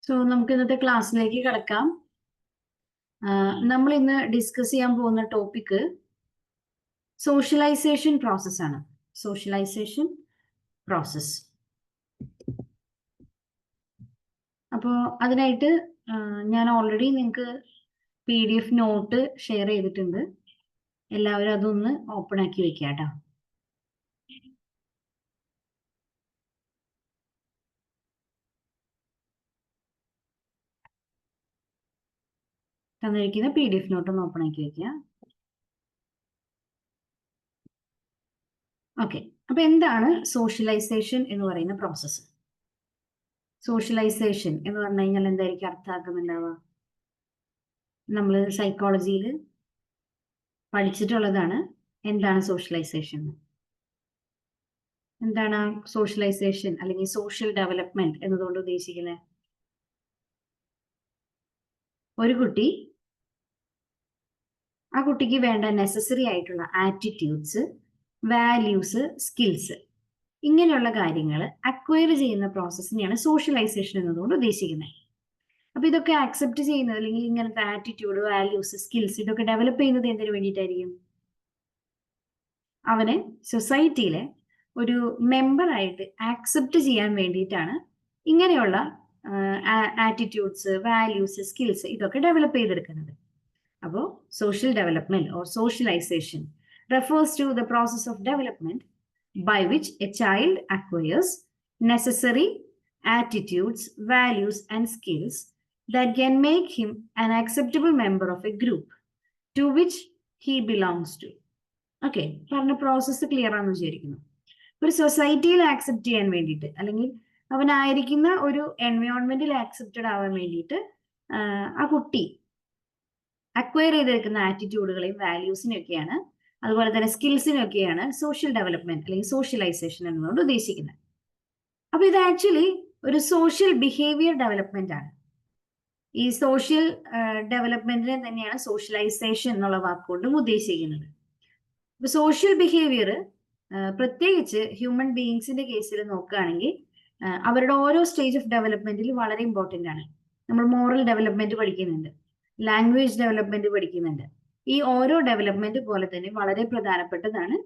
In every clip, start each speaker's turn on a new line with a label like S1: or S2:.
S1: So നമുക്ക് ഇന്നത്തെ ക്ലാസ്സിലേക്ക് കിടക്കാം. നമ്മൾ ഇന്ന് ഡിസ്കസ് ചെയ്യാൻ പോകുന്ന ടോപ്പിക്ക് സോഷ്യലൈസേഷൻ പ്രോസസ് ആണ്. Socialization process. അപ്പോൾ അതിനായിട്ട് ഞാൻ ഓൾറെഡി നിങ്ങൾക്ക് PDF നോട്ട് ഷെയർ ചെയ്തിട്ടുണ്ട്. എല്ലാവരും അതൊന്ന് ഓപ്പൺ ആക്കി വെക്കുക കേട്ടോ. തന്നിരിക്കുന്ന PDF നോട്ട് ഒന്ന് ഓപ്പൺ ആക്കി വെക്കുക. ഓക്കെ, അപ്പൊ എന്താണ് സോഷ്യലൈസേഷൻ എന്ന് പറയുന്ന പ്രോസസ്സ്? സോഷ്യലൈസേഷൻ എന്ന് പറഞ്ഞു കഴിഞ്ഞാൽ എന്തായിരിക്കും അർത്ഥമാക്കുന്നുണ്ടാവുക? നമ്മൾ സൈക്കോളജിയിൽ പഠിച്ചിട്ടുള്ളതാണ് എന്താണ് സോഷ്യലൈസേഷൻ. എന്താണ് സോഷ്യലൈസേഷൻ അല്ലെങ്കിൽ സോഷ്യൽ ഡെവലപ്മെന്റ് എന്നതുകൊണ്ട് ഉദ്ദേശിക്കുന്നത്? ഒരു കുട്ടി, ആ കുട്ടിക്ക് വേണ്ട നെസസറി ആയിട്ടുള്ള ആറ്റിറ്റ്യൂഡ്സ്, വാല്യൂസ്, സ്കിൽസ്, ഇങ്ങനെയുള്ള കാര്യങ്ങൾ അക്വയർ ചെയ്യുന്ന പ്രോസസ്സിനെയാണ് സോഷ്യലൈസേഷൻ എന്നതുകൊണ്ട് ഉദ്ദേശിക്കുന്നത്. അപ്പൊ ഇതൊക്കെ അക്സെപ്റ്റ് ചെയ്യുന്നത് അല്ലെങ്കിൽ ഇങ്ങനത്തെ ആറ്റിറ്റ്യൂഡ്, വാല്യൂസ്, സ്കിൽസ് ഇതൊക്കെ ഡെവലപ്പ് ചെയ്യുന്നത് എന്തിനു വേണ്ടിയിട്ടായിരിക്കും? അവനെ സൊസൈറ്റിയിലെ ഒരു മെമ്പറായിട്ട് ആക്സെപ്റ്റ് ചെയ്യാൻ വേണ്ടിയിട്ടാണ് ഇങ്ങനെയുള്ള ആറ്റിറ്റ്യൂഡ്സ്, വാല്യൂസ്, സ്കിൽസ് ഇതൊക്കെ ഡെവലപ്പ് ചെയ്തെടുക്കുന്നത്. അപ്പോൾ social development or socialization refers to the process of development by which a child acquires necessary attitudes, values, and skills that can make him an acceptable member of a group to which he belongs to. Okay, പറഞ്ഞ process clear ആണെന്ന് വിചാരിക്കുന്നു. ഒരു സൊസൈറ്റിയിൽ accept ചെയ്യാൻ വേണ്ടിയിട്ട് അല്ലെങ്കിൽ അവനായിരിക്കുന്ന ഒരു എൻവയോൺമെന്റിൽ accepted ആവാൻ വേണ്ടിയിട്ട് ആ കുട്ടി അക്വയർ ചെയ്തെടുക്കുന്ന ആറ്റിറ്റ്യൂഡുകളെയും വാല്യൂസിനെയൊക്കെയാണ്, അതുപോലെ തന്നെ സ്കിൽസിനൊക്കെയാണ് സോഷ്യൽ ഡെവലപ്മെന്റ് അല്ലെങ്കിൽ സോഷ്യലൈസേഷൻ എന്നതുകൊണ്ട് ഉദ്ദേശിക്കുന്നത്. അപ്പൊ ഇത് ആക്ച്വലി ഒരു സോഷ്യൽ ബിഹേവിയർ ഡെവലപ്മെന്റ് ആണ്. ഈ സോഷ്യൽ ഡെവലപ്മെന്റിനെ തന്നെയാണ് സോഷ്യലൈസേഷൻ എന്നുള്ള വാക്കുകൊണ്ടും ഉദ്ദേശിക്കുന്നത്. ഇപ്പൊ സോഷ്യൽ ബിഹേവിയർ പ്രത്യേകിച്ച് ഹ്യൂമൻ ബീയിങ്സിന്റെ കേസിൽ നോക്കുകയാണെങ്കിൽ അവരുടെ ഓരോ സ്റ്റേജ് ഓഫ് ഡെവലപ്മെന്റിൽ വളരെ ഇമ്പോർട്ടന്റ് ആണ്. നമ്മൾ മോറൽ ഡെവലപ്മെന്റ് പഠിക്കുന്നുണ്ട്, ലാംഗ്വേജ് ഡെവലപ്മെന്റ് പഠിക്കുന്നുണ്ട്. ഈ ഓരോ ഡെവലപ്മെന്റ് പോലെ തന്നെ വളരെ പ്രധാനപ്പെട്ടതാണ്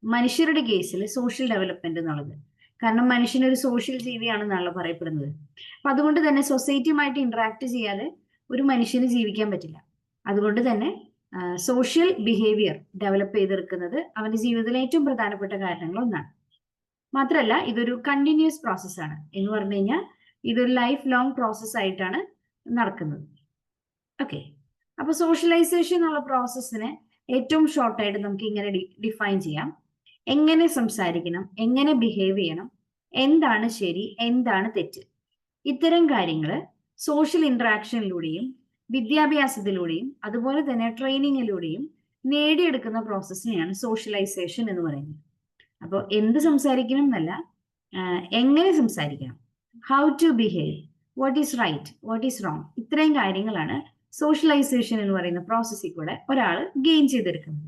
S1: മനുഷ്യരുടെ കേസിൽ സോഷ്യൽ ഡെവലപ്മെന്റ് എന്നുള്ളത്. കാരണം മനുഷ്യൻ ഒരു സോഷ്യൽ ജീവിയാണെന്നാണല്ലോ പറയപ്പെടുന്നത്. അപ്പൊ അതുകൊണ്ട് തന്നെ സൊസൈറ്റിയുമായിട്ട് ഇന്ററാക്ട് ചെയ്യാതെ ഒരു മനുഷ്യന് ജീവിക്കാൻ പറ്റില്ല. അതുകൊണ്ട് തന്നെ സോഷ്യൽ ബിഹേവിയർ ഡെവലപ്പ് ചെയ്തെടുക്കുന്നത് അവന്റെ ജീവിതത്തിലെ ഏറ്റവും പ്രധാനപ്പെട്ട കാരണങ്ങൾ ഒന്നാണ്. മാത്രമല്ല ഇതൊരു കണ്ടിന്യൂസ് പ്രോസസ്സാണ്. എന്ന് പറഞ്ഞു കഴിഞ്ഞാൽ ഇതൊരു ലൈഫ് ലോങ് പ്രോസസ് ആയിട്ടാണ് നടക്കുന്നത്. ഓക്കെ, അപ്പൊ സോഷ്യലൈസേഷൻ എന്നുള്ള പ്രോസസ്സിനെ ഏറ്റവും ഷോർട്ടായിട്ട് നമുക്ക് ഇങ്ങനെ ഡിഫൈൻ ചെയ്യാം. എങ്ങനെ സംസാരിക്കണം, എങ്ങനെ ബിഹേവ് ചെയ്യണം, എന്താണ് ശരി, എന്താണ് തെറ്റ്, ഇത്തരം കാര്യങ്ങൾ സോഷ്യൽ ഇന്ററാക്ഷനിലൂടെയും വിദ്യാഭ്യാസത്തിലൂടെയും അതുപോലെ തന്നെ ട്രെയിനിങ്ങിലൂടെയും നേടിയെടുക്കുന്ന പ്രോസസ്സിനെയാണ് സോഷ്യലൈസേഷൻ എന്ന് പറയുന്നത്. അപ്പോൾ എന്ത് സംസാരിക്കണം എന്നല്ല, എങ്ങനെ സംസാരിക്കണം, how to behave, what is right, what is wrong, ഇത്രയും കാര്യങ്ങളാണ് സോഷ്യലൈസേഷൻ എന്ന് പറയുന്ന പ്രോസസ്സിൽ കൂടെ ഒരാൾ ഗെയിൻ ചെയ്തെടുക്കുന്നത്.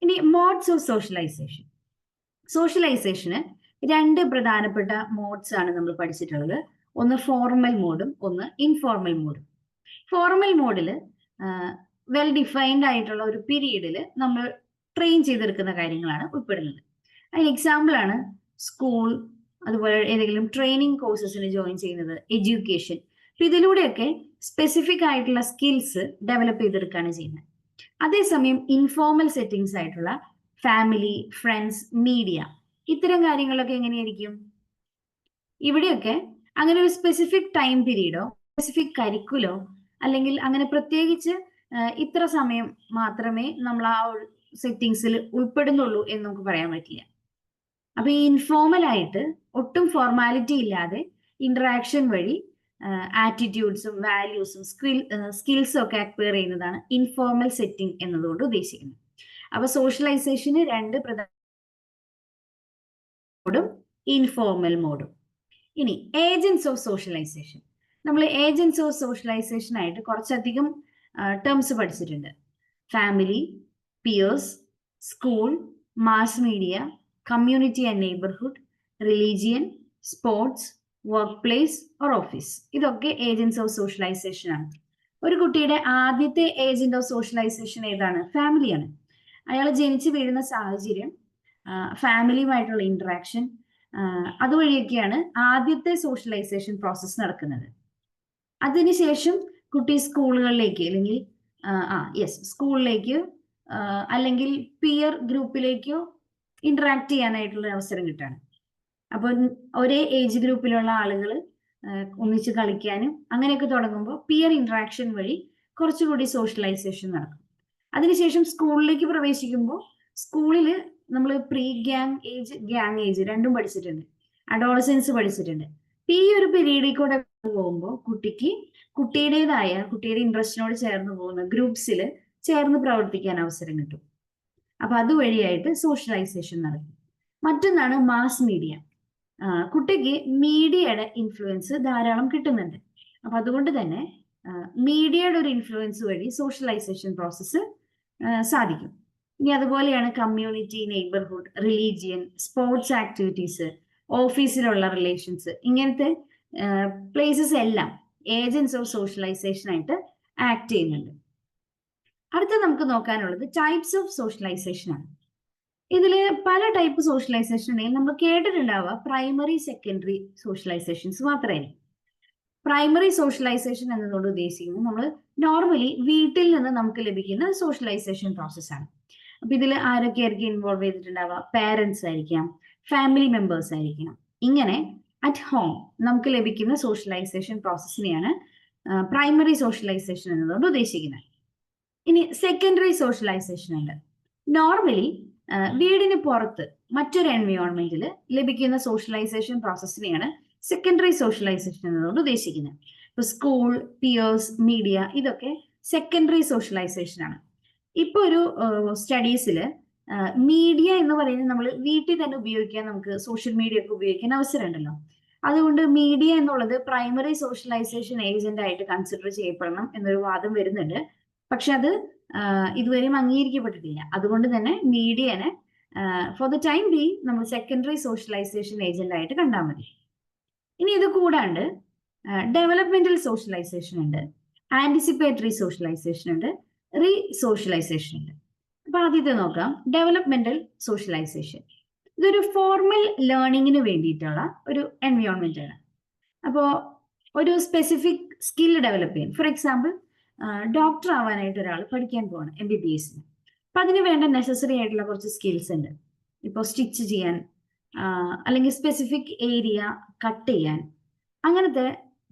S1: ഇനി മോഡ്സ് ഓഫ് സോഷ്യലൈസേഷൻ. സോഷ്യലൈസേഷന് രണ്ട് പ്രധാനപ്പെട്ട മോഡ്സ് ആണ് നമ്മൾ പഠിച്ചിട്ടുള്ളത്. ഒന്ന് ഫോർമൽ മോഡും ഒന്ന് ഇൻഫോർമൽ മോഡും. ഫോർമൽ മോഡിൽ വെൽ ഡിഫൈൻഡ് ആയിട്ടുള്ള ഒരു പീരീഡിൽ നമ്മൾ ട്രെയിൻ ചെയ്തെടുക്കുന്ന കാര്യങ്ങളാണ് ഉൾപ്പെടുന്നത്. അതിന് എക്സാമ്പിൾ ആണ് സ്കൂൾ, അതുപോലെ ഏതെങ്കിലും ട്രെയിനിങ് കോഴ്സസിന് ജോയിൻ ചെയ്യുന്നത്, എഡ്യൂക്കേഷൻ. അപ്പൊ ഇതിലൂടെയൊക്കെ സ്പെസിഫിക് ആയിട്ടുള്ള സ്കിൽസ് ഡെവലപ്പ് ചെയ്തെടുക്കുകയാണ് ചെയ്യുന്നത്. അതേസമയം ഇൻഫോർമൽ സെറ്റിംഗ്സ് ആയിട്ടുള്ള ഫാമിലി, ഫ്രണ്ട്സ്, മീഡിയ, ഇത്തരം കാര്യങ്ങളൊക്കെ എങ്ങനെയായിരിക്കും? ഇവിടെയൊക്കെ അങ്ങനെ ഒരു സ്പെസിഫിക് ടൈം പീരീഡോ സ്പെസിഫിക് കരിക്കുലോ അല്ലെങ്കിൽ അങ്ങനെ പ്രത്യേകിച്ച് ഇത്ര സമയം മാത്രമേ നമ്മൾ ആ സെറ്റിംഗ്സിൽ ഉൾപ്പെടുന്നുള്ളൂ എന്ന് നമുക്ക് പറയാൻ പറ്റില്ല. അപ്പൊ ഈ ഇൻഫോർമൽ ആയിട്ട് ഒട്ടും ഫോർമാലിറ്റി ഇല്ലാതെ ഇന്ററാക്ഷൻ വഴി ആറ്റിറ്റ്യൂഡ്സും വാല്യൂസും സ്കിൽസും ഒക്കെ അക്വയർ ചെയ്യുന്നതാണ് ഇൻഫോർമൽ സെറ്റിംഗ് എന്നതുകൊണ്ട് ഉദ്ദേശിക്കുന്നത്. അപ്പൊ സോഷ്യലൈസേഷന് രണ്ട് പ്രധാന മോഡും ഇൻഫോർമൽ മോഡും. ഇനി ഏജൻസ് ഓഫ് സോഷ്യലൈസേഷൻ. നമ്മൾ ഏജൻസ് ഓഫ് സോഷ്യലൈസേഷൻ ആയിട്ട് കുറച്ചധികം ടേംസ് പഠിച്ചിട്ടുണ്ട്. Family, peers, school, mass media, community and neighbourhood, religion, sports, work place or office. ഇതൊക്കെ ഏജൻസ് ഓഫ് സോഷ്യലൈസേഷൻ ആണ്. ഒരു കുട്ടിയുടെ ആദ്യത്തെ ഏജന്റ് ഓഫ് സോഷ്യലൈസേഷൻ ഏതാണ്? ഫാമിലിയാണ്. അയാൾ ജനിച്ചു വീഴുന്ന സാഹചര്യം, ഫാമിലിയുമായിട്ടുള്ള ഇന്ററാക്ഷൻ, അതുവഴിയൊക്കെയാണ് ആദ്യത്തെ സോഷ്യലൈസേഷൻ പ്രോസസ്സ് നടക്കുന്നത്. അതിനുശേഷം കുട്ടി സ്കൂളുകളിലേക്ക് അല്ലെങ്കിൽ സ്കൂളിലേക്ക് അല്ലെങ്കിൽ പിയർ ഗ്രൂപ്പിലേക്കോ ഇന്ററാക്ട് ചെയ്യാനായിട്ടുള്ള അവസരം കിട്ടുകയാണ്. അപ്പോൾ ഒരേ ഏജ് ഗ്രൂപ്പിലുള്ള ആളുകൾ ഒന്നിച്ച് കളിക്കാനും അങ്ങനെയൊക്കെ തുടങ്ങുമ്പോൾ പിയർ ഇന്ററാക്ഷൻ വഴി കുറച്ചുകൂടി സോഷ്യലൈസേഷൻ നടക്കും. അതിനുശേഷം സ്കൂളിലേക്ക് പ്രവേശിക്കുമ്പോൾ സ്കൂളിൽ നമ്മൾ പ്രീ ഗ്യാങ് ഏജ് രണ്ടും പഠിച്ചിട്ടുണ്ട്, അഡോളസൻസ് പഠിച്ചിട്ടുണ്ട്. ഈ ഒരു പീരീഡിൽ കൂടെ പോകുമ്പോൾ കുട്ടിയുടെ ഇൻട്രസ്റ്റിനോട് ചേർന്ന് പോകുന്ന ഗ്രൂപ്പ്സിൽ ചേർന്ന് പ്രവർത്തിക്കാൻ അവസരം കിട്ടും. അപ്പൊ അതുവഴിയായിട്ട് സോഷ്യലൈസേഷൻ നടക്കും. മറ്റൊന്നാണ് മാസ് മീഡിയ. കുട്ടിക്ക് മീഡിയയുടെ ഇൻഫ്ലുവൻസ് ധാരാളം കിട്ടുന്നുണ്ട്. അപ്പൊ അതുകൊണ്ട് തന്നെ മീഡിയയുടെ ഒരു ഇൻഫ്ലുവൻസ് വഴി സോഷ്യലൈസേഷൻ പ്രോസസ്സ് സാധിക്കും. ഇനി അതുപോലെയാണ് community, neighbourhood, religion, sports activities, ഓഫീസിലുള്ള റിലേഷൻസ്, ഇങ്ങനത്തെ പ്ലേസസ് എല്ലാം ഏജൻസ് ഓഫ് സോഷ്യലൈസേഷൻ ആയിട്ട് ആക്ട് ചെയ്യുന്നുണ്ട്. അടുത്ത നമുക്ക് നോക്കാനുള്ളത് ടൈപ്സ് ഓഫ് സോഷ്യലൈസേഷൻ ആണ്. ഇതിൽ പല ടൈപ്പ് സോഷ്യലൈസേഷൻ ഉണ്ടെങ്കിൽ നമ്മൾ കേട്ടിട്ടുണ്ടാവുക പ്രൈമറി, സെക്കൻഡറി സോഷ്യലൈസേഷൻസ് മാത്രമായിരിക്കും. പ്രൈമറി സോഷ്യലൈസേഷൻ എന്നതുകൊണ്ട് ഉദ്ദേശിക്കുന്നത് നമ്മൾ നോർമലി വീട്ടിൽ നിന്ന് നമുക്ക് ലഭിക്കുന്ന സോഷ്യലൈസേഷൻ പ്രോസസ്സാണ്. അപ്പൊ ഇതിൽ ആരൊക്കെയായിരിക്കും ഇൻവോൾവ് ചെയ്തിട്ടുണ്ടാവുക? പേരൻസ് ആയിരിക്കാം, ഫാമിലി മെമ്പേഴ്സ് ആയിരിക്കാം. ഇങ്ങനെ അറ്റ് ഹോം നമുക്ക് ലഭിക്കുന്ന സോഷ്യലൈസേഷൻ പ്രോസസ്സിനെയാണ് പ്രൈമറി സോഷ്യലൈസേഷൻ എന്നതുകൊണ്ട് ഉദ്ദേശിക്കുന്നത്. ഇനി സെക്കൻഡറി സോഷ്യലൈസേഷൻ ഉണ്ട്. നോർമലി വീടിന് പുറത്ത് മറ്റൊരു എൻവയോൺമെന്റിൽ ലഭിക്കുന്ന സോഷ്യലൈസേഷൻ പ്രോസസ്സിനെയാണ് സെക്കൻഡറി സോഷ്യലൈസേഷൻ എന്നതുകൊണ്ട് ഉദ്ദേശിക്കുന്നത്. ഇപ്പൊ സ്കൂൾ, പിയേഴ്സ്, മീഡിയ, ഇതൊക്കെ സെക്കൻഡറി സോഷ്യലൈസേഷൻ ആണ്. ഇപ്പൊ ഒരു സ്റ്റഡീസിൽ മീഡിയ എന്ന് പറയുന്നത് നമ്മൾ വീട്ടിൽ തന്നെ ഉപയോഗിക്കാൻ, നമുക്ക് സോഷ്യൽ മീഡിയ ഒക്കെ ഉപയോഗിക്കാൻ അവസരം ഉണ്ടല്ലോ. അതുകൊണ്ട് മീഡിയ എന്നുള്ളത് പ്രൈമറി സോഷ്യലൈസേഷൻ ഏജന്റ് ആയിട്ട് കൺസിഡർ ചെയ്യപ്പെടണം എന്നൊരു വാദം വരുന്നുണ്ട്. പക്ഷെ അത് ഇതുവരെയും അംഗീകരിക്കപ്പെട്ടിട്ടില്ല. അതുകൊണ്ട് തന്നെ മീഡിയനെ ഫോർ ദ ടൈം ബി നമ്മൾ സെക്കൻഡറി സോഷ്യലൈസേഷൻ ഏജന്റ് ആയിട്ട് കണ്ടാൽ മതി. ഇനി ഇത് കൂടാണ്ട് ഡെവലപ്മെന്റൽ സോഷ്യലൈസേഷൻ ഉണ്ട്, ആന്റിസിപ്പേറ്ററി സോഷ്യലൈസേഷൻ ഉണ്ട്, റീ സോഷ്യലൈസേഷൻ ഉണ്ട്. അപ്പൊ ആദ്യത്തെ നോക്കാം, ഡെവലപ്മെന്റൽ സോഷ്യലൈസേഷൻ. ഇതൊരു ഫോർമൽ ലേണിങ്ങിന് വേണ്ടിയിട്ടുള്ള ഒരു എൻവയോൺമെന്റ് ആണ്. അപ്പോൾ ഒരു സ്പെസിഫിക് സ്കിൽ ഡെവലപ്പ് ചെയ്യാൻ, ഫോർ എക്സാമ്പിൾ ഡോക്ടർ ആവാനായിട്ട് ഒരാൾ പഠിക്കാൻ പോവാണ് MBBSന്. അപ്പൊ അതിന് വേണ്ട നെസസറി ആയിട്ടുള്ള കുറച്ച് സ്കിൽസ് ഉണ്ട്. ഇപ്പോൾ സ്റ്റിച്ച് ചെയ്യാൻ, അല്ലെങ്കിൽ സ്പെസിഫിക് ഏരിയ കട്ട് ചെയ്യാൻ, അങ്ങനത്തെ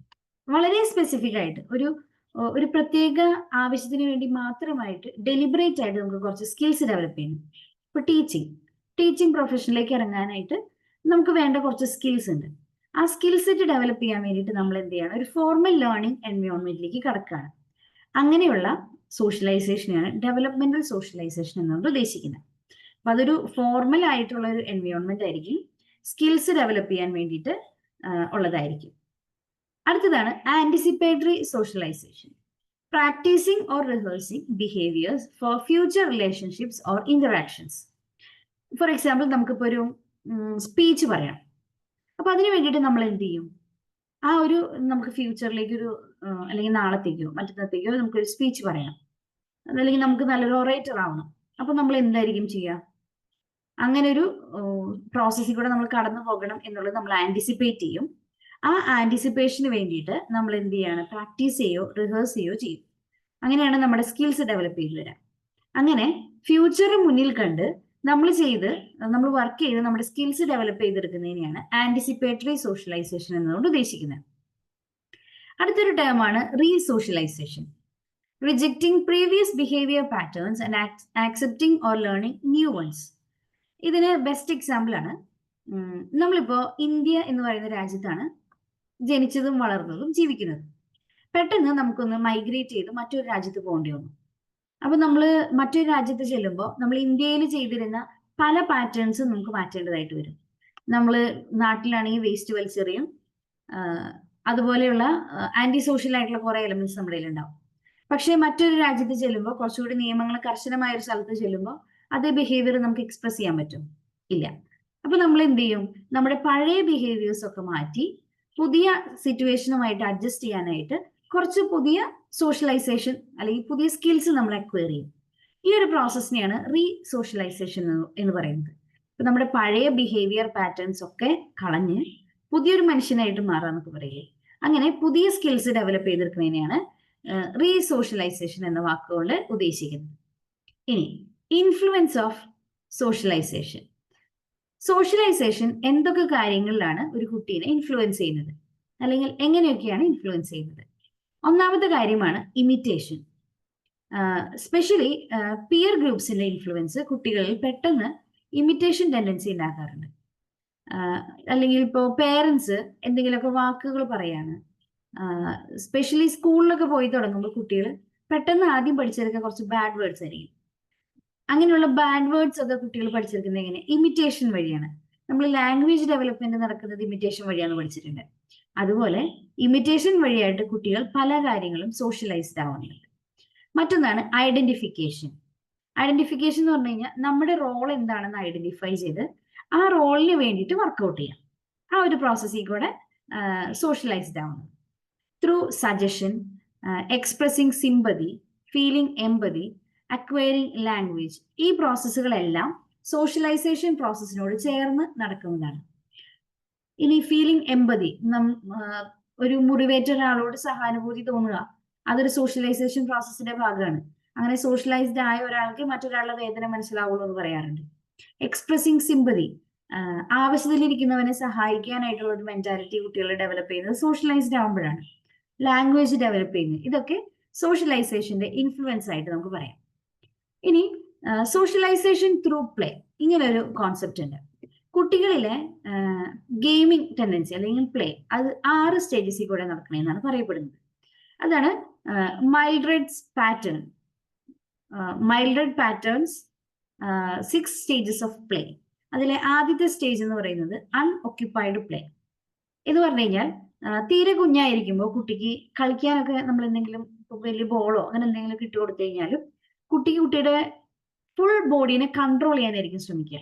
S1: വളരെ സ്പെസിഫിക് ആയിട്ട് ഒരു പ്രത്യേക ആവശ്യത്തിന് വേണ്ടി മാത്രമായിട്ട് ഡെലിബറേറ്റ് ആയിട്ട് നമുക്ക് കുറച്ച് സ്കിൽസ് ഡെവലപ്പ് ചെയ്യണം. ഇപ്പൊ ടീച്ചിങ് പ്രൊഫഷനിലേക്ക് ഇറങ്ങാനായിട്ട് നമുക്ക് വേണ്ട കുറച്ച് സ്കിൽസ് ഉണ്ട്. ആ സ്കിൽ സെറ്റ് ഡെവലപ്പ് ചെയ്യാൻ വേണ്ടിയിട്ട് നമ്മൾ എന്ത് ചെയ്യണം? ഒരു ഫോർമൽ ലേണിംഗ് എൻവയോൺമെന്റിലേക്ക് കടക്കുകയാണ്. അങ്ങനെയുള്ള സോഷ്യലൈസേഷനെയാണ് ഡെവലപ്മെന്റൽ സോഷ്യലൈസേഷൻ എന്നുകൊണ്ട് ഉദ്ദേശിക്കുന്നത്. അപ്പൊ അതൊരു ഫോർമൽ ആയിട്ടുള്ള ഒരു എൻവയോൺമെന്റ് ആയിരിക്കും, സ്കിൽസ് ഡെവലപ്പ് ചെയ്യാൻ വേണ്ടിയിട്ട് ഉള്ളതായിരിക്കും. അടുത്തതാണ് anticipatory socialisation. Practising or rehearsing behaviours for future relationships or interactions. For example നമുക്കിപ്പോൾ ഒരു സ്പീച്ച് പറയാം. അപ്പൊ അതിന് വേണ്ടിയിട്ട് നമ്മൾ എന്ത് ചെയ്യും? നമുക്ക് ഫ്യൂച്ചറിലേക്ക് അല്ലെങ്കിൽ നാളത്തേക്കോ മറ്റന്നത്തേക്കോ നമുക്കൊരു സ്പീച്ച് പറയാം, അതല്ലെങ്കിൽ നമുക്ക് നല്ലൊരു ഒറേറ്റർ ആവണം. അപ്പൊ നമ്മൾ എന്തായിരിക്കും ചെയ്യുക? അങ്ങനെ ഒരു പ്രോസസ്സിൽ കൂടെ നമ്മൾ കടന്നു പോകണം എന്നുള്ളത് നമ്മൾ ആന്റിസിപ്പേറ്റ് ചെയ്യും. ആ ആന്റിസിപ്പേഷന് വേണ്ടിയിട്ട് നമ്മൾ എന്ത് ചെയ്യാണ്? പ്രാക്ടീസ് ചെയ്യോ റിഹേഴ്സ് ചെയ്യോ ചെയ്യും. അങ്ങനെയാണ് നമ്മുടെ സ്കിൽസ് ഡെവലപ്പ് ചെയ്ത് വരാം. അങ്ങനെ ഫ്യൂച്ചർ മുന്നിൽ കണ്ട് നമ്മൾ വർക്ക് ചെയ്ത് നമ്മുടെ സ്കിൽസ് ഡെവലപ്പ് ചെയ്തെടുക്കുന്നതിനെയാണ് ആന്റിസിപ്പേറ്ററി സോഷ്യലൈസേഷൻ എന്നതുകൊണ്ട് ഉദ്ദേശിക്കുന്നത്. അടുത്തൊരു ടേമാണ് resocialisation. Rejecting previous behaviour patterns and accepting or learning new ones. ഇതിന് ബെസ്റ്റ് എക്സാമ്പിൾ ആണ്, നമ്മളിപ്പോ ഇന്ത്യ എന്ന് പറയുന്ന രാജ്യത്താണ് ജനിച്ചതും വളർന്നതും ജീവിക്കുന്നതും. പെട്ടെന്ന് നമുക്കൊന്ന് മൈഗ്രേറ്റ് ചെയ്ത് മറ്റൊരു രാജ്യത്ത് പോകേണ്ടി വന്നു. അപ്പൊ നമ്മൾ മറ്റൊരു രാജ്യത്ത് ചെല്ലുമ്പോൾ നമ്മൾ ഇന്ത്യയിൽ ചെയ്തിരുന്ന പല പാറ്റേൺസും നമുക്ക് മാറ്റേണ്ടതായിട്ട് വരും. നമ്മൾ നാട്ടിലാണെങ്കിൽ വേസ്റ്റ് വലിച്ചെറിയും, അതുപോലെയുള്ള ആന്റി സോഷ്യൽ ആയിട്ടുള്ള കുറെ എലമെന്റ്സ് നമ്മുടെ കയ്യിലുണ്ടാവും. പക്ഷെ മറ്റൊരു രാജ്യത്ത് ചെല്ലുമ്പോൾ, കുറച്ചുകൂടി നിയമങ്ങൾ കർശനമായ ഒരു സ്ഥലത്ത് ചെല്ലുമ്പോൾ അതേ ബിഹേവിയർ നമുക്ക് എക്സ്പ്രസ് ചെയ്യാൻ പറ്റും? ഇല്ല. അപ്പൊ നമ്മൾ എന്ത് ചെയ്യും? നമ്മുടെ പഴയ ബിഹേവിയേഴ്സ് ഒക്കെ മാറ്റി പുതിയ സിറ്റുവേഷനുമായിട്ട് അഡ്ജസ്റ്റ് ചെയ്യാനായിട്ട് കുറച്ച് പുതിയ സോഷ്യലൈസേഷൻ അല്ലെങ്കിൽ പുതിയ സ്കിൽസ് നമ്മൾ അക്വയർ ചെയ്യും. ഈ ഒരു പ്രോസസ്സിനെയാണ് സോഷ്യലൈസേഷൻ എന്ന് പറയുന്നത്. ഇപ്പൊ നമ്മുടെ പഴയ ബിഹേവിയർ പാറ്റേൺസ് ഒക്കെ കളഞ്ഞ് പുതിയൊരു മനുഷ്യനായിട്ട് മാറാന്നൊക്കെ പറയില്ലേ, അങ്ങനെ പുതിയ സ്കിൽസ് ഡെവലപ്പ് ചെയ്തെടുക്കുന്നതിനെയാണ് സോഷ്യലൈസേഷൻ എന്ന വാക്കുകൊണ്ട് ഉദ്ദേശിക്കുന്നത്. ഇനി ഇൻഫ്ലുവൻസ് ഓഫ് സോഷ്യലൈസേഷൻ. സോഷ്യലൈസേഷൻ എന്തൊക്കെ കാര്യങ്ങളിലാണ് ഒരു കുട്ടീനെ ഇൻഫ്ലുവൻസ് ചെയ്യുന്നത്, അല്ലെങ്കിൽ എങ്ങനെയൊക്കെയാണ് ഇൻഫ്ലുവൻസ് ചെയ്യുന്നത്? ഒന്നാമത്തെ കാര്യമാണ് ഇമിറ്റേഷൻ. സ്പെഷ്യലി പിയർ ഗ്രൂപ്പ്സിന്റെ ഇൻഫ്ലുവൻസ് കുട്ടികളിൽ പെട്ടെന്ന് ഇമിറ്റേഷൻ ടെൻഡൻസി ഉണ്ടാക്കാറുണ്ട്. അല്ലെങ്കിൽ ഇപ്പോൾ പേരൻസ് എന്തെങ്കിലുമൊക്കെ വാക്കുകൾ പറയാണ്, സ്പെഷ്യലി സ്കൂളിലൊക്കെ പോയി തുടങ്ങുമ്പോൾ കുട്ടികൾ പെട്ടെന്ന് ആദ്യം പഠിച്ചെടുക്കുക കുറച്ച് ബാഡ് വേർഡ്സ് ആയിരിക്കും. അങ്ങനെയുള്ള ബാഡ് വേർഡ്സ് ഒക്കെ കുട്ടികൾ പഠിച്ചെടുക്കുന്നത് എങ്ങനെ? ഇമിറ്റേഷൻ വഴിയാണ്. നമ്മൾ ലാംഗ്വേജ് ഡെവലപ്മെന്റ് നടക്കുന്നത് ഇമിറ്റേഷൻ വഴിയാണ് പഠിച്ചിട്ടുണ്ട്. അതുപോലെ ഇമിറ്റേഷൻ വഴിയായിട്ട് കുട്ടികൾ പല കാര്യങ്ങളും സോഷ്യലൈസ്ഡ് ആവുന്നുണ്ട്. മറ്റൊന്നാണ് ഐഡന്റിഫിക്കേഷൻ. ഐഡന്റിഫിക്കേഷൻ എന്ന് പറഞ്ഞു കഴിഞ്ഞാൽ നമ്മുടെ റോൾ എന്താണെന്ന് ഐഡന്റിഫൈ ചെയ്ത് ആ റോളിന് വേണ്ടിയിട്ട് വർക്ക്ഔട്ട് ചെയ്യാം. ആ ഒരു പ്രോസസ്സിൽ കൂടെ സോഷ്യലൈസ്ഡ് ആവുന്നത്. Through suggestion, expressing sympathy, feeling empathy, acquiring language, ഈ പ്രോസസ്സുകളെല്ലാം സോഷ്യലൈസേഷൻ പ്രോസസ്സിനോട് ചേർന്ന് നടക്കുന്നതാണ്. ഇനി ഫീലിംഗ് എമ്പതി, ഒരു മുറിവേറ്റ ഒരാളോട് സഹാനുഭൂതി തോന്നുക, അതൊരു സോഷ്യലൈസേഷൻ പ്രോസസ്സിന്റെ ഭാഗമാണ്. അങ്ങനെ സോഷ്യലൈസ്ഡ് ആയ ഒരാൾക്ക് മറ്റൊരാളുടെ വേദന മനസ്സിലാവുള്ളൂ എന്ന് പറയാറുണ്ട്. എക്സ്പ്രസിംഗ് സിമ്പതി, ആവശ്യത്തിലിരിക്കുന്നവനെ സഹായിക്കാനായിട്ടുള്ള ഒരു മെന്റാലിറ്റി കുട്ടികൾ ഡെവലപ്പ് ചെയ്യുന്നത് സോഷ്യലൈസ്ഡ് ആവുമ്പോഴാണ്. ലാംഗ്വേജ് ഡെവലപ്പ് ചെയ്യുന്നത്, ഇതൊക്കെ സോഷ്യലൈസേഷന്റെ ഇൻഫ്ലുവൻസ് ആയിട്ട് നമുക്ക് പറയാം. ഇനി സോഷ്യലൈസേഷൻ ത്രൂ പ്ലേ, ഇങ്ങനെ ഒരു കോൺസെപ്റ്റ് ഉണ്ട്. കുട്ടികളിലെ ഗെയിമിംഗ് ടെൻഡൻസി അല്ലെങ്കിൽ പ്ലേ, അത് 6 സ്റ്റേജസിൽ കൂടെ നടക്കണമെന്നാണ് പറയപ്പെടുന്നത്. അതാണ് Mildred's pattern. Mildred patterns 6 stages of play. അതിലെ ആദ്യത്തെ സ്റ്റേജ് എന്ന് പറയുന്നത് അൺഒക്യുപ്പൈഡ് പ്ലേ എന്ന് പറഞ്ഞു കഴിഞ്ഞാൽ, തീരെ കുഞ്ഞായിരിക്കുമ്പോൾ കുട്ടിക്ക് കളിക്കാനൊക്കെ നമ്മൾ എന്തെങ്കിലും വലിയ ബോളോ അങ്ങനെ എന്തെങ്കിലും ഇട്ട് കൊടുത്തു കഴിഞ്ഞാലും കുട്ടിയുടെ ഫുൾ ബോഡീനെ കൺട്രോൾ ചെയ്യാനായിരിക്കും ശ്രമിക്കുക.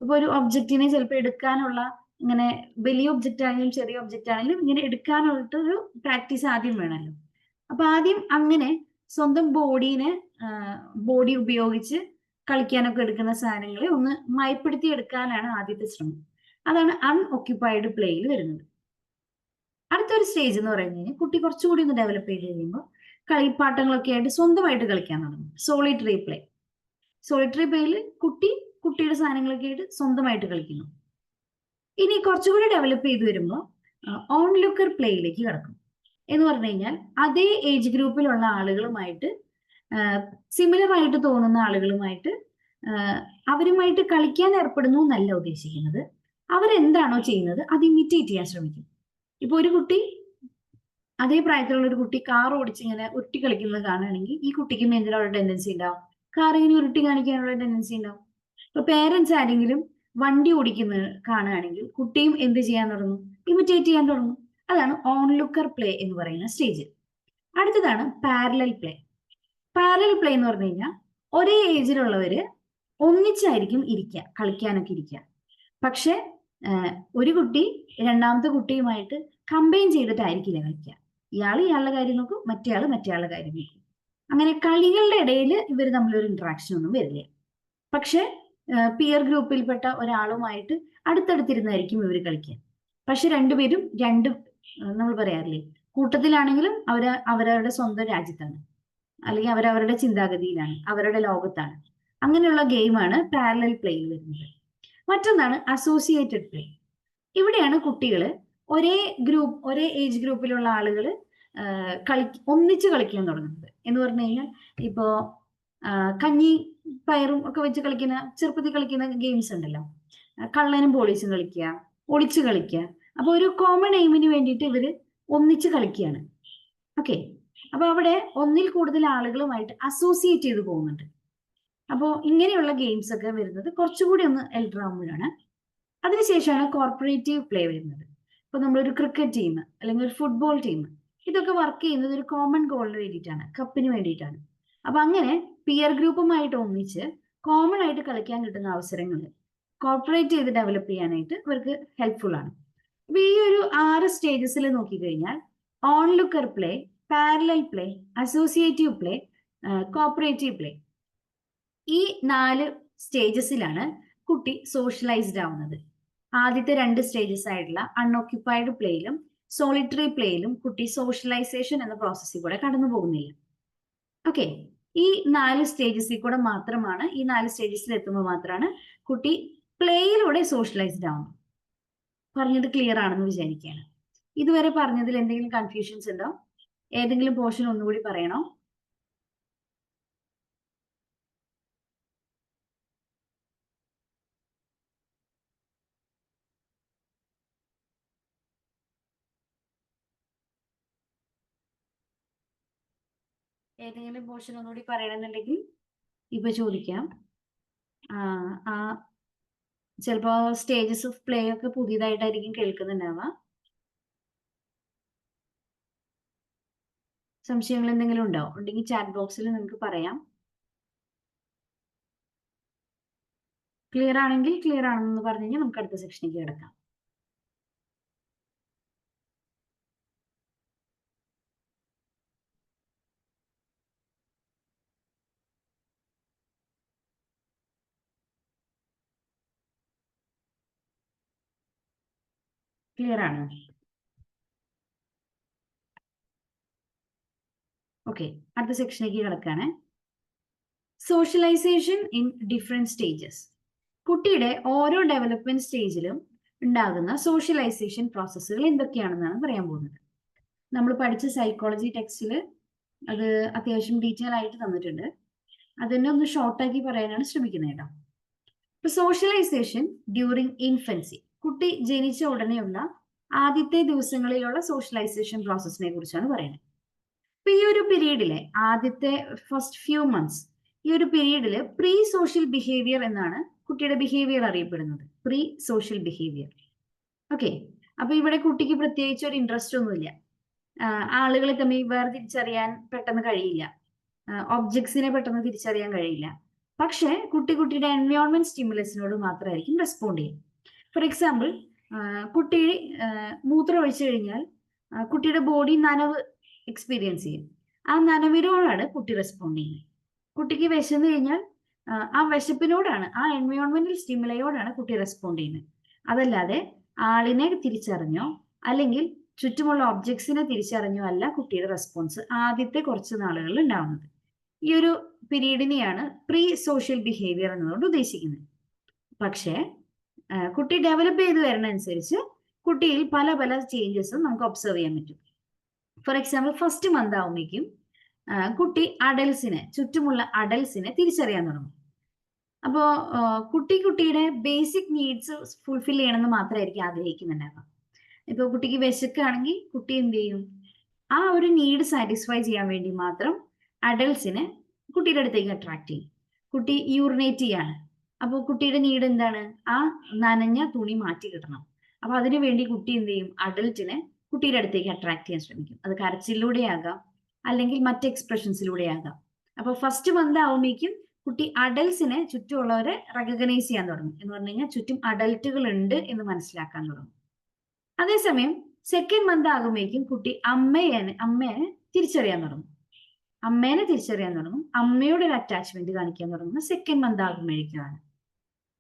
S1: ഇപ്പൊ ഒരു ഒബ്ജക്റ്റിനെ ചിലപ്പോൾ എടുക്കാനുള്ള, ഇങ്ങനെ വലിയ ഒബ്ജക്റ്റ് ആണെങ്കിലും ചെറിയ ഒബ്ജക്റ്റ് ആണെങ്കിലും ഇങ്ങനെ എടുക്കാനുള്ളൊരു പ്രാക്ടീസ് ആദ്യം വേണമല്ലോ. അപ്പൊ ആദ്യം അങ്ങനെ സ്വന്തം ബോഡി ഉപയോഗിച്ച് കളിക്കാനൊക്കെ എടുക്കുന്ന സാധനങ്ങളെ ഒന്ന് മയപ്പെടുത്തി എടുക്കാനാണ് ആദ്യത്തെ ശ്രമം. അതാണ് അൺഒക്യുപ്പൈഡ് പ്ലേയിൽ വരുന്നത്. അടുത്തൊരു സ്റ്റേജ് എന്ന് പറയുന്നത് കുട്ടി കുറച്ചുകൂടി ഒന്ന് ഡെവലപ്പ് ചെയ്ത് കഴിയുമ്പോൾ കളിപ്പാട്ടങ്ങളൊക്കെ ആയിട്ട് സ്വന്തമായിട്ട് കളിക്കാൻ തുടങ്ങും. Solitary play. സോളിറ്ററി പ്ലേയിൽ കുട്ടിയുടെ സാധനങ്ങളൊക്കെ ആയിട്ട് സ്വന്തമായിട്ട് കളിക്കുന്നു. ഇനി കുറച്ചുകൂടി ഡെവലപ്പ് ചെയ്ത് വരുമ്പോൾ ഓൺലുക്കർ പ്ലേയിലേക്ക് കിടക്കും. എന്ന് പറഞ്ഞു കഴിഞ്ഞാൽ അതേ ഏജ് ഗ്രൂപ്പിലുള്ള ആളുകളുമായിട്ട്, സിമിലർ ആയിട്ട് തോന്നുന്ന ആളുകളുമായിട്ട് അവരുമായിട്ട് കളിക്കാൻ ഏർപ്പെടുന്നു എന്നല്ല ഉദ്ദേശിക്കുന്നത്. അവരെന്താണോ ചെയ്യുന്നത് അത് ഇമിറ്റേറ്റ് ചെയ്യാൻ ശ്രമിക്കും. ഇപ്പൊ ഒരു കുട്ടി, അതേ പ്രായത്തിലുള്ള ഒരു കുട്ടി കാർ ഓടിച്ച് ഇങ്ങനെ ഉരുട്ടി കളിക്കുന്നത് കാണുകയാണെങ്കിൽ ഈ കുട്ടിക്കും എന്തിനുള്ള ടെൻഡൻസി ഉണ്ടാവും? കാർ ഇങ്ങനെ ഉരുട്ടി കാണിക്കാനുള്ള ടെൻഡൻസി ഉണ്ടാവും. ഇപ്പൊ പേരൻസ് ആരെങ്കിലും വണ്ടി ഓടിക്കുന്നത് കാണുകയാണെങ്കിൽ കുട്ടിയും എന്ത് ചെയ്യാൻ തുടങ്ങും? ഇമിറ്റേറ്റ് ചെയ്യാൻ തുടങ്ങും. അതാണ് ഓൺലുക്കർ പ്ലേ എന്ന് പറയുന്ന സ്റ്റേജ്. അടുത്തതാണ് പാരലൽ പ്ലേ. പാരലൽ പ്ലേ എന്ന് പറഞ്ഞു കഴിഞ്ഞാൽ ഒരേ ഏജിലുള്ളവര് ഒന്നിച്ചായിരിക്കും ഇരിക്കുക, കളിക്കാനൊക്കെ ഇരിക്കുക. പക്ഷെ ഒരു കുട്ടി രണ്ടാമത്തെ കുട്ടിയുമായിട്ട് കമ്പൈൻ ചെയ്തിട്ടായിരിക്കില്ല കളിക്കുക. ഇയാളുടെ കാര്യം നോക്കും, മറ്റേയാളുടെ കാര്യം നോക്കും. അങ്ങനെ കളികളുടെ ഇടയിൽ ഇവർ തമ്മിലൊരു ഇന്ററാക്ഷൻ ഒന്നും വരില്ല. പക്ഷെ പിയർ ഗ്രൂപ്പിൽപ്പെട്ട ഒരാളുമായിട്ട് അടുത്തടുത്തിരുന്നായിരിക്കും ഇവർ കളിക്കുക. പക്ഷെ രണ്ടുപേരും നമ്മൾ പറയാറില്ലേ, കൂട്ടത്തിലാണെങ്കിലും അവരവരുടെ സ്വന്തം രാജ്യത്താണ്, അല്ലെങ്കിൽ അവരവരുടെ ചിന്താഗതിയിലാണ്, അവരുടെ ലോകത്താണ്. അങ്ങനെയുള്ള ഗെയിമാണ് പാരലൽ പ്ലേയിൽ വരുന്നത്. മറ്റൊന്നാണ് അസോസിയേറ്റഡ് പ്ലേ. ഇവിടെയാണ് കുട്ടികൾ ഒരേ ഏജ് ഗ്രൂപ്പിലുള്ള ആളുകൾ ഒന്നിച്ച് കളിക്കാൻ തുടങ്ങുന്നത്. എന്ന് പറഞ്ഞു കഴിഞ്ഞാൽ ഇപ്പോ കഞ്ഞി പയറും ഒക്കെ വെച്ച് കളിക്കുന്ന, ചെറുപ്പത്തിൽ കളിക്കുന്ന ഗെയിംസ് ഉണ്ടല്ലോ, കള്ളനും പോലീസും കളിക്കുക, ഒളിച്ചു കളിക്കുക. അപ്പൊ ഒരു കോമൺ എയിമിന് വേണ്ടിയിട്ട് ഇവര് ഒന്നിച്ച് കളിക്കുകയാണ്. ഓക്കെ, അപ്പൊ അവിടെ ഒന്നിൽ കൂടുതൽ ആളുകളുമായിട്ട് അസോസിയേറ്റ് ചെയ്ത് പോകുന്നുണ്ട്. അപ്പോൾ ഇങ്ങനെയുള്ള ഗെയിംസ് ഒക്കെ വരുന്നത് കുറച്ചുകൂടി ഒന്ന് എൽഡർ ആകുമ്പോഴാണ്. അതിനുശേഷമാണ് കോർപ്പറേറ്റീവ് പ്ലേ വരുന്നത്. ഇപ്പൊ നമ്മളൊരു ക്രിക്കറ്റ് ടീം അല്ലെങ്കിൽ ഒരു ഫുട്ബോൾ ടീം, ഇതൊക്കെ വർക്ക് ചെയ്യുന്നത് ഒരു കോമൺ ഗോളിന് വേണ്ടിയിട്ടാണ്, കപ്പിന് വേണ്ടിയിട്ടാണ്. അപ്പൊ അങ്ങനെ പിയർ ഗ്രൂപ്പുമായിട്ട് ഒന്നിച്ച് കോമൺ ആയിട്ട് കളിക്കാൻ കിട്ടുന്ന അവസരങ്ങൾ കോർപ്പറേറ്റ് ചെയ്ത് ഡെവലപ്പ് ചെയ്യാനായിട്ട് ഇവർക്ക് ഹെൽപ്ഫുൾ ആണ്. അപ്പൊ ഈ ഒരു 6 സ്റ്റേജസിൽ നോക്കിക്കഴിഞ്ഞാൽ onlooker play, parallel play, associative play, cooperative play, ഈ 4 സ്റ്റേജസിലാണ് കുട്ടി സോഷ്യലൈസ്ഡ് ആവുന്നത്. ആദ്യത്തെ 2 സ്റ്റേജസ് ആയിട്ടുള്ള അൺഓക്യുപ്പൈഡ് പ്ലേയിലും സോളിറ്ററി പ്ലേയിലും കുട്ടി സോഷ്യലൈസേഷൻ എന്ന പ്രോസസ്സിൽ കൂടെ കടന്നു പോകുന്നില്ല. ഓക്കെ, ഈ 4 സ്റ്റേജസിൽ കൂടെ മാത്രമാണ്, ഈ 4 സ്റ്റേജസിൽ എത്തുമ്പോൾ മാത്രമാണ് കുട്ടി പ്ലേയിലൂടെ സോഷ്യലൈസ്ഡ് ആവുന്നത്. പറഞ്ഞത് ക്ലിയർ ആണെന്ന് വിചാരിക്കുകയാണ്. ഇതുവരെ പറഞ്ഞതിൽ എന്തെങ്കിലും കൺഫ്യൂഷൻസ് ഉണ്ടോ? ഏതെങ്കിലും പോർഷൻ ഒന്നുകൂടി പറയണോ? ഏതെങ്കിലും പോർഷൻ ഒന്നുകൂടി പറയണമെന്നുണ്ടെങ്കിൽ ഇപ്പൊ ചോദിക്കാം. ചിലപ്പോ സ്റ്റേജസ് ഓഫ് പ്ലേ ഒക്കെ പുതിയതായിട്ടായിരിക്കും കേൾക്കുന്നുണ്ടാവുക. സംശയങ്ങൾ എന്തെങ്കിലും ഉണ്ടോ? ഉണ്ടെങ്കിൽ ചാറ്റ് ബോക്സിൽ നിങ്ങൾക്ക് പറയാം. ക്ലിയർ ആണെങ്കിൽ ക്ലിയർ ആണെന്ന് പറഞ്ഞു കഴിഞ്ഞാൽ നമുക്ക് അടുത്ത സെക്ഷനിലേക്ക് കിടക്കാം. ക്ലിയർ ആണ്? ഓക്കെ, അടുത്ത സെക്ഷനിലേക്ക് കിടക്കാണ്. Socialization in different stages. കുട്ടിയുടെ ഓരോ ഡെവലപ്മെന്റ് സ്റ്റേജിലും ഉണ്ടാകുന്ന സോഷ്യലൈസേഷൻ പ്രോസസ്സുകൾ എന്തൊക്കെയാണെന്നാണ് പറയാൻ പോകുന്നത്. നമ്മൾ പഠിച്ച സൈക്കോളജി ടെക്സ്റ്റിൽ അത് അത്യാവശ്യം ഡീറ്റെയിൽ ആയിട്ട് തന്നിട്ടുണ്ട്. അതിനെ ഒന്ന് ഷോർട്ടാക്കി പറയാനാണ് ശ്രമിക്കുന്നത് കേട്ടോ. ഇപ്പൊ സോഷ്യലൈസേഷൻ ഡ്യൂറിങ് ഇൻഫൻസി, കുട്ടി ജനിച്ച ഉടനെയുള്ള ആദ്യത്തെ ദിവസങ്ങളിലുള്ള സോഷ്യലൈസേഷൻ പ്രോസസ്സിനെ കുറിച്ചാണ് പറയുന്നത്. അപ്പൊ ഈ ഒരു പീരീഡിലെ ആദ്യത്തെ ഫസ്റ്റ് ഫ്യൂ മന്ത്സ്, ഈ ഒരു പീരീഡില് പ്രീ സോഷ്യൽ ബിഹേവിയർ എന്നാണ് കുട്ടിയുടെ ബിഹേവിയർ അറിയപ്പെടുന്നത്. Pre social behaviour. ഓക്കെ, അപ്പൊ ഇവിടെ കുട്ടിക്ക് പ്രത്യേകിച്ച് ഒരു ഇൻട്രസ്റ്റ് ഒന്നുമില്ല. ആളുകളെ തമ്മിൽ വേർതിരിച്ചറിയാൻ പെട്ടെന്ന് കഴിയില്ല. ഒബ്ജക്ട്സിനെ പെട്ടെന്ന് തിരിച്ചറിയാൻ കഴിയില്ല. പക്ഷെ കുട്ടിയുടെ എൻവയോൺമെന്റ് സ്റ്റിമുലസിനോട് മാത്രമായിരിക്കും റെസ്പോണ്ട് ചെയ്യും. ഫോർ എക്സാമ്പിൾ, കുട്ടി മൂത്രം ഒഴിച്ചു കഴിഞ്ഞാൽ കുട്ടിയുടെ ബോഡി നനവ് എക്സ്പീരിയൻസ് ചെയ്യും. ആ നനവിനോടാണ് കുട്ടി റെസ്പോണ്ട് ചെയ്യുന്നത്. കുട്ടിക്ക് വിശന്നു കഴിഞ്ഞാൽ ആ വിശപ്പിനോടാണ്, ആ എൻവയോൺമെന്റൽ സ്റ്റിമുലയോടാണ് കുട്ടി റെസ്പോണ്ട് ചെയ്യുന്നത്. അതല്ലാതെ ആളിനെ തിരിച്ചറിഞ്ഞോ അല്ലെങ്കിൽ ചുറ്റുമുള്ള ഒബ്ജക്ട്സിനെ തിരിച്ചറിഞ്ഞോ അല്ല കുട്ടിയുടെ റെസ്പോൺസ് ആദ്യത്തെ കുറച്ച് നാളുകളിൽ ഉണ്ടാവുന്നത്. ഈ ഒരു പീരീഡിനെയാണ് പ്രീ സോഷ്യൽ ബിഹേവിയർ എന്നതുകൊണ്ട് ഉദ്ദേശിക്കുന്നത്. പക്ഷേ കുട്ടി ഡെവലപ്പ് ചെയ്ത് വരുന്നതനുസരിച്ച് കുട്ടിയിൽ പല പല ചേഞ്ചസും നമുക്ക് ഒബ്സർവ് ചെയ്യാൻ പറ്റും. ഫോർ എക്സാമ്പിൾ, ഫസ്റ്റ് മന്ത് ആവുമ്പോഴേക്കും കുട്ടി അഡൽസിനെ, ചുറ്റുമുള്ള അഡൽസിനെ തിരിച്ചറിയാൻ തുടങ്ങും. അപ്പോ കുട്ടിയുടെ ബേസിക് നീഡ്സ് ഫുൾഫിൽ ചെയ്യണമെന്ന് മാത്രമായിരിക്കും ആഗ്രഹിക്കുന്നുണ്ടാവുക. ഇപ്പൊ കുട്ടിക്ക് വിശക്കുകയാണെങ്കിൽ കുട്ടി എന്ത് ചെയ്യും? ആ ഒരു നീഡ് സാറ്റിസ്ഫൈ ചെയ്യാൻ വേണ്ടി മാത്രം അഡൽസിനെ കുട്ടിയുടെ അടുത്തേക്ക് അട്രാക്ട് ചെയ്യും. കുട്ടി യൂറിനേറ്റ് ചെയ്യാണ്. അപ്പോൾ കുട്ടിയുടെ നീഡ് എന്താണ്? ആ നനഞ്ഞ തുണി മാറ്റി കിട്ടണം. അപ്പൊ അതിനു വേണ്ടി കുട്ടി എന്ത് ചെയ്യും? അഡൽറ്റിനെ കുട്ടിയുടെ അടുത്തേക്ക് അട്രാക്ട് ചെയ്യാൻ ശ്രമിക്കും. അത് കരച്ചിലൂടെ ആകാം, അല്ലെങ്കിൽ മറ്റ് എക്സ്പ്രഷൻസിലൂടെ ആകാം. അപ്പൊ ഫസ്റ്റ് മന്ത് ആവുമ്പോഴേക്കും കുട്ടി അഡൽസിനെ, ചുറ്റുമുള്ളവരെ റെക്കഗ്നൈസ് ചെയ്യാൻ തുടങ്ങും. എന്ന് പറഞ്ഞു കഴിഞ്ഞാൽ ചുറ്റും അഡൽറ്റുകൾ ഉണ്ട് എന്ന് മനസ്സിലാക്കാൻ തുടങ്ങും. അതേസമയം സെക്കൻഡ് മന്ത് ആകുമ്പോഴേക്കും കുട്ടി അമ്മയെ തിരിച്ചറിയാൻ തുടങ്ങും. അമ്മയോട് ഒരു അറ്റാച്ച്മെന്റ് കാണിക്കാൻ തുടങ്ങുന്നത് സെക്കൻഡ് മന്ത് ആകുമ്പോഴേക്കുമാണ്.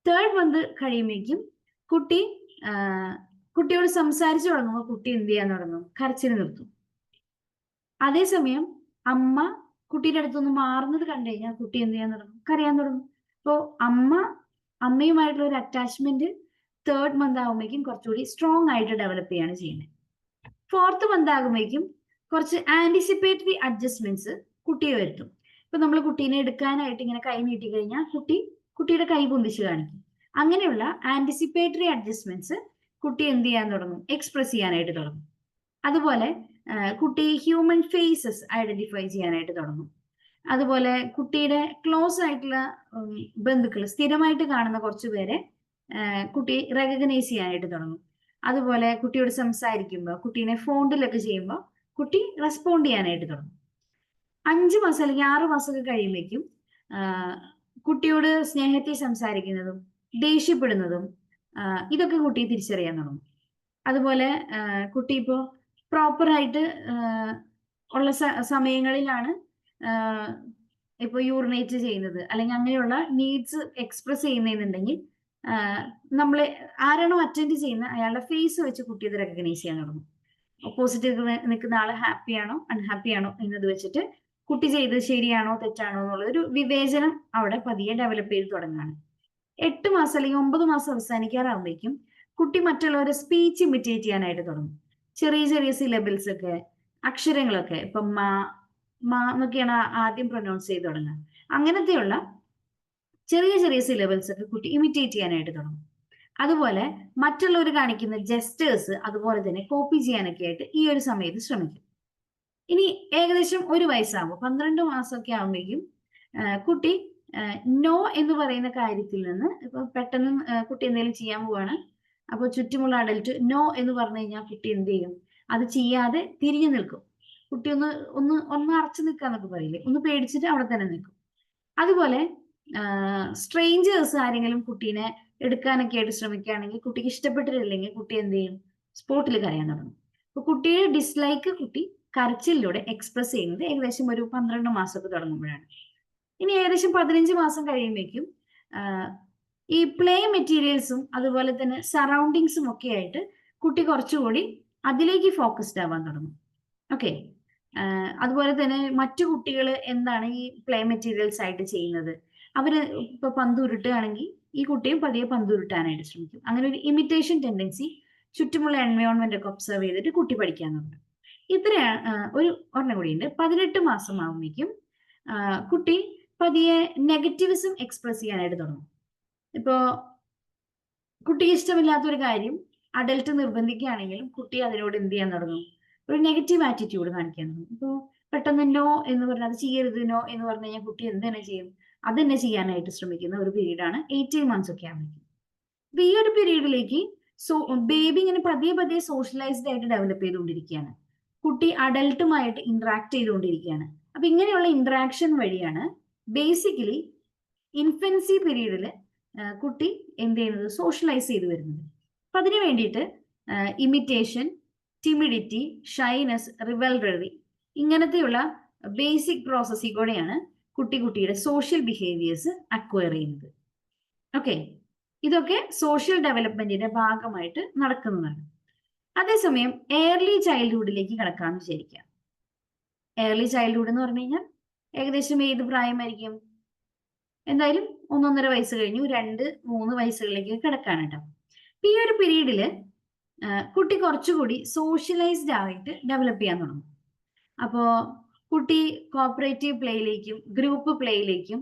S1: തേർഡ് മന്ത് കഴിയുമ്പോഴേക്കും കുട്ടിയോട് സംസാരിച്ചു തുടങ്ങുമ്പോൾ കുട്ടി എന്ത് ചെയ്യാൻ തുടങ്ങും? കരച്ചിൽ നിർത്തും. അതേസമയം അമ്മ കുട്ടിയുടെ അടുത്തൊന്ന് മാറുന്നത് കണ്ടു കഴിഞ്ഞാൽ കുട്ടി എന്ത് ചെയ്യാൻ തുടങ്ങും? കരയാൻ തുടങ്ങും. അപ്പോ അമ്മയുമായിട്ടുള്ള ഒരു അറ്റാച്ച്മെന്റ് തേർഡ് മന്ത് ആകുമ്പോഴേക്കും കുറച്ചുകൂടി സ്ട്രോങ് ആയിട്ട് ഡെവലപ്പ് ചെയ്യാണ് ചെയ്യുന്നത്. ഫോർത്ത് മന്ത് ആകുമ്പോഴേക്കും കുറച്ച് ആന്റിസിപ്പേറ്ററി അഡ്ജസ്റ്റ്മെന്റ്സ് കുട്ടിയെ വരുത്തും. ഇപ്പൊ നമ്മൾ കുട്ടീനെ എടുക്കാനായിട്ട് ഇങ്ങനെ കൈ നീട്ടി കഴിഞ്ഞാൽ കുട്ടിയുടെ കൈ പൊന്തിച്ച് കാണിക്കും. അങ്ങനെയുള്ള ആന്റിസിപ്പേറ്ററി അഡ്ജസ്റ്റ്മെന്റ്സ് കുട്ടി എന്ത് ചെയ്യാൻ തുടങ്ങും? എക്സ്പ്രസ് ചെയ്യാനായിട്ട് തുടങ്ങും. അതുപോലെ കുട്ടി ഹ്യൂമൻ ഫേസസ് ഐഡന്റിഫൈ ചെയ്യാനായിട്ട് തുടങ്ങും. അതുപോലെ കുട്ടിയുടെ ക്ലോസ് ആയിട്ടുള്ള ബന്ധുക്കൾ, സ്ഥിരമായിട്ട് കാണുന്ന കുറച്ചു പേരെ കുട്ടി റെക്കഗ്നൈസ് ചെയ്യാനായിട്ട് തുടങ്ങും. അതുപോലെ കുട്ടിയോട് സംസാരിക്കുമ്പോൾ, കുട്ടീനെ ഫോണിലൊക്കെ ചെയ്യുമ്പോൾ കുട്ടി റെസ്പോണ്ട് ചെയ്യാനായിട്ട് തുടങ്ങും. 5 മാസം അല്ലെങ്കിൽ 6 മാസമൊക്കെ കഴിയുമ്പോഴേക്കും കുട്ടിയോട് സ്നേഹത്തിൽ സംസാരിക്കുന്നതും ദേഷ്യപ്പെടുന്നതും ഇതൊക്കെ കുട്ടി തിരിച്ചറിയാൻ തുടങ്ങും. അതുപോലെ കുട്ടി ഇപ്പോൾ പ്രോപ്പറായിട്ട് ഉള്ള സമയങ്ങളിലാണ് ഇപ്പോൾ യൂറിനേറ്റ് ചെയ്യുന്നത്, അല്ലെങ്കിൽ അങ്ങനെയുള്ള നീഡ്സ് എക്സ്പ്രസ് ചെയ്യുന്നതെന്നുണ്ടെങ്കിൽ നമ്മൾ ആരാണോ അറ്റൻഡ് ചെയ്യുന്നത് അയാളുടെ ഫേസ് വെച്ച് കുട്ടി അത് റെക്കഗ്നൈസ് ചെയ്യാൻ തുടങ്ങും. ഓപ്പോസിറ്റ് നിൽക്കുന്ന ആള് ഹാപ്പിയാണോ അൺഹാപ്പിയാണോ എന്നത് വെച്ചിട്ട് കുട്ടി ചെയ്തത് ശരിയാണോ തെറ്റാണോ എന്നുള്ള ഒരു വിവേചനം അവിടെ പതിയെ ഡെവലപ്പ് ചെയ്ത് തുടങ്ങുകയാണ്. 8 മാസം അല്ലെങ്കിൽ 9 മാസം അവസാനിക്കാറാകുമ്പോഴേക്കും കുട്ടി മറ്റുള്ളവരെ സ്പീച്ച് ഇമിറ്റേറ്റ് ചെയ്യാനായിട്ട് തുടങ്ങും. ചെറിയ ചെറിയ സിലബിൾസ് ഒക്കെ, അക്ഷരങ്ങളൊക്കെ, ഇപ്പൊ മാ എന്നൊക്കെയാണ് ആദ്യം പ്രൊനൗൺസ് ചെയ്ത് തുടങ്ങുക. അങ്ങനത്തെയുള്ള ചെറിയ ചെറിയ സിലബിൾസ് ഒക്കെ കുട്ടി ഇമിറ്റേറ്റ് ചെയ്യാനായിട്ട് തുടങ്ങും. അതുപോലെ മറ്റുള്ളവർ കാണിക്കുന്ന ജെസ്റ്റേഴ്സ് അതുപോലെ തന്നെ കോപ്പി ചെയ്യാനൊക്കെ ആയിട്ട് ഈ ഒരു സമയത്ത് ശ്രമിക്കും. ഇനി ഏകദേശം 1 വയസ്സാകുമ്പോൾ 12 മാസമൊക്കെ ആകുമ്പോഴേക്കും കുട്ടി നോ എന്ന് പറയുന്ന കാര്യത്തിൽ നിന്ന് ഇപ്പൊ പെട്ടെന്ന് കുട്ടി എന്തെങ്കിലും ചെയ്യാൻ പോവാണ്, അപ്പൊ ചുറ്റുമുള്ള അഡൽറ്റ് നോ എന്ന് പറഞ്ഞു കഴിഞ്ഞാൽ കുട്ടി എന്ത് ചെയ്യും? അത് ചെയ്യാതെ തിരിഞ്ഞു നിൽക്കും. കുട്ടി ഒന്ന് അറച്ചു നിൽക്കാന്നൊക്കെ പറയില്ലേ, ഒന്ന് പേടിച്ചിട്ട് അവിടെ തന്നെ നിൽക്കും. അതുപോലെ സ്ട്രേഞ്ചേഴ്സ് ആരെങ്കിലും കുട്ടീനെ എടുക്കാനൊക്കെ ആയിട്ട് ശ്രമിക്കുകയാണെങ്കിൽ കുട്ടിക്ക് ഇഷ്ടപ്പെട്ടിട്ടില്ലെങ്കിൽ കുട്ടി എന്ത് ചെയ്യും? സ്പോട്ടിൽ കരയാൻ തുടങ്ങും. അപ്പൊ കുട്ടിയുടെ ഡിസ്ലൈക്ക് കുട്ടി കരച്ചിലൂടെ എക്സ്പ്രസ് ചെയ്യുന്നത് ഏകദേശം ഒരു 12 മാസമൊക്കെ തുടങ്ങുമ്പോഴാണ്. ഇനി ഏകദേശം 15 മാസം കഴിയുമ്പോഴേക്കും ഈ പ്ലേ മെറ്റീരിയൽസും അതുപോലെ തന്നെ സറൗണ്ടിങ്സും ഒക്കെ ആയിട്ട് കുട്ടി കുറച്ചുകൂടി അതിലേക്ക് ഫോക്കസ്ഡ് ആവാൻ തുടങ്ങും. ഓക്കെ. അതുപോലെ തന്നെ മറ്റു കുട്ടികൾ എന്താണ് ഈ പ്ലേ മെറ്റീരിയൽസ് ആയിട്ട് ചെയ്യുന്നത്, അവര് ഇപ്പൊ പന്ത് ഉരുട്ടുകയാണെങ്കിൽ ഈ കുട്ടിയും പതിയെ പന്ത് ഉരുട്ടാനായിട്ട് ശ്രമിക്കും. അങ്ങനെ ഒരു ഇമിറ്റേഷൻ ടെൻഡൻസി ചുറ്റുമുള്ള എൻവയോൺമെന്റ് ഒക്കെ ഒബ്സർവ് ചെയ്തിട്ട് കുട്ടി പഠിക്കാൻ തുടങ്ങും. ഇത്രയാണ് ഒരെണ്ണം കൂടിയുണ്ട്. 18 മാസം ആവുമ്പോഴേക്കും കുട്ടി പതിയെ നെഗറ്റിവിസം എക്സ്പ്രസ് ചെയ്യാനായിട്ട് തുടങ്ങും. ഇപ്പോ കുട്ടിക്ക് ഇഷ്ടമില്ലാത്ത ഒരു കാര്യം അഡൽട്ട് നിർബന്ധിക്കുകയാണെങ്കിലും കുട്ടി അതിനോട് എന്ത് ചെയ്യാൻ തുടങ്ങും? ഒരു നെഗറ്റീവ് ആറ്റിറ്റ്യൂഡ് കാണിക്കാൻ തുടങ്ങും. ഇപ്പോൾ പെട്ടെന്ന് നോ എന്ന് പറഞ്ഞാൽ അത് ചെയ്യരുത്, നോ എന്ന് പറഞ്ഞു കഴിഞ്ഞാൽ കുട്ടി എന്ത് തന്നെ ചെയ്യും? അത് തന്നെ ചെയ്യാനായിട്ട് ശ്രമിക്കുന്ന ഒരു പീരീഡാണ് 18 മന്ത്സ് ഒക്കെ ആവുമ്പോൾ. അപ്പൊ ഈ ഒരു പീരീഡിലേക്ക് ബേബി ഇങ്ങനെ പതിയെ പതിയെ സോഷ്യലൈസ്ഡ് ആയിട്ട് ഡെവലപ്പ് ചെയ്തുകൊണ്ടിരിക്കുകയാണ്. കുട്ടി അഡൽട്ടുമായിട്ട് ഇന്ററാക്ട് ചെയ്തുകൊണ്ടിരിക്കുകയാണ്. അപ്പൊ ഇങ്ങനെയുള്ള ഇന്ററാക്ഷൻ വഴിയാണ് ബേസിക്കലി ഇൻഫൻസി പീരീഡിൽ കുട്ടി എന്ത് ചെയ്യുന്നത്? സോഷ്യലൈസ് ചെയ്ത് വരുന്നത്. അപ്പൊ അതിനു വേണ്ടിയിട്ട് ഇമിറ്റേഷൻ, ടിമിഡിറ്റി, ഷൈനസ്, റിവൽററി ഇങ്ങനത്തെയുള്ള ബേസിക് പ്രോസസ്സിൽ കൂടെയാണ് കുട്ടിയുടെ സോഷ്യൽ ബിഹേവിയേഴ്സ് അക്വയർ ചെയ്യുന്നത്. ഓക്കെ, ഇതൊക്കെ സോഷ്യൽ ഡെവലപ്മെന്റിന്റെ ഭാഗമായിട്ട് നടക്കുന്നതാണ്. അതേസമയം ഏർലി ചൈൽഡ്ഹുഡിലേക്ക് കിടക്കാമെന്ന് വിചാരിക്കാം. ഏർലി ചൈൽഡ്ഹുഡ് എന്ന് പറഞ്ഞു കഴിഞ്ഞാൽ ഏകദേശം ഏത് പ്രായമായിരിക്കും? എന്തായാലും 1-1.5 വയസ്സ് കഴിഞ്ഞു 2-3 വയസ്സുകളിലേക്ക് കിടക്കാണ് കേട്ടോ. ഈ ഒരു പീരീഡില് കുട്ടി കുറച്ചുകൂടി സോഷ്യലൈസ്ഡ് ആയിട്ട് ഡെവലപ്പ് ചെയ്യാൻ തുടങ്ങും. അപ്പോ കുട്ടി കോപ്പറേറ്റീവ് പ്ലേയിലേക്കും ഗ്രൂപ്പ് പ്ലേയിലേക്കും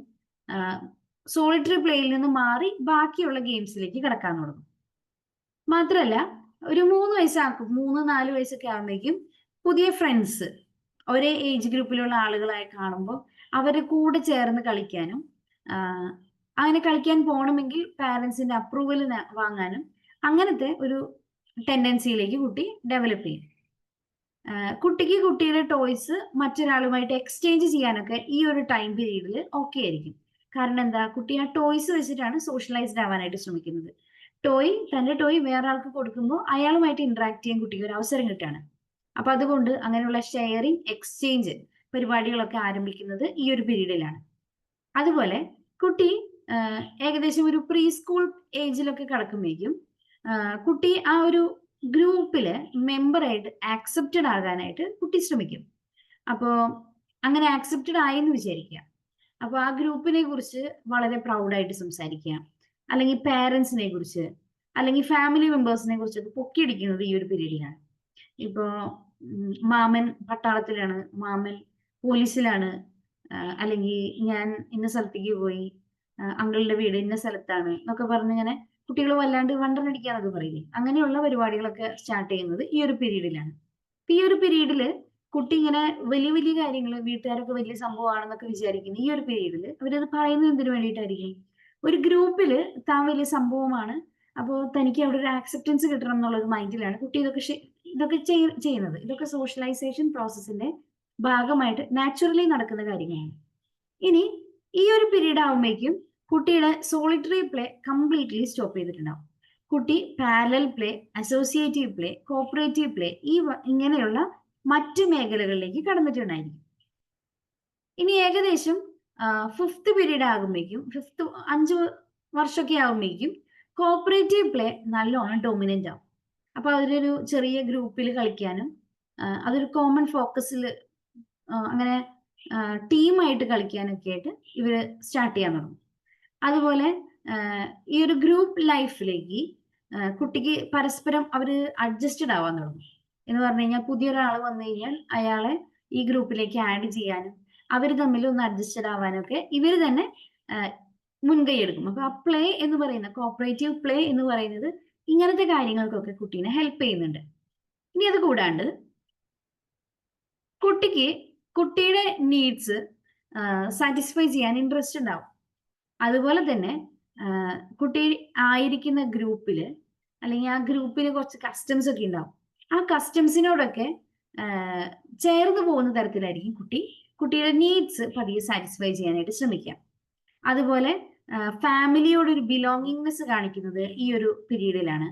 S1: സോളിറ്ററി പ്ലേയിൽ നിന്ന് മാറി ബാക്കിയുള്ള ഗെയിംസിലേക്ക് കിടക്കാൻ തുടങ്ങും. മാത്രമല്ല ഒരു 3-4 വയസ്സൊക്കെ ആകുമ്പോഴേക്കും പുതിയ ഫ്രണ്ട്സ്, ഒരേ ഏജ് ഗ്രൂപ്പിലുള്ള ആളുകളായി കാണുമ്പോൾ അവരെ കൂടെ ചേർന്ന് കളിക്കാനും അങ്ങനെ കളിക്കാൻ പോകണമെങ്കിൽ പാരന്റ്സിന്റെ അപ്രൂവൽ വാങ്ങാനും അങ്ങനത്തെ ഒരു ടെൻഡൻസിയിലേക്ക് കുട്ടി ഡെവലപ്പ് ചെയ്യും. കുട്ടിക്ക് കുട്ടിയുടെ ടോയ്സ് മറ്റൊരാളുമായിട്ട് എക്സ്ചേഞ്ച് ചെയ്യാനൊക്കെ ഈ ഒരു ടൈം പീരീഡിൽ ഓക്കെ ആയിരിക്കും. കാരണം എന്താ? കുട്ടി ആ ടോയ്സ് വെച്ചിട്ടാണ് സോഷ്യലൈസ്ഡ് ആവാനായിട്ട് ശ്രമിക്കുന്നത്. തന്റെ ടോയ് വേറെ ആൾക്ക് കൊടുക്കുമ്പോൾ അയാളുമായിട്ട് ഇന്ററാക്ട് ചെയ്യാൻ കുട്ടിക്ക് ഒരു അവസരം കിട്ടുകയാണ്. അപ്പൊ അതുകൊണ്ട് അങ്ങനെയുള്ള ഷെയറിങ്, എക്സ്ചേഞ്ച് പരിപാടികളൊക്കെ ആരംഭിക്കുന്നത് ഈ ഒരു പീരീഡിലാണ്. അതുപോലെ കുട്ടി ഏകദേശം ഒരു പ്രീ സ്കൂൾ ഏജിലൊക്കെ കടക്കുമ്പോഴേക്കും കുട്ടി ആ ഒരു ഗ്രൂപ്പില് മെമ്പറായിട്ട് ആക്സെപ്റ്റഡ് ആകാനായിട്ട് കുട്ടി ശ്രമിക്കും. അപ്പോ അങ്ങനെ ആക്സെപ്റ്റഡ് ആയെന്ന് വിചാരിക്കുക. അപ്പൊ ആ ഗ്രൂപ്പിനെ കുറിച്ച് വളരെ പ്രൗഡായിട്ട് സംസാരിക്കുക, അല്ലെങ്കിൽ പേരൻസിനെ കുറിച്ച്, അല്ലെങ്കിൽ ഫാമിലി മെമ്പേഴ്സിനെ കുറിച്ചൊക്കെ പൊക്കിയടിക്കുന്നത് ഈ ഒരു പീരീഡിലാണ്. ഇപ്പോ മാമൻ പട്ടാളത്തിലാണ്, മാമൻ പോലീസിലാണ്, അല്ലെങ്കിൽ ഞാൻ ഇന്ന സ്ഥലത്തേക്ക് പോയി, അങ്കിളുടെ വീട് ഇന്ന സ്ഥലത്താണ് എന്നൊക്കെ പറഞ്ഞ് ഇങ്ങനെ കുട്ടികൾ വല്ലാണ്ട് വണ്ടനടിക്കാന്നൊക്കെ പറയില്ലേ, അങ്ങനെയുള്ള പരിപാടികളൊക്കെ സ്റ്റാർട്ട് ചെയ്യുന്നത് ഈ ഒരു പീരീഡിലാണ്. ഈ ഒരു പീരീഡില് കുട്ടി ഇങ്ങനെ വലിയ വലിയ കാര്യങ്ങൾ വീട്ടുകാരൊക്കെ വലിയ സംഭവമാണെന്നൊക്കെ വിചാരിക്കുന്നു. ഈ ഒരു പീരീഡിൽ അവരത് പറയുന്നത് എന്തിനു വേണ്ടിയിട്ടായിരിക്കും? ഒരു ഗ്രൂപ്പില് താൻ വലിയ സംഭവമാണ്, അപ്പോൾ തനിക്ക് അവിടെ ഒരു ആക്സെപ്റ്റൻസ് കിട്ടണം എന്നുള്ള ഒരു മൈൻഡിലാണ് കുട്ടി ഇതൊക്കെ ചെയ്യുന്നത്. ഇതൊക്കെ സോഷ്യലൈസേഷൻ പ്രോസസ്സിന്റെ ഭാഗമായിട്ട് നാച്ചുറലി നടക്കുന്ന കാര്യങ്ങളാണ്. ഇനി ഈ ഒരു പീരീഡ് ആവുമ്പോഴേക്കും കുട്ടിയുടെ സോളിറ്ററി പ്ലേ കംപ്ലീറ്റ്ലി സ്റ്റോപ്പ് ചെയ്തിട്ടുണ്ടാവും. കുട്ടി parallel play, associative play, cooperative play ഇങ്ങനെയുള്ള മറ്റു മേഖലകളിലേക്ക് കടന്നിട്ടുണ്ടായിരിക്കും. ഇനി ഏകദേശം 5th പീരീഡ് ആകുമ്പോഴേക്കും 5 വർഷമൊക്കെ ആകുമ്പോഴേക്കും കോപ്പറേറ്റീവ് പ്ലേ നല്ലോണം ഡൊമിനന്റ് ആവും. അപ്പൊ അതിലൊരു ചെറിയ ഗ്രൂപ്പിൽ കളിക്കാനും അതൊരു കോമൺ ഫോക്കസിൽ അങ്ങനെ ടീമായിട്ട് കളിക്കാനൊക്കെ ആയിട്ട് ഇവര് സ്റ്റാർട്ട് ചെയ്യാൻ തുടങ്ങും. അതുപോലെ ഈ ഒരു ഗ്രൂപ്പ് ലൈഫിലേക്ക് കുട്ടിക്ക് പരസ്പരം അവര് അഡ്ജസ്റ്റഡ് ആവാൻ തുടങ്ങും. എന്ന് പറഞ്ഞു കഴിഞ്ഞാൽ പുതിയൊരാൾ വന്നു കഴിഞ്ഞാൽ അയാളെ ഈ ഗ്രൂപ്പിലേക്ക് ആഡ് ചെയ്യാനും അവർ തമ്മിൽ ഒന്ന് അഡ്ജസ്റ്റഡ് ആവാനൊക്കെ ഇവര് തന്നെ മുൻകൈ എടുക്കും. അപ്പൊ ആ പ്ലേ എന്ന് പറയുന്ന കോപ്പറേറ്റീവ് പ്ലേ എന്ന് പറയുന്നത് ഇങ്ങനത്തെ കാര്യങ്ങൾക്കൊക്കെ കുട്ടീനെ ഹെൽപ്പ് ചെയ്യുന്നുണ്ട്. ഇനി അത് കൂടാണ്ട് കുട്ടിയുടെ നീഡ്സ് സാറ്റിസ്ഫൈ ചെയ്യാൻ ഇൻട്രസ്റ്റ് ഉണ്ടാവും. അതുപോലെ തന്നെ കുട്ടി ആയിരിക്കുന്ന ഗ്രൂപ്പില് അല്ലെങ്കിൽ ആ ഗ്രൂപ്പിൽ കുറച്ച് കസ്റ്റംസ് ഒക്കെ ഉണ്ടാവും. ആ കസ്റ്റംസിനോടൊക്കെ ചേർന്ന് പോകുന്ന തരത്തിലായിരിക്കും കുട്ടിയുടെ നീഡ്സ് പതിയെ സാറ്റിസ്ഫൈ ചെയ്യാനായിട്ട് ശ്രമിക്കാം. അതുപോലെ ഫാമിലിയോടൊരു ബിലോങ്ങിങ്നെസ് കാണിക്കുന്നത് ഈ ഒരു പീരീഡിലാണ്.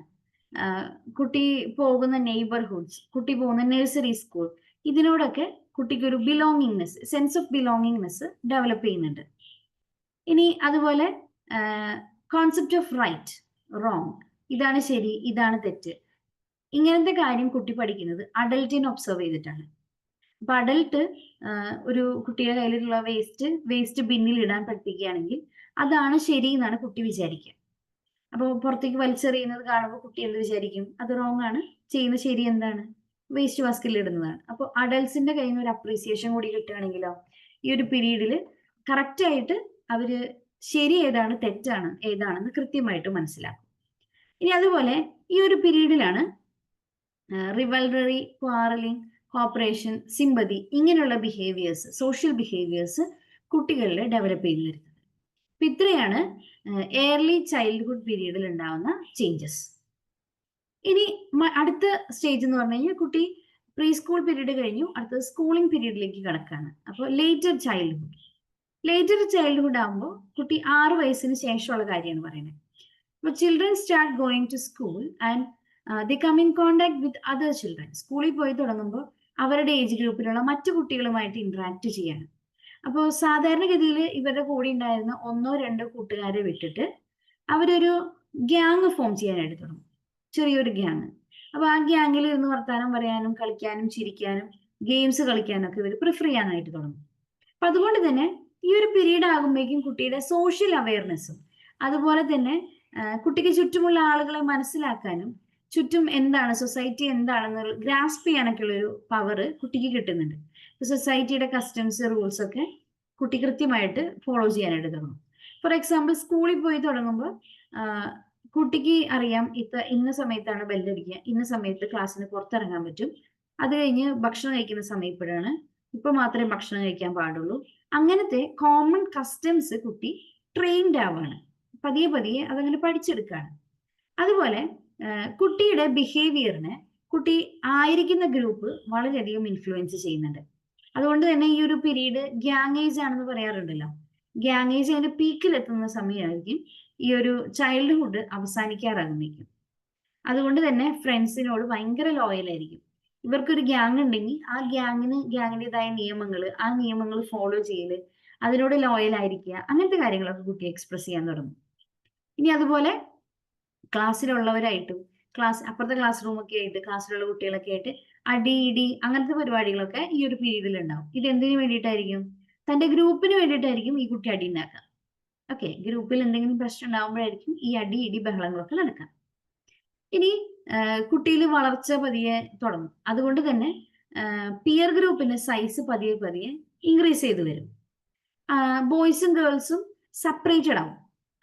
S1: കുട്ടി പോകുന്ന നെയ്ബർഹുഡ്സ്, കുട്ടി പോകുന്ന നഴ്സറി സ്കൂൾ, ഇതിനോടൊക്കെ കുട്ടിക്ക് ഒരു belongingness, sense of belongingness develop ചെയ്യുന്നുണ്ട്. ഇനി അതുപോലെ കോൺസെപ്റ്റ് ഓഫ് റൈറ്റ്, റോങ്, ഇതാണ് ശരി, ഇതാണ് തെറ്റ്, ഇങ്ങനത്തെ കാര്യം കുട്ടി പഠിക്കുന്നത് അഡൽട്ടിനെ ഒബ്സർവ് ചെയ്തിട്ടാണ്. അപ്പൊ അഡൽട്ട് ഒരു കുട്ടിയുടെ കയ്യിലുള്ള വേസ്റ്റ് ബിന്നിൽ ഇടാൻ പഠിപ്പിക്കുകയാണെങ്കിൽ അതാണ് ശരി എന്നാണ് കുട്ടി വിചാരിക്കുക. അപ്പോൾ പുറത്തേക്ക് വലിച്ചെറിയുന്നത് കാണുമ്പോൾ കുട്ടി എന്ത് വിചാരിക്കും? അത് റോങ് ആണ്, ചെയ്യുന്ന ശരി എന്താണ്? വേസ്റ്റ് ബാസ്കറ്റിൽ ഇടുന്നതാണ്. അപ്പോൾ അഡൽട്സിന്റെ കയ്യിൽ നിന്ന് ഒരു അപ്രീസിയേഷൻ കൂടി കിട്ടുകയാണെങ്കിലോ ഈ ഒരു പീരീഡിൽ കറക്റ്റ് ആയിട്ട് അവര് ശരി ഏതാണ് തെറ്റാണ് ഏതാണെന്ന് കൃത്യമായിട്ട് മനസ്സിലാക്കും. ഇനി അതുപോലെ ഈ ഒരു പീരീഡിലാണ് റിവൽററി, ക്വാറലിംഗ്, കോപ്പറേഷൻ, സിമ്പതി ഇങ്ങനെയുള്ള ബിഹേവിയേഴ്സ്, സോഷ്യൽ ബിഹേവിയേഴ്സ് കുട്ടികളിൽ ഡെവലപ്പ് ചെയ്തു വരുന്നത്. അപ്പൊ ഇത്രയാണ് ഏർലി ചൈൽഡ്ഹുഡ് പീരീഡിൽ ഉണ്ടാവുന്ന ചേഞ്ചസ്. ഇനി അടുത്ത സ്റ്റേജ് എന്ന് പറഞ്ഞു കഴിഞ്ഞാൽ കുട്ടി പ്രീ സ്കൂൾ പീരീഡ് കഴിഞ്ഞു, അടുത്തത് സ്കൂളിംഗ് പീരീഡിലേക്ക് കടക്കാണ്. അപ്പോൾ ലേറ്റർ ചൈൽഡ്ഹുഡ് ആകുമ്പോൾ കുട്ടി 6 വയസ്സിന് ശേഷമുള്ള കാര്യമാണ് പറയുന്നത്. അപ്പോൾ children start going to school and they come in contact with other children. സ്കൂളിൽ പോയി തുടങ്ങുമ്പോൾ അവരുടെ ഏജ് ഗ്രൂപ്പിലുള്ള മറ്റു കുട്ടികളുമായിട്ട് ഇന്ററാക്ട് ചെയ്യാണ്. അപ്പോൾ സാധാരണഗതിയിൽ ഇവരുടെ കൂടെ ഉണ്ടായിരുന്ന 1-2 കൂട്ടുകാരെ വിട്ടിട്ട് അവരൊരു ഗ്യാങ് ഫോം ചെയ്യാനായിട്ട് തുടങ്ങും, ചെറിയൊരു ഗ്യാങ്. അപ്പൊ ആ ഗ്യാങ്ങിൽ ഇരുന്ന് വർത്താനം പറയാനും കളിക്കാനും ചിരിക്കാനും ഗെയിംസ് കളിക്കാനും ഒക്കെ ഇവർ പ്രിഫർ ചെയ്യാനായിട്ട് തുടങ്ങും. അപ്പൊ അതുകൊണ്ട് തന്നെ ഈ ഒരു പീരീഡ് ആകുമ്പോഴേക്കും കുട്ടിയുടെ സോഷ്യൽ അവയർനെസ്സും അതുപോലെ തന്നെ കുട്ടിക്ക് ചുറ്റുമുള്ള ആളുകളെ മനസ്സിലാക്കാനും ചുറ്റും എന്താണ് സൊസൈറ്റി എന്താണെന്ന് ഗ്രാസ്പ് ചെയ്യാനൊക്കെ ഉള്ളൊരു പവർ കുട്ടിക്ക് കിട്ടുന്നുണ്ട്. സൊസൈറ്റിയുടെ കസ്റ്റംസ്, റൂൾസ് ഒക്കെ കുട്ടി കൃത്യമായിട്ട് ഫോളോ ചെയ്യാനായിട്ട് തുടങ്ങും. ഫോർ എക്സാമ്പിൾ സ്കൂളിൽ പോയി തുടങ്ങുമ്പോൾ കുട്ടിക്ക് അറിയാം ഇന്ന സമയത്താണ് ബെല്ലടിക്കുക, ഇന്ന സമയത്ത് ക്ലാസ്സിന് പുറത്തിറങ്ങാൻ പറ്റും, അത് കഴിഞ്ഞ് ഭക്ഷണം കഴിക്കുന്ന സമയം ഇപ്പോഴാണ്, ഇപ്പൊ മാത്രമേ ഭക്ഷണം കഴിക്കാൻ പാടുള്ളൂ. അങ്ങനത്തെ കോമൺ കസ്റ്റംസ് കുട്ടി ട്രെയിൻഡ് ആവാണ്, പതിയെ അതങ്ങനെ പഠിച്ചെടുക്കുകയാണ്. അതുപോലെ കുട്ടിയുടെ ബിഹേവിയറിനെ കുട്ടി ആയിരിക്കുന്ന ഗ്രൂപ്പ് വളരെയധികം ഇൻഫ്ലുവൻസ് ചെയ്യുന്നുണ്ട്. അതുകൊണ്ട് തന്നെ ഈ ഒരു പീരീഡ് ഗ്യാങ് ഏജ് ആണെന്ന് പറയാറുണ്ടല്ലോ. ഗ്യാങ് ഏജ് അതിന്റെ പീക്കിലെത്തുന്ന സമയമായിരിക്കും ഈ ഒരു ചൈൽഡ്ഹുഡ് അവസാനിക്കാറാകുമ്പോഴേക്കും. അതുകൊണ്ട് തന്നെ ഫ്രണ്ട്സിനോട് ഭയങ്കര ലോയൽ ആയിരിക്കും. ഇവർക്കൊരു ഗ്യാങ് ഉണ്ടെങ്കിൽ ആ ഗ്യാങ്ങിൻ്റെതായ ആ നിയമങ്ങൾ ഫോളോ ചെയ്യല്, അതിനോട് ലോയൽ ആയിരിക്കുക, അങ്ങനത്തെ കാര്യങ്ങളൊക്കെ കുട്ടി എക്സ്പ്രസ് ചെയ്യാൻ തുടങ്ങും. ഇനി അതുപോലെ ക്ലാസ്സിലുള്ളവരായിട്ടും അപ്പുറത്തെ ക്ലാസ് റൂമൊക്കെ ആയിട്ട് ക്ലാസ്സിലുള്ള കുട്ടികളൊക്കെ ആയിട്ട് ഇടി അങ്ങനത്തെ പരിപാടികളൊക്കെ ഈ ഒരു പീരീഡിൽ ഉണ്ടാവും. ഇത് എന്തിനു വേണ്ടിയിട്ടായിരിക്കും? തന്റെ ഗ്രൂപ്പിന് വേണ്ടിയിട്ടായിരിക്കും ഈ കുട്ടി അടി ഉണ്ടാക്കുക. ഓക്കെ, ഗ്രൂപ്പിൽ എന്തെങ്കിലും പ്രശ്നം ഉണ്ടാകുമ്പോഴായിരിക്കും ഈ ഇടി ബഹളങ്ങളൊക്കെ നടക്കുക. ഇനി കുട്ടിയിൽ വളർച്ച പതിയെ തുടങ്ങും. അതുകൊണ്ട് തന്നെ പിയർ ഗ്രൂപ്പിന്റെ സൈസ് പതിയെ ഇൻക്രീസ് ചെയ്ത് വരും. ബോയ്സും ഗേൾസും സെപ്പറേറ്റഡ് ആവും.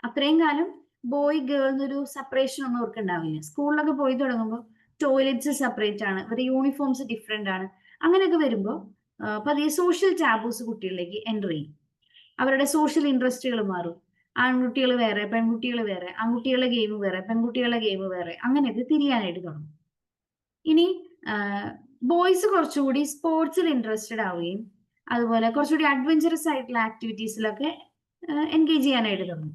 S1: അത്രയും കാലം ബോയ് ഗേൾ എന്നൊരു സെപ്പറേഷൻ ഒന്നും അവർക്ക് ഉണ്ടാവില്ല. സ്കൂളിലൊക്കെ പോയി തുടങ്ങുമ്പോൾ ടോയ്ലറ്റ്സ് സെപ്പറേറ്റ് ആണ്, ഇവരുടെ യൂണിഫോംസ് ഡിഫറെന്റ് ആണ്. അങ്ങനെയൊക്കെ വരുമ്പോൾ പതിയെ സോഷ്യൽ ടാബൂസ് കുട്ടികളിലേക്ക് എൻ്റർ ചെയ്യും. അവരുടെ സോഷ്യൽ ഇൻട്രസ്റ്റുകൾ മാറും. ആൺകുട്ടികൾ വേറെ, പെൺകുട്ടികൾ വേറെ, ആൺകുട്ടികളുടെ ഗെയിം വേറെ, പെൺകുട്ടികളുടെ ഗെയിം വേറെ, അങ്ങനെയൊക്കെ തിരിയാനായിട്ട് തുടങ്ങും. ഇനി ബോയ്സ് കുറച്ചുകൂടി സ്പോർട്സിൽ ഇൻട്രസ്റ്റഡ് ആവുകയും അതുപോലെ കുറച്ചുകൂടി അഡ്വഞ്ചറസ് ആയിട്ടുള്ള ആക്ടിവിറ്റീസിലൊക്കെ എൻഗേജ് ചെയ്യാനായിട്ട് തുടങ്ങും.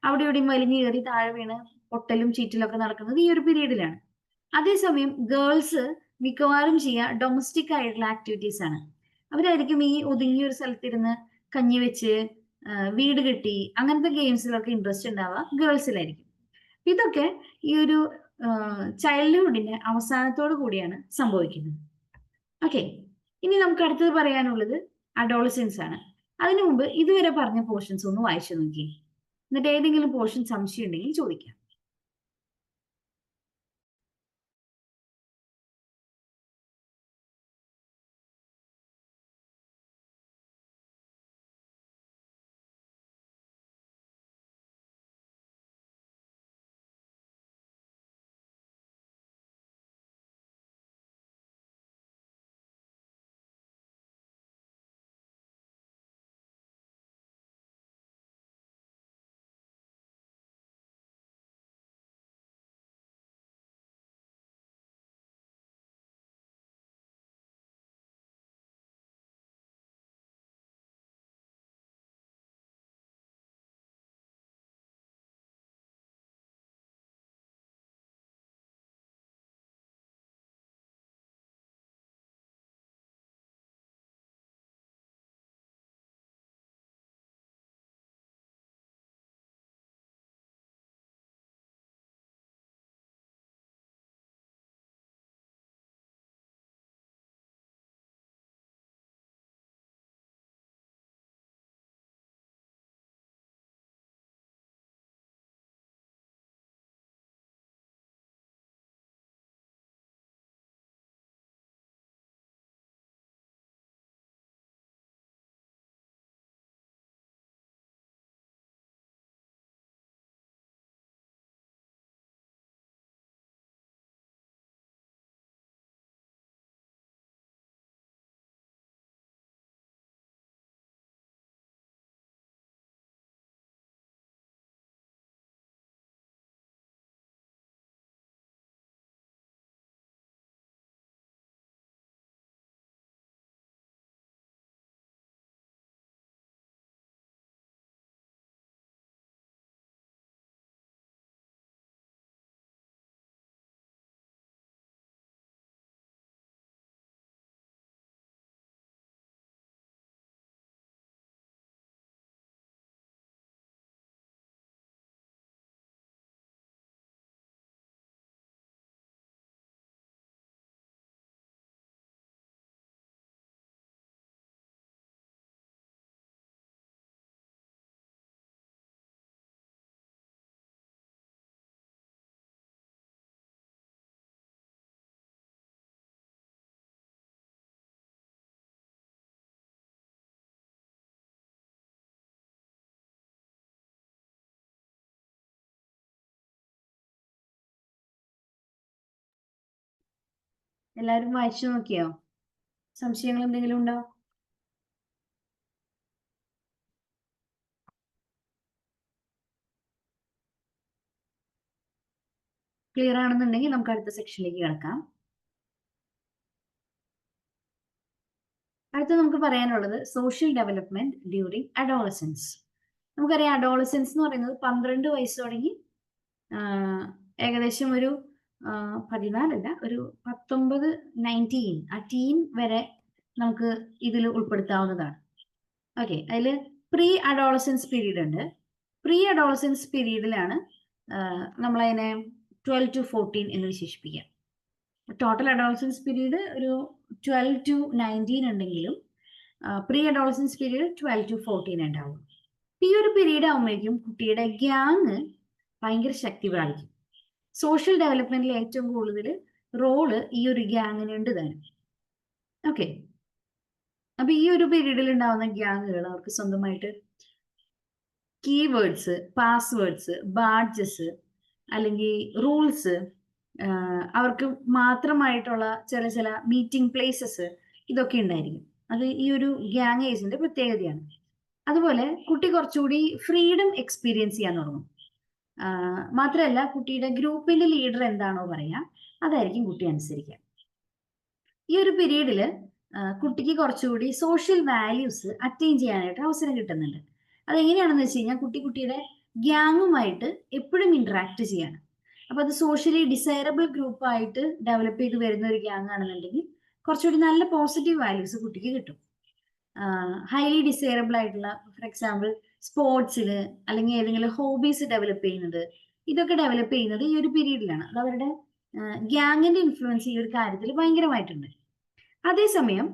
S1: അവിടെ ഇവിടെയും വലിഞ്ഞു കയറി താഴെ വീണ് ഒട്ടലും ചീറ്റലും ഒക്കെ നടക്കുന്നത് ഈ ഒരു പീരീഡിലാണ്. അതേസമയം ഗേൾസ് മിക്കവാറും ചെയ്യുക ഡൊമസ്റ്റിക് ആയിട്ടുള്ള ആക്ടിവിറ്റീസ് ആണ്. അവരായിരിക്കും ഈ ഒതുങ്ങിയ ഒരു സ്ഥലത്തിരുന്ന് കഞ്ഞി വെച്ച് വീട് കെട്ടി അങ്ങനത്തെ ഗെയിംസിലൊക്കെ ഇൻട്രസ്റ്റ് ഉണ്ടാവുക ഗേൾസിലായിരിക്കും. ഇതൊക്കെ ഈ ഒരു ചൈൽഡ്ഹുഡിന്റെ അവസാനത്തോടു കൂടിയാണ് സംഭവിക്കുന്നത്. ഓക്കെ, ഇനി നമുക്ക് അടുത്തത് പറയാനുള്ളത് അഡോളസൻസ് ആണ്. അതിനു മുമ്പ് ഇതുവരെ പറഞ്ഞ പോർഷൻസ് ഒന്ന് വായിച്ചു നോക്കി, എന്നിട്ട് ഏതെങ്കിലും പോർഷൻ സംശയം ഉണ്ടെങ്കിൽ ചോദിക്കാം. എല്ലാവരും വായിച്ചു നോക്കിയോ? സംശയങ്ങൾ എന്തെങ്കിലും ഉണ്ടോ? ക്ലിയർ ആണെന്നുണ്ടെങ്കിൽ നമുക്ക് അടുത്ത സെക്ഷനിലേക്ക് കിടക്കാം. അടുത്ത നമുക്ക് പറയാനുള്ളത് സോഷ്യൽ ഡെവലപ്മെന്റ് ഡ്യൂറിങ് അഡോളസൻസ്. നമുക്കറിയാം അഡോളസൻസ് എന്ന് പറയുന്നത് 12 വയസ്സ് തുടങ്ങി ഏകദേശം ഒരു 14 ഒരു 19, 19 ആ ടീൻ വരെ നമുക്ക് ഇതിൽ ഉൾപ്പെടുത്താവുന്നതാണ്. ഓക്കെ, അതിൽ പ്രീ അഡോളസൻസ് പീരീഡ് ഉണ്ട്. പ്രീ അഡോളസൻസ് പീരീഡിലാണ് നമ്മളതിനെ 12 to 14 എന്ന് വിശേഷിപ്പിക്കാം. ടോട്ടൽ അഡോളസൻസ് പീരീഡ് ഒരു 12 to 19 ഉണ്ടെങ്കിലും പ്രീ അഡോളസൻസ് പീരീഡ് 12 to 14 ഉണ്ടാവും. ഈ ഒരു പീരീഡ് ആകുമ്പോഴേക്കും കുട്ടിയുടെ ഗ്യാങ് ഭയങ്കര ശക്തി പ്രാപിക്കും. സോഷ്യൽ ഡെവലപ്മെന്റിൽ ഏറ്റവും കൂടുതൽ റോള് ഈ ഒരു ഗ്യാങ്ങിനുണ്ട് തന്നെ. ഓക്കെ, അപ്പൊ ഈ ഒരു പീരീഡിൽ ഉണ്ടാവുന്ന ഗ്യാങ്ങുകൾ അവർക്ക് സ്വന്തമായിട്ട് കീവേഡ്സ്, പാസ്വേഡ്സ്, ബാഡ്ജസ് അല്ലെങ്കിൽ റൂൾസ്, അവർക്ക് മാത്രമായിട്ടുള്ള ചില മീറ്റിംഗ് പ്ലേസസ് ഇതൊക്കെ ഉണ്ടായിരിക്കും. അത് ഈ ഒരു ഗ്യാങ് ഏജിന്റെ പ്രത്യേകതയാണ്. അതുപോലെ കുട്ടി കുറച്ചുകൂടി ഫ്രീഡം എക്സ്പീരിയൻസ് ചെയ്യാൻ തുടങ്ങും. മാത്രമല്ല കുട്ടിയുടെ ഗ്രൂപ്പിന്റെ ലീഡർ എന്താണോ പറയാ അതായിരിക്കും കുട്ടി അനുസരിക്കുക. ഈ ഒരു പീരീഡില് കുട്ടിക്ക് കുറച്ചുകൂടി സോഷ്യൽ വാല്യൂസ് അറ്റൈൻ ചെയ്യാനായിട്ട് അവസരം കിട്ടുന്നുണ്ട്. അതെങ്ങനെയാണെന്ന് വെച്ച് കഴിഞ്ഞാൽ കുട്ടിയുടെ ഗ്യാങ്ങുമായിട്ട് എപ്പോഴും ഇന്ററാക്ട് ചെയ്യാണ്. അപ്പൊ അത് സോഷ്യലി ഡിസൈറബിൾ ഗ്രൂപ്പ് ആയിട്ട് ഡെവലപ്പ് ചെയ്ത് വരുന്ന ഒരു ഗ്യാങ് ആണെന്നുണ്ടെങ്കിൽ കുറച്ചുകൂടി നല്ല പോസിറ്റീവ് വാല്യൂസ് കുട്ടിക്ക് കിട്ടും. ഹൈലി ഡിസൈറബിൾ ആയിട്ടുള്ള, ഫോർ എക്സാമ്പിൾ സ്പോർട്സിൽ അല്ലെങ്കിൽ ഏതെങ്കിലും ഹോബീസ് ഡെവലപ്പ് ചെയ്യുന്നത്, ഇതൊക്കെ ഡെവലപ്പ് ചെയ്യുന്നത് ഈ ഒരു പീരീഡിലാണ്. അത് അവരുടെ ഗ്യാങ്ങിന്റെ ഇൻഫ്ലുവൻസ് ഈ ഒരു കാര്യത്തിൽ ഭയങ്കരമായിട്ടുണ്ട്. അതേസമയം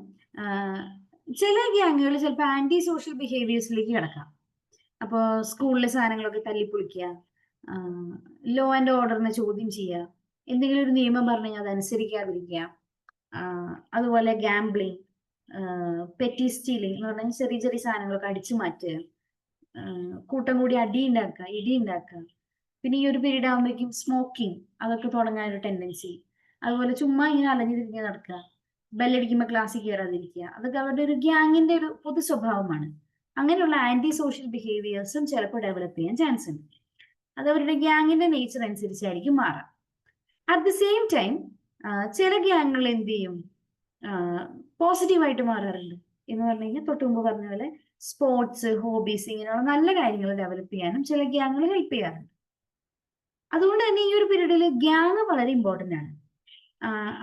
S1: ചില ഗ്യാങ്ങുകൾ ചിലപ്പോൾ ആന്റി സോഷ്യൽ ബിഹേവിയേഴ്സിലേക്ക് കിടക്കാം. അപ്പോൾ സ്കൂളിലെ സാധനങ്ങളൊക്കെ തല്ലിപ്പൊളിക്കുക, ലോ ആൻഡ് ഓർഡറിനെ ചോദ്യം ചെയ്യുക, എന്തെങ്കിലും ഒരു നിയമം പറഞ്ഞു അത് അനുസരിക്കാതിരിക്കുക, അതുപോലെ ഗാംബ്ലിംഗ്, പെറ്റി സ്റ്റീലിംഗ് എന്ന് പറഞ്ഞാൽ ചെറിയ ചെറിയ സാധനങ്ങളൊക്കെ അടിച്ചു മാറ്റുക, കൂട്ടം കൂടി ഇടി ഉണ്ടാക്കുക. പിന്നെ ഈ ഒരു പീരീഡ് ആകുമ്പോഴേക്കും സ്മോക്കിംഗ് അതൊക്കെ തുടങ്ങാൻ ഒരു ടെൻഡൻസി. അതുപോലെ ചുമ്മാ ഇങ്ങനെ അലഞ്ഞു തിരിഞ്ഞ് നടക്കുക, ബെല്ലടിക്കുമ്പോൾ ക്ലാസ്സിൽ കയറാതിരിക്കുക, അതൊക്കെ അവരുടെ ഒരു ഗ്യാങ്ങിന്റെ ഒരു പൊതു സ്വഭാവമാണ്. അങ്ങനെയുള്ള ആന്റി സോഷ്യൽ ബിഹേവിയേഴ്സും ചിലപ്പോൾ ഡെവലപ്പ് ചെയ്യാൻ ചാൻസ് ഉണ്ട്. അത് അവരുടെ ഗ്യാങ്ങിന്റെ നേച്ചർ അനുസരിച്ചായിരിക്കും മാറാം. അറ്റ് ദി സെയിം ടൈം ചില ഗ്യാങ്ങുകൾ എന്ത് ചെയ്യും, പോസിറ്റീവായിട്ട് മാറാറുണ്ട്. എന്ന് പറഞ്ഞു കഴിഞ്ഞാൽ തൊട്ട് മുമ്പ് പറഞ്ഞ പോലെ സ്പോർട്സ്, ഹോബീസ്, ഇങ്ങനെയുള്ള നല്ല കാര്യങ്ങൾ ഡെവലപ്പ് ചെയ്യാനും ചില ഗ്യാങ്ങുകൾ ഹെൽപ്പ് ചെയ്യാറുണ്ട്. അതുകൊണ്ട് തന്നെ ഈ ഒരു പീരീഡിൽ ഗ്യാങ് വളരെ ഇമ്പോർട്ടന്റ് ആണ്.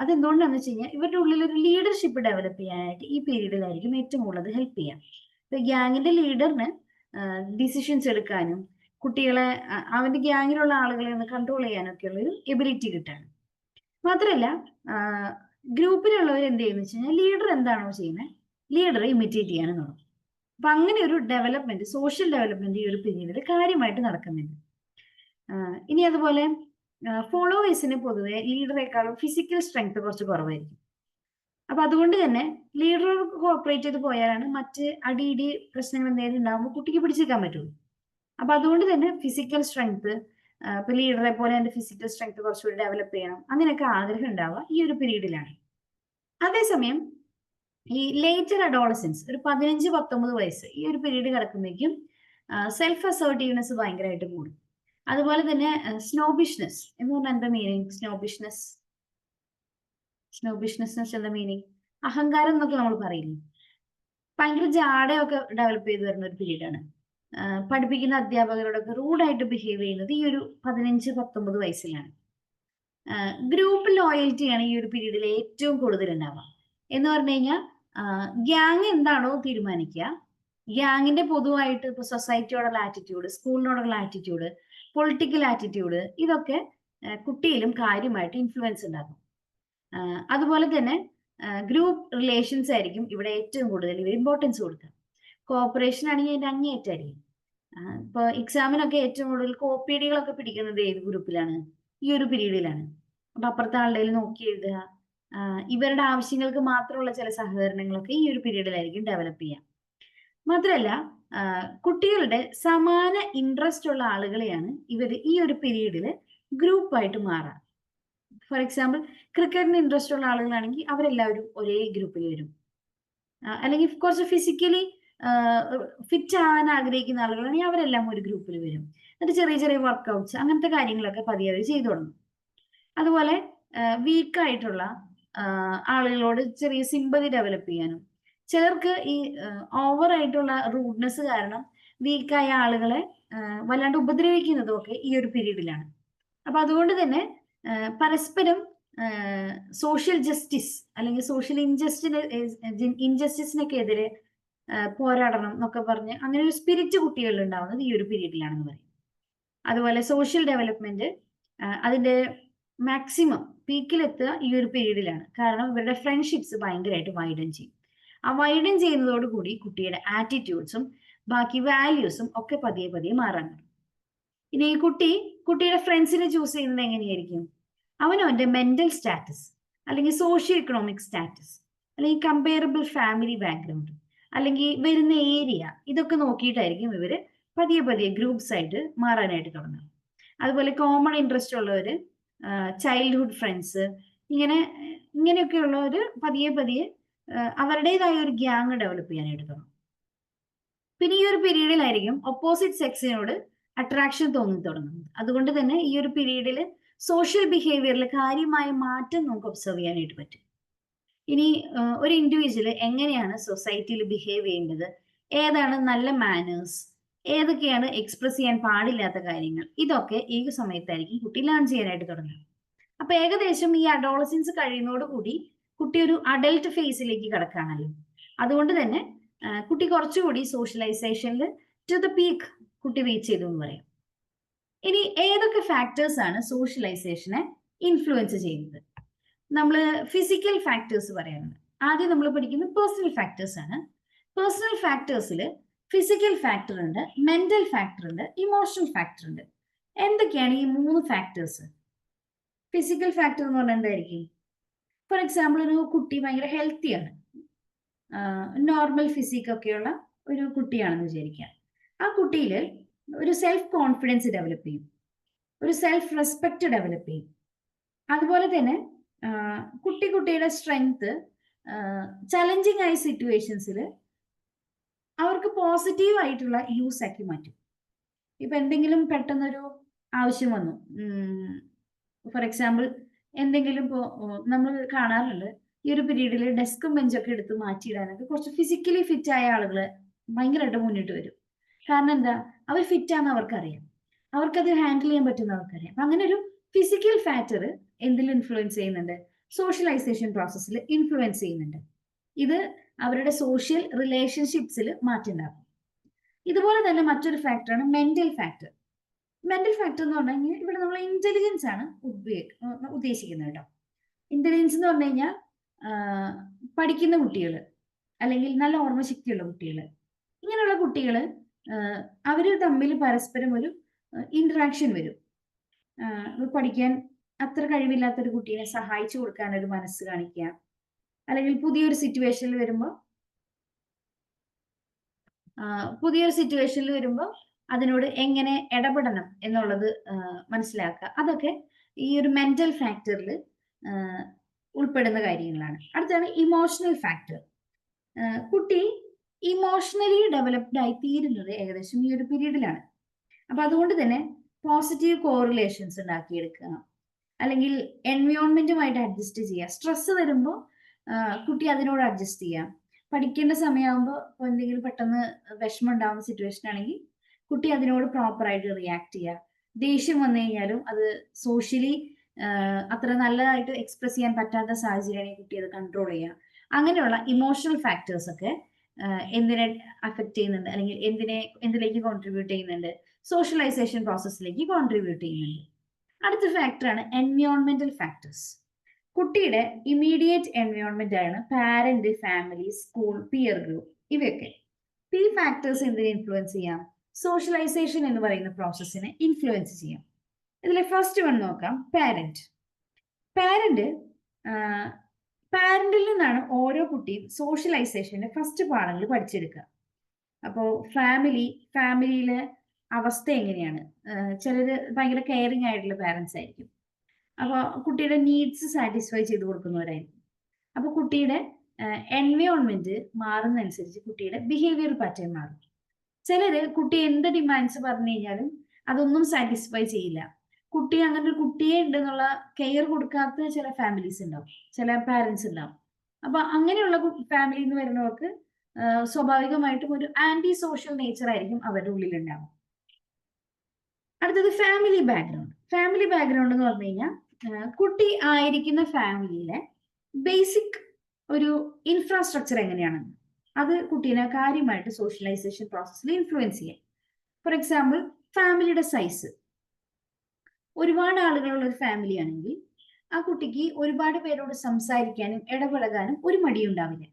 S1: അതെന്തുകൊണ്ടാണെന്ന് വെച്ച് കഴിഞ്ഞാൽ ഇവരുടെ ഉള്ളിൽ ഒരു ലീഡർഷിപ്പ് ഡെവലപ്പ് ചെയ്യാനായിട്ട് ഈ പീരീഡിലായിരിക്കും ഏറ്റവും കൂടുതൽ ഹെൽപ്പ് ചെയ്യാം. ഇപ്പൊ ഗ്യാങ്ങിന്റെ ലീഡറിന് ഡിസിഷൻസ് എടുക്കാനും കുട്ടികളെ അവന്റെ ഗ്യാങ്ങിലുള്ള ആളുകളെ ഒന്ന് കൺട്രോൾ ചെയ്യാനൊക്കെ ഉള്ള ഒരു എബിലിറ്റി കിട്ടാണ്. മാത്രമല്ല ഗ്രൂപ്പിലുള്ളവർ എന്ത് ചെയ്യുന്ന വെച്ച് കഴിഞ്ഞാൽ ലീഡർ എന്താണോ ചെയ്യുന്നത് ലീഡറെ ഇമിറ്റേറ്റ് ചെയ്യാനും തുടങ്ങും. അപ്പൊ അങ്ങനെ ഒരു ഡെവലപ്മെന്റ്, സോഷ്യൽ ഡെവലപ്മെന്റ് ഈ ഒരു പീരീഡിൽ കാര്യമായിട്ട് നടക്കുന്നുണ്ട്. ഇനി അതുപോലെ ഫോളോവേഴ്സിന് പൊതുവെ ലീഡറെക്കാളും ഫിസിക്കൽ സ്ട്രെങ്ത് കുറച്ച് കുറവായിരിക്കും. അപ്പൊ അതുകൊണ്ട് തന്നെ ലീഡർ കോപ്പറേറ്റ് ചെയ്ത് പോയാലാണ് മറ്റ് അടിയിടി പ്രശ്നങ്ങൾ എന്തെങ്കിലും ഉണ്ടാകുമ്പോൾ കുട്ടിക്ക് പിടിച്ചെടുക്കാൻ പറ്റുള്ളൂ. അപ്പൊ അതുകൊണ്ട് തന്നെ ഫിസിക്കൽ സ്ട്രെങ്ത്, ഇപ്പൊ ലീഡറെ പോലെ എന്റെ ഫിസിക്കൽ സ്ട്രെങ്ത് കുറച്ചുകൂടി ഡെവലപ്പ് ചെയ്യണം, അങ്ങനെയൊക്കെ ആഗ്രഹം ഉണ്ടാവുക ഈ ഒരു പീരീഡിലാണ്. അതേസമയം ഈ ലേറ്റർ അഡോളസൻസ്, ഒരു 15-19 വയസ്സ്, ഈ ഒരു പീരീഡ് കിടക്കുമ്പോഴേക്കും സെൽഫ് അസേർട്ടീവ്നെസ് ഭയങ്കരമായിട്ട് കൂടും. അതുപോലെ തന്നെ സ്നോബിഷ്നെസ് എന്ന് പറഞ്ഞാൽ എന്താ മീനിങ്? സ്നോബിഷ്നെസ് എന്താ മീനിങ്? അഹങ്കാരം എന്നൊക്കെ നമ്മൾ പറയില്ലേ, ഭയങ്കര ജാടയൊക്കെ ഡെവലപ്പ് ചെയ്ത് വരുന്ന ഒരു പീരീഡാണ്. പഠിപ്പിക്കുന്ന അധ്യാപകരോടൊക്കെ റൂഡായിട്ട് ബിഹേവ് ചെയ്യുന്നത് ഈ ഒരു 15-19 വയസ്സിലാണ്. ഗ്രൂപ്പ് ലോയൽറ്റിയാണ് ഈ ഒരു പീരീഡിൽ ഏറ്റവും കൂടുതൽ ഉണ്ടാവുക. എന്ന് പറഞ്ഞു കഴിഞ്ഞാൽ ഗ്യാങ് എന്താണോ തീരുമാനിക്കുക, ഗ്യാങ്ങിന്റെ പൊതുവായിട്ട് ഇപ്പൊ സൊസൈറ്റിയോടുള്ള ആറ്റിറ്റ്യൂഡ്, സ്കൂളിനോടുള്ള ആറ്റിറ്റ്യൂഡ്, പൊളിറ്റിക്കൽ ആറ്റിറ്റ്യൂഡ്, ഇതൊക്കെ കുട്ടിയിലും കാര്യമായിട്ട് ഇൻഫ്ലുവൻസ് ഉണ്ടാക്കും. അതുപോലെ തന്നെ ഗ്രൂപ്പ് റിലേഷൻസ് ആയിരിക്കും ഇവിടെ ഏറ്റവും കൂടുതൽ ഇവർ ഇമ്പോർട്ടൻസ് കൊടുക്കുക. കോപ്പറേഷൻ ആണെങ്കിൽ അതിന്റെ അങ്ങേയറ്റായിരിക്കും. ഇപ്പൊ എക്സാമിനൊക്കെ ഏറ്റവും കൂടുതൽ കോപ്പിയടികളൊക്കെ പിടിക്കുന്നത് ഏത് ഗ്രൂപ്പിലാണ്? ഈ ഒരു പീരീഡിലാണ്. അപ്പൊ അപ്പുറത്തെ ആളുടെ നോക്കി എഴുതുക, ഇവരുടെ ആവശ്യങ്ങൾക്ക് മാത്രമുള്ള ചില സഹകരണങ്ങളൊക്കെ ഈ ഒരു പീരീഡിലായിരിക്കും ഡെവലപ്പ് ചെയ്യാം. മാത്രമല്ല കുട്ടികളുടെ സമാന ഇൻട്രസ്റ്റ് ഉള്ള ആളുകളെയാണ് ഇവർ ഈ ഒരു പീരീഡിൽ ഗ്രൂപ്പായിട്ട് മാറാം. ഫോർ എക്സാമ്പിൾ ക്രിക്കറ്റിന് ഇൻട്രസ്റ്റ് ഉള്ള ആളുകളാണെങ്കിൽ അവരെല്ലാവരും ഒരേ ഗ്രൂപ്പിൽ വരും. അല്ലെങ്കിൽ കുറച്ച് ഫിസിക്കലി ഫിറ്റ് ആവാൻ ആഗ്രഹിക്കുന്ന ആളുകളാണെങ്കിൽ അവരെല്ലാം ഒരു ഗ്രൂപ്പിൽ വരും. എന്നിട്ട് ചെറിയ ചെറിയ വർക്കൗട്ട്സ് അങ്ങനത്തെ കാര്യങ്ങളൊക്കെ പതിയെ അവർ ചെയ്തു തുടങ്ങും. അതുപോലെ വീക്കായിട്ടുള്ള ആളുകളോട് ചെറിയ സിമ്പതി ഡെവലപ്പ് ചെയ്യാനും, ചിലർക്ക് ഈ ഓവർ ആയിട്ടുള്ള റൂഡ്നെസ് കാരണം വീക്കായ ആളുകളെ വല്ലാണ്ട് ഉപദ്രവിക്കുന്നതും ഒക്കെ ഈ ഒരു പീരീഡിലാണ്. അപ്പൊ അതുകൊണ്ട് തന്നെ പരസ്പരം സോഷ്യൽ ജസ്റ്റിസ് അല്ലെങ്കിൽ സോഷ്യൽ ഇൻജസ്റ്റിസിനൊക്കെ എതിരെ പോരാടണം എന്നൊക്കെ പറഞ്ഞ് അങ്ങനെ ഒരു സ്പിരിറ്റ് കുട്ടികളിൽ ഉണ്ടാവുന്നത് ഈ ഒരു പീരീഡിലാണെന്ന് പറയും. അതുപോലെ സോഷ്യൽ ഡെവലപ്മെന്റ് അതിന്റെ മാക്സിമം പീക്കിലെത്തുക ഈ ഒരു പീരീഡിലാണ്. കാരണം ഇവരുടെ ഫ്രണ്ട്ഷിപ്സ് ഭയങ്കരമായിട്ട് വൈഡൻ ചെയ്യും. ആ വൈഡൻ ചെയ്യുന്നതോടുകൂടി കുട്ടിയുടെ ആറ്റിറ്റ്യൂഡ്സും ബാക്കി വാല്യൂസും ഒക്കെ പതിയെ പതിയെ മാറാൻ തുടങ്ങും. ഇനി ഈ കുട്ടിയുടെ ഫ്രണ്ട്സിനെ ചൂസ് ചെയ്യുന്നത് എങ്ങനെയായിരിക്കും? അവനവന്റെ മെന്റൽ സ്റ്റാറ്റസ് അല്ലെങ്കിൽ സോഷ്യോ ഇക്കണോമിക് സ്റ്റാറ്റസ് അല്ലെങ്കിൽ കമ്പയറബിൾ ഫാമിലി ബാക്ക്ഗ്രൗണ്ട് അല്ലെങ്കിൽ വരുന്ന ഏരിയ, ഇതൊക്കെ നോക്കിയിട്ടായിരിക്കും ഇവര് പതിയെ പതിയെ ഗ്രൂപ്പ്സ് ആയിട്ട് മാറാനായിട്ട് തുടങ്ങുക. അതുപോലെ കോമൺ ഇൻട്രസ്റ്റ് ഉള്ളവര്, ചൈൽഡ്ഹുഡ് ഫ്രണ്ട്സ്, ഇങ്ങനെയൊക്കെയുള്ളവര് പതിയെ പതിയെ അവരുടേതായ ഒരു ഗ്യാങ് ഡെവലപ്പ് ചെയ്യാനായിട്ട് തുടങ്ങും. പിന്നെ ഈ ഒരു പീരീഡിലായിരിക്കും ഓപ്പോസിറ്റ് സെക്സിനോട് അട്രാക്ഷൻ തോന്നി തുടങ്ങുന്നത്. അതുകൊണ്ട് തന്നെ ഈ ഒരു പീരീഡിൽ സോഷ്യൽ ബിഹേവിയറിൽ കാര്യമായ മാറ്റം നമുക്ക് ഒബ്സർവ് ചെയ്യാനായിട്ട് പറ്റും. ഇനി ഒരു ഇൻഡിവിജ്വൽ എങ്ങനെയാണ് സൊസൈറ്റിയിൽ ബിഹേവ് ചെയ്യേണ്ടത്, ഏതാണ് നല്ല മാനേഴ്സ്, ഏതൊക്കെയാണ് എക്സ്പ്രസ് ചെയ്യാൻ പാടില്ലാത്ത കാര്യങ്ങൾ, ഇതൊക്കെ ഏത് സമയത്തായിരിക്കും കുട്ടി ലേൺ ചെയ്യാനായിട്ട് തുടങ്ങുക. അപ്പൊ ഏകദേശം ഈ അഡോളസൻസ് കഴിയുന്നതോടുകൂടി കുട്ടി ഒരു അഡൽട്ട് ഫേസിലേക്ക് കടക്കുകയാണല്ലോ. അതുകൊണ്ട് തന്നെ കുട്ടി കുറച്ചുകൂടി സോഷ്യലൈസേഷനിൽ ടു ദ പീക്ക് കുട്ടി റീച്ച് ചെയ്തു എന്ന് പറയാം. ഇനി ഏതൊക്കെ ഫാക്ടേഴ്സ് ആണ് സോഷ്യലൈസേഷനെ ഇൻഫ്ലുവൻസ് ചെയ്യുന്നത്? നമ്മൾ ഫിസിക്കൽ ഫാക്ടേഴ്സ് പറയാറുണ്ട്. ആദ്യം നമ്മൾ പഠിക്കുന്നത് പേഴ്സണൽ ഫാക്ടേഴ്സ് ആണ്. പേഴ്സണൽ ഫാക്ടേഴ്സിൽ ഫിസിക്കൽ ഫാക്ടർ ഉണ്ട്, മെന്റൽ ഫാക്ടർ ഉണ്ട്, ഇമോഷണൽ ഫാക്ടർ ഉണ്ട്. എന്തൊക്കെയാണ് ഈ 3 ഫാക്ടേഴ്സ്? ഫിസിക്കൽ ഫാക്ടർ എന്ന് പറഞ്ഞാൽ എന്തായിരിക്കും? ഫോർ എക്സാമ്പിൾ, ഒരു കുട്ടി ഭയങ്കര ഹെൽത്തിയാണ്, നോർമൽ ഫിസിക് ഒക്കെയുള്ള ഒരു കുട്ടിയാണെന്ന് വിചാരിക്കാം. ആ കുട്ടിയിൽ ഒരു സെൽഫ് കോൺഫിഡൻസ് ഡെവലപ്പ് ചെയ്യും, ഒരു സെൽഫ് റെസ്പെക്ട് ഡെവലപ്പ് ചെയ്യും. അതുപോലെ തന്നെ കുട്ടിയുടെ സ്ട്രെങ്ത് ചലഞ്ചിങ് ആയ സിറ്റുവേഷൻസിൽ അവർക്ക് പോസിറ്റീവ് ആയിട്ടുള്ള യൂസ് ആക്കി മാറ്റും. ഇപ്പൊ എന്തെങ്കിലും പെട്ടെന്നൊരു ആവശ്യം വന്നു, ഫോർ എക്സാമ്പിൾ എന്തെങ്കിലും ഇപ്പോൾ നമ്മൾ കാണാറുണ്ട്, ഈ ഒരു പീരീഡിൽ ഡെസ്കും ബെഞ്ചൊക്കെ എടുത്ത് മാറ്റിയിടാനൊക്കെ കുറച്ച് ഫിസിക്കലി ഫിറ്റ് ആയ ആളുകൾ ഭയങ്കരമായിട്ട് മുന്നിട്ട് വരും. കാരണം എന്താ? അവർ ഫിറ്റ് ആണെന്ന് അവർക്കറിയാം, അവർക്കത് ഹാൻഡിൽ ചെയ്യാൻ പറ്റുന്ന അവർക്കറിയാം. അപ്പൊ അങ്ങനെ ഒരു ഫിസിക്കൽ ഫാക്ടർ എന്തിൽ ഇൻഫ്ലുവൻസ് ചെയ്യുന്നുണ്ട്? സോഷ്യലൈസേഷൻ പ്രോസസ്സിൽ ഇൻഫ്ലുവൻസ് ചെയ്യുന്നുണ്ട്. ഇത് അവരുടെ സോഷ്യൽ റിലേഷൻഷിപ്സിൽ മാറ്റുണ്ടാക്കും. ഇതുപോലെ തന്നെ മറ്റൊരു ഫാക്ടറാണ് മെന്റൽ ഫാക്ടർ. മെന്റൽ ഫാക്ടർ എന്ന് പറഞ്ഞു കഴിഞ്ഞാൽ ഇവിടെ നമ്മൾ ഇന്റലിജൻസ് ആണ് ഉദ്ദേശിക്കുന്നത് കേട്ടോ. ഇന്റലിജൻസ് എന്ന് പറഞ്ഞു കഴിഞ്ഞാൽ പഠിക്കുന്ന കുട്ടികൾ, അല്ലെങ്കിൽ നല്ല ഓർമ്മശക്തിയുള്ള കുട്ടികൾ, ഇങ്ങനെയുള്ള കുട്ടികൾ അവർ തമ്മിൽ പരസ്പരം ഒരു ഇന്ററാക്ഷൻ വരും. പഠിക്കാൻ അത്ര കഴിവില്ലാത്തൊരു കുട്ടീനെ സഹായിച്ചു കൊടുക്കാൻ ഒരു മനസ്സ് കാണിക്കുക, അല്ലെങ്കിൽ പുതിയൊരു സിറ്റുവേഷനിൽ വരുമ്പോൾ അതിനോട് എങ്ങനെ ഇടപെടണം എന്നുള്ളത് മനസ്സിലാക്കുക. അതൊക്കെ ഈ ഒരു മെന്റൽ ഫാക്ടറിൽ ഉൾപ്പെടുന്ന കാര്യങ്ങളാണ്. അടുത്താണ് ഇമോഷണൽ ഫാക്ടർ. കുട്ടി ഇമോഷണലി ഡെവലപ്ഡ് ആയി തീരുന്നത് ഏകദേശം ഈ ഒരു പീരീഡിലാണ്. അപ്പൊ അതുകൊണ്ട് തന്നെ പോസിറ്റീവ് കോറിലേഷൻസ് ഉണ്ടാക്കിയെടുക്കുക, അല്ലെങ്കിൽ എൻവയോൺമെന്റുമായിട്ട് അഡ്ജസ്റ്റ് ചെയ്യുക. സ്ട്രെസ് വരുമ്പോൾ കുട്ടി അതിനോട് അഡ്ജസ്റ്റ് ചെയ്യാം. പഠിക്കേണ്ട സമയമാകുമ്പോൾ എന്തെങ്കിലും പെട്ടെന്ന് വിഷമം ഉണ്ടാവുന്ന സിറ്റുവേഷൻ ആണെങ്കിൽ കുട്ടി അതിനോട് പ്രോപ്പറായിട്ട് റിയാക്ട് ചെയ്യുക. ദേഷ്യം വന്നു കഴിഞ്ഞാലും അത് സോഷ്യലി അത്ര നല്ലതായിട്ട് എക്സ്പ്രസ് ചെയ്യാൻ പറ്റാത്ത സാഹചര്യമാണെങ്കിൽ കുട്ടി അത് കൺട്രോൾ ചെയ്യുക. അങ്ങനെയുള്ള ഇമോഷണൽ ഫാക്ടേഴ്സ് ഒക്കെ എന്തിനെ അഫക്ട് ചെയ്യുന്നുണ്ട്, അല്ലെങ്കിൽ എന്തിലേക്ക് കോൺട്രിബ്യൂട്ട് ചെയ്യുന്നുണ്ട്? സോഷ്യലൈസേഷൻ പ്രോസസ്സിലേക്ക് കോൺട്രിബ്യൂട്ട് ചെയ്യുന്നുണ്ട്. അടുത്ത ഫാക്ടറാണ് എൻവയോൺമെന്റൽ ഫാക്ടേഴ്സ്. കുട്ടിയുടെ ഇമ്മീഡിയറ്റ് എൻവയോൺമെന്റ് ആണ് parent, family, school, peer group, ഇവയൊക്കെ. ഈ ഫാക്ടേഴ്സ് എന്തിനെ ഇൻഫ്ലുവൻസ് ചെയ്യാം? സോഷ്യലൈസേഷൻ എന്ന് പറയുന്ന പ്രോസസ്സിനെ ഇൻഫ്ലുവൻസ് ചെയ്യാം. ഇതിലെ ഫസ്റ്റ് വൺ നോക്കാം, പാരന്റ്. പാരന്റിൽ നിന്നാണ് ഓരോ കുട്ടിയും സോഷ്യലൈസേഷന്റെ ഫസ്റ്റ് പാഠങ്ങൾ പഠിച്ചെടുക്കുക. അപ്പോൾ ഫാമിലിയിലെ അവസ്ഥ എങ്ങനെയാണ്? ചിലര് ഭയങ്കര കെയറിങ് ആയിട്ടുള്ള പാരന്റ്സ് ആയിരിക്കും. അപ്പോൾ കുട്ടിയുടെ നീഡ്സ് സാറ്റിസ്ഫൈ ചെയ്ത് കൊടുക്കുന്നവരായിരിക്കും. അപ്പോൾ കുട്ടിയുടെ എൻവയോൺമെന്റ് മാറുന്നതനുസരിച്ച് കുട്ടിയുടെ ബിഹേവിയർ പാറ്റേൺ മാറും. ചിലര് കുട്ടി എന്ത് ഡിമാൻഡ്സ് പറഞ്ഞു കഴിഞ്ഞാലും അതൊന്നും സാറ്റിസ്ഫൈ ചെയ്യില്ല. കുട്ടി അങ്ങനെ ഒരു കുട്ടിയെ ഉണ്ടെന്നുള്ള കെയർ കൊടുക്കാത്ത ചില ഫാമിലീസ് ഉണ്ടാവും, ചില പാരന്റ്സ് ഉണ്ടാവും. അപ്പൊ അങ്ങനെയുള്ള ഫാമിലിയിൽ നിന്ന് വരുന്നവർക്ക് സ്വാഭാവികമായിട്ടും ഒരു ആന്റി സോഷ്യൽ നേച്ചർ ആയിരിക്കും അവരുടെ ഉള്ളിൽ ഉണ്ടാവും. അടുത്തത് ഫാമിലി ബാക്ക്ഗ്രൗണ്ട്. ഫാമിലി ബാക്ക്ഗ്രൗണ്ട് എന്ന് പറഞ്ഞു കഴിഞ്ഞാൽ കുട്ടി ആയിരിക്കുന്ന ഫാമിലിയിലെ ബേസിക് ഒരു ഇൻഫ്രാസ്ട്രക്ചർ എങ്ങനെയാണെന്ന് അത് കുട്ടീനെ കാര്യമായിട്ട് സോഷ്യലൈസേഷൻ പ്രോസസ്സിൽ ഇൻഫ്ലുവൻസ് ചെയ്യാം. ഫോർ എക്സാമ്പിൾ, ഫാമിലിയുടെ സൈസ്. ഒരുപാട് ആളുകളുള്ള ഒരു ഫാമിലി ആണെങ്കിൽ ആ കുട്ടിക്ക് ഒരുപാട് പേരോട് സംസാരിക്കാനും ഇടപഴകാനും ഒരു മടിയുണ്ടാവില്ല.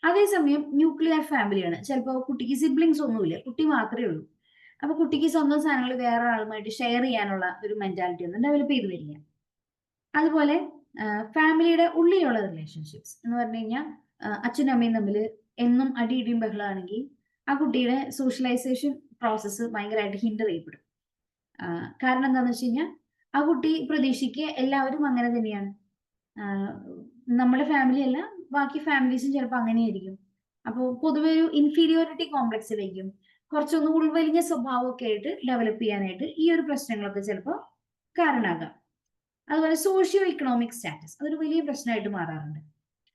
S1: അതേസമയം ന്യൂക്ലിയർ ഫാമിലിയാണ്, ചിലപ്പോൾ കുട്ടിക്ക് സിബ്ലിങ്സ് ഒന്നുമില്ല, കുട്ടി മാത്രമേ ഉള്ളൂ. അപ്പൊ കുട്ടിക്ക് സ്വന്തം സാധനങ്ങൾ വേറെ ആളുമായിട്ട് ഷെയർ ചെയ്യാനുള്ള ഒരു മെന്റാലിറ്റി ഒന്നും ഡെവലപ്പ് ചെയ്ത് വരില്ല. അതുപോലെ ഫാമിലിയുടെ ഉള്ളിലുള്ള റിലേഷൻഷിപ്സ് എന്ന് പറഞ്ഞു കഴിഞ്ഞാൽ അച്ഛനും അമ്മയും തമ്മിൽ എന്നും അടിയിടിയും ബഹളമാണെങ്കിൽ ആ കുട്ടിയുടെ സോഷ്യലൈസേഷൻ പ്രോസസ്സ് ഭയങ്കരമായിട്ട് ഹിൻഡർ ചെയ്യപ്പെടും. കാരണം എന്താണെന്ന് വെച്ച് കഴിഞ്ഞാൽ ആ കുട്ടി പ്രതീക്ഷിക്കുക എല്ലാവരും അങ്ങനെ തന്നെയാണ്, നമ്മുടെ ഫാമിലി അല്ല ബാക്കി ഫാമിലീസും ചിലപ്പോൾ അങ്ങനെയായിരിക്കും. അപ്പോൾ പൊതുവെ ഒരു ഇൻഫീരിയോറിറ്റി കോംപ്ലക്സിലേക്കും കുറച്ചൊന്ന് ഉൾവലിഞ്ഞ സ്വഭാവമൊക്കെ ആയിട്ട് ഡെവലപ്പ് ചെയ്യാനായിട്ട് ഈ ഒരു പ്രശ്നങ്ങളൊക്കെ ചിലപ്പോൾ കാരണമാകാം. അതുപോലെ സോഷ്യോ ഇക്കണോമിക് സ്റ്റാറ്റസ് അതൊരു വലിയ പ്രശ്നമായിട്ട് മാറാറുണ്ട്.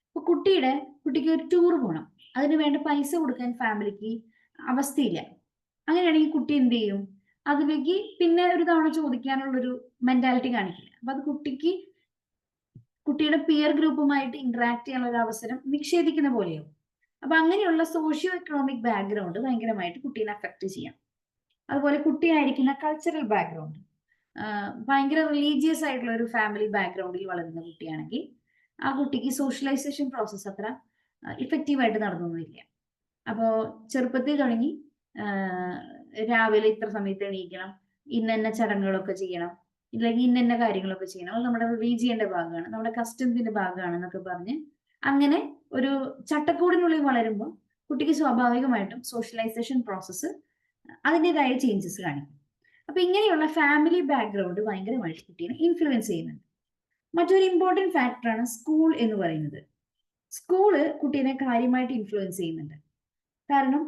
S1: അപ്പൊ കുട്ടിക്ക് ഒരു ടൂർ പോകണം, അതിന് വേണ്ട പൈസ കൊടുക്കാൻ ഫാമിലിക്ക് അവസ്ഥയില്ല. അങ്ങനെയാണെങ്കിൽ കുട്ടി എന്ത് ചെയ്യും? അതിലേക്ക് പിന്നെ ഒരു തവണ ചോദിക്കാനുള്ളൊരു മെന്റാലിറ്റി കാണിക്കില്ല. അപ്പൊ അത് കുട്ടിയുടെ പിയർ ഗ്രൂപ്പുമായിട്ട് ഇന്ററാക്ട് ചെയ്യാനുള്ള ഒരു അവസരം നിഷേധിക്കുന്ന പോലെയാവും. അപ്പൊ അങ്ങനെയുള്ള സോഷ്യോ എക്കണോമിക് ബാക്ക്ഗ്രൗണ്ട് ഭയങ്കരമായിട്ട് കുട്ടീനെ അഫക്ട് ചെയ്യാം. അതുപോലെ കുട്ടിയായിരിക്കുന്ന കൾച്ചറൽ ബാക്ക്ഗ്രൗണ്ട്, ഭയങ്കര റിലീജിയസ് ആയിട്ടുള്ള ഒരു ഫാമിലി ബാക്ക്ഗ്രൗണ്ടിൽ വളരുന്ന കുട്ടിയാണെങ്കിൽ ആ കുട്ടിക്ക് സോഷ്യലൈസേഷൻ പ്രോസസ്സ് അത്ര ഇഫക്റ്റീവായിട്ട് നടന്നൊന്നുമില്ല. അപ്പോൾ ചെറുപ്പത്തിൽ തുടങ്ങി രാവിലെ ഇത്ര സമയത്ത് എണീക്കണം, ഇന്ന ചടങ്ങുകളൊക്കെ ചെയ്യണം, ഇല്ലെങ്കിൽ ഇന്ന കാര്യങ്ങളൊക്കെ ചെയ്യണം, അത് നമ്മുടെ റിലീജിയന്റെ ഭാഗമാണ്, നമ്മുടെ കസ്റ്റംസിന്റെ ഭാഗമാണ് എന്നൊക്കെ പറഞ്ഞ് അങ്ങനെ ഒരു ചട്ടക്കൂടിനുള്ളിൽ വളരുമ്പോൾ കുട്ടിക്ക് സ്വാഭാവികമായിട്ടും സോഷ്യലൈസേഷൻ പ്രോസസ്സ് അതിൻ്റെതായ ചേഞ്ചസ് കാണിക്കും. അപ്പൊ ഇങ്ങനെയുള്ള ഫാമിലി ബാക്ക്ഗ്രൗണ്ട് ഭയങ്കരമായിട്ട് കുട്ടീനെ ഇൻഫ്ലുവൻസ് ചെയ്യുന്നുണ്ട്. മറ്റൊരു ഇമ്പോർട്ടൻറ്റ് ഫാക്ടറാണ് സ്കൂൾ എന്ന് പറയുന്നത്. സ്കൂള് കുട്ടീനെ കാര്യമായിട്ട് ഇൻഫ്ലുവൻസ് ചെയ്യുന്നുണ്ട്. കാരണം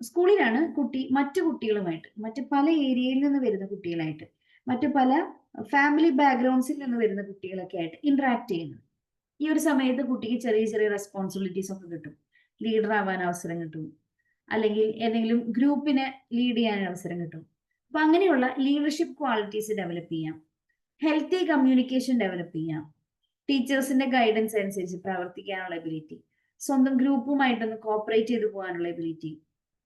S1: സ്കൂളിലാണ് കുട്ടി മറ്റു കുട്ടികളുമായിട്ട്, മറ്റു പല ഏരിയയിൽ നിന്ന് വരുന്ന കുട്ടികളായിട്ട്, മറ്റു പല ഫാമിലി ബാക്ക്ഗ്രൗണ്ട്സിൽ നിന്ന് വരുന്ന കുട്ടികളൊക്കെ ആയിട്ട് ഇന്ററാക്ട് ചെയ്യുന്നത്. ഈ ഒരു സമയത്ത് കുട്ടിക്ക് ചെറിയ ചെറിയ റെസ്പോൺസിബിലിറ്റീസ് ഒക്കെ കിട്ടും. ലീഡർ ആവാൻ അവസരം കിട്ടും, അല്ലെങ്കിൽ ഏതെങ്കിലും ഗ്രൂപ്പിനെ ലീഡ് ചെയ്യാൻ അവസരം കിട്ടും. അപ്പൊ അങ്ങനെയുള്ള ലീഡർഷിപ്പ് ക്വാളിറ്റീസ് ഡെവലപ്പ് ചെയ്യാം, ഹെൽത്തി കമ്മ്യൂണിക്കേഷൻ ഡെവലപ്പ് ചെയ്യാം, ടീച്ചേഴ്സിന്റെ ഗൈഡൻസ് അനുസരിച്ച് പ്രവർത്തിക്കാനുള്ള എബിലിറ്റി, സ്വന്തം ഗ്രൂപ്പുമായിട്ടൊന്ന് കോപ്പറേറ്റ് ചെയ്ത് പോകാനുള്ള എബിലിറ്റി,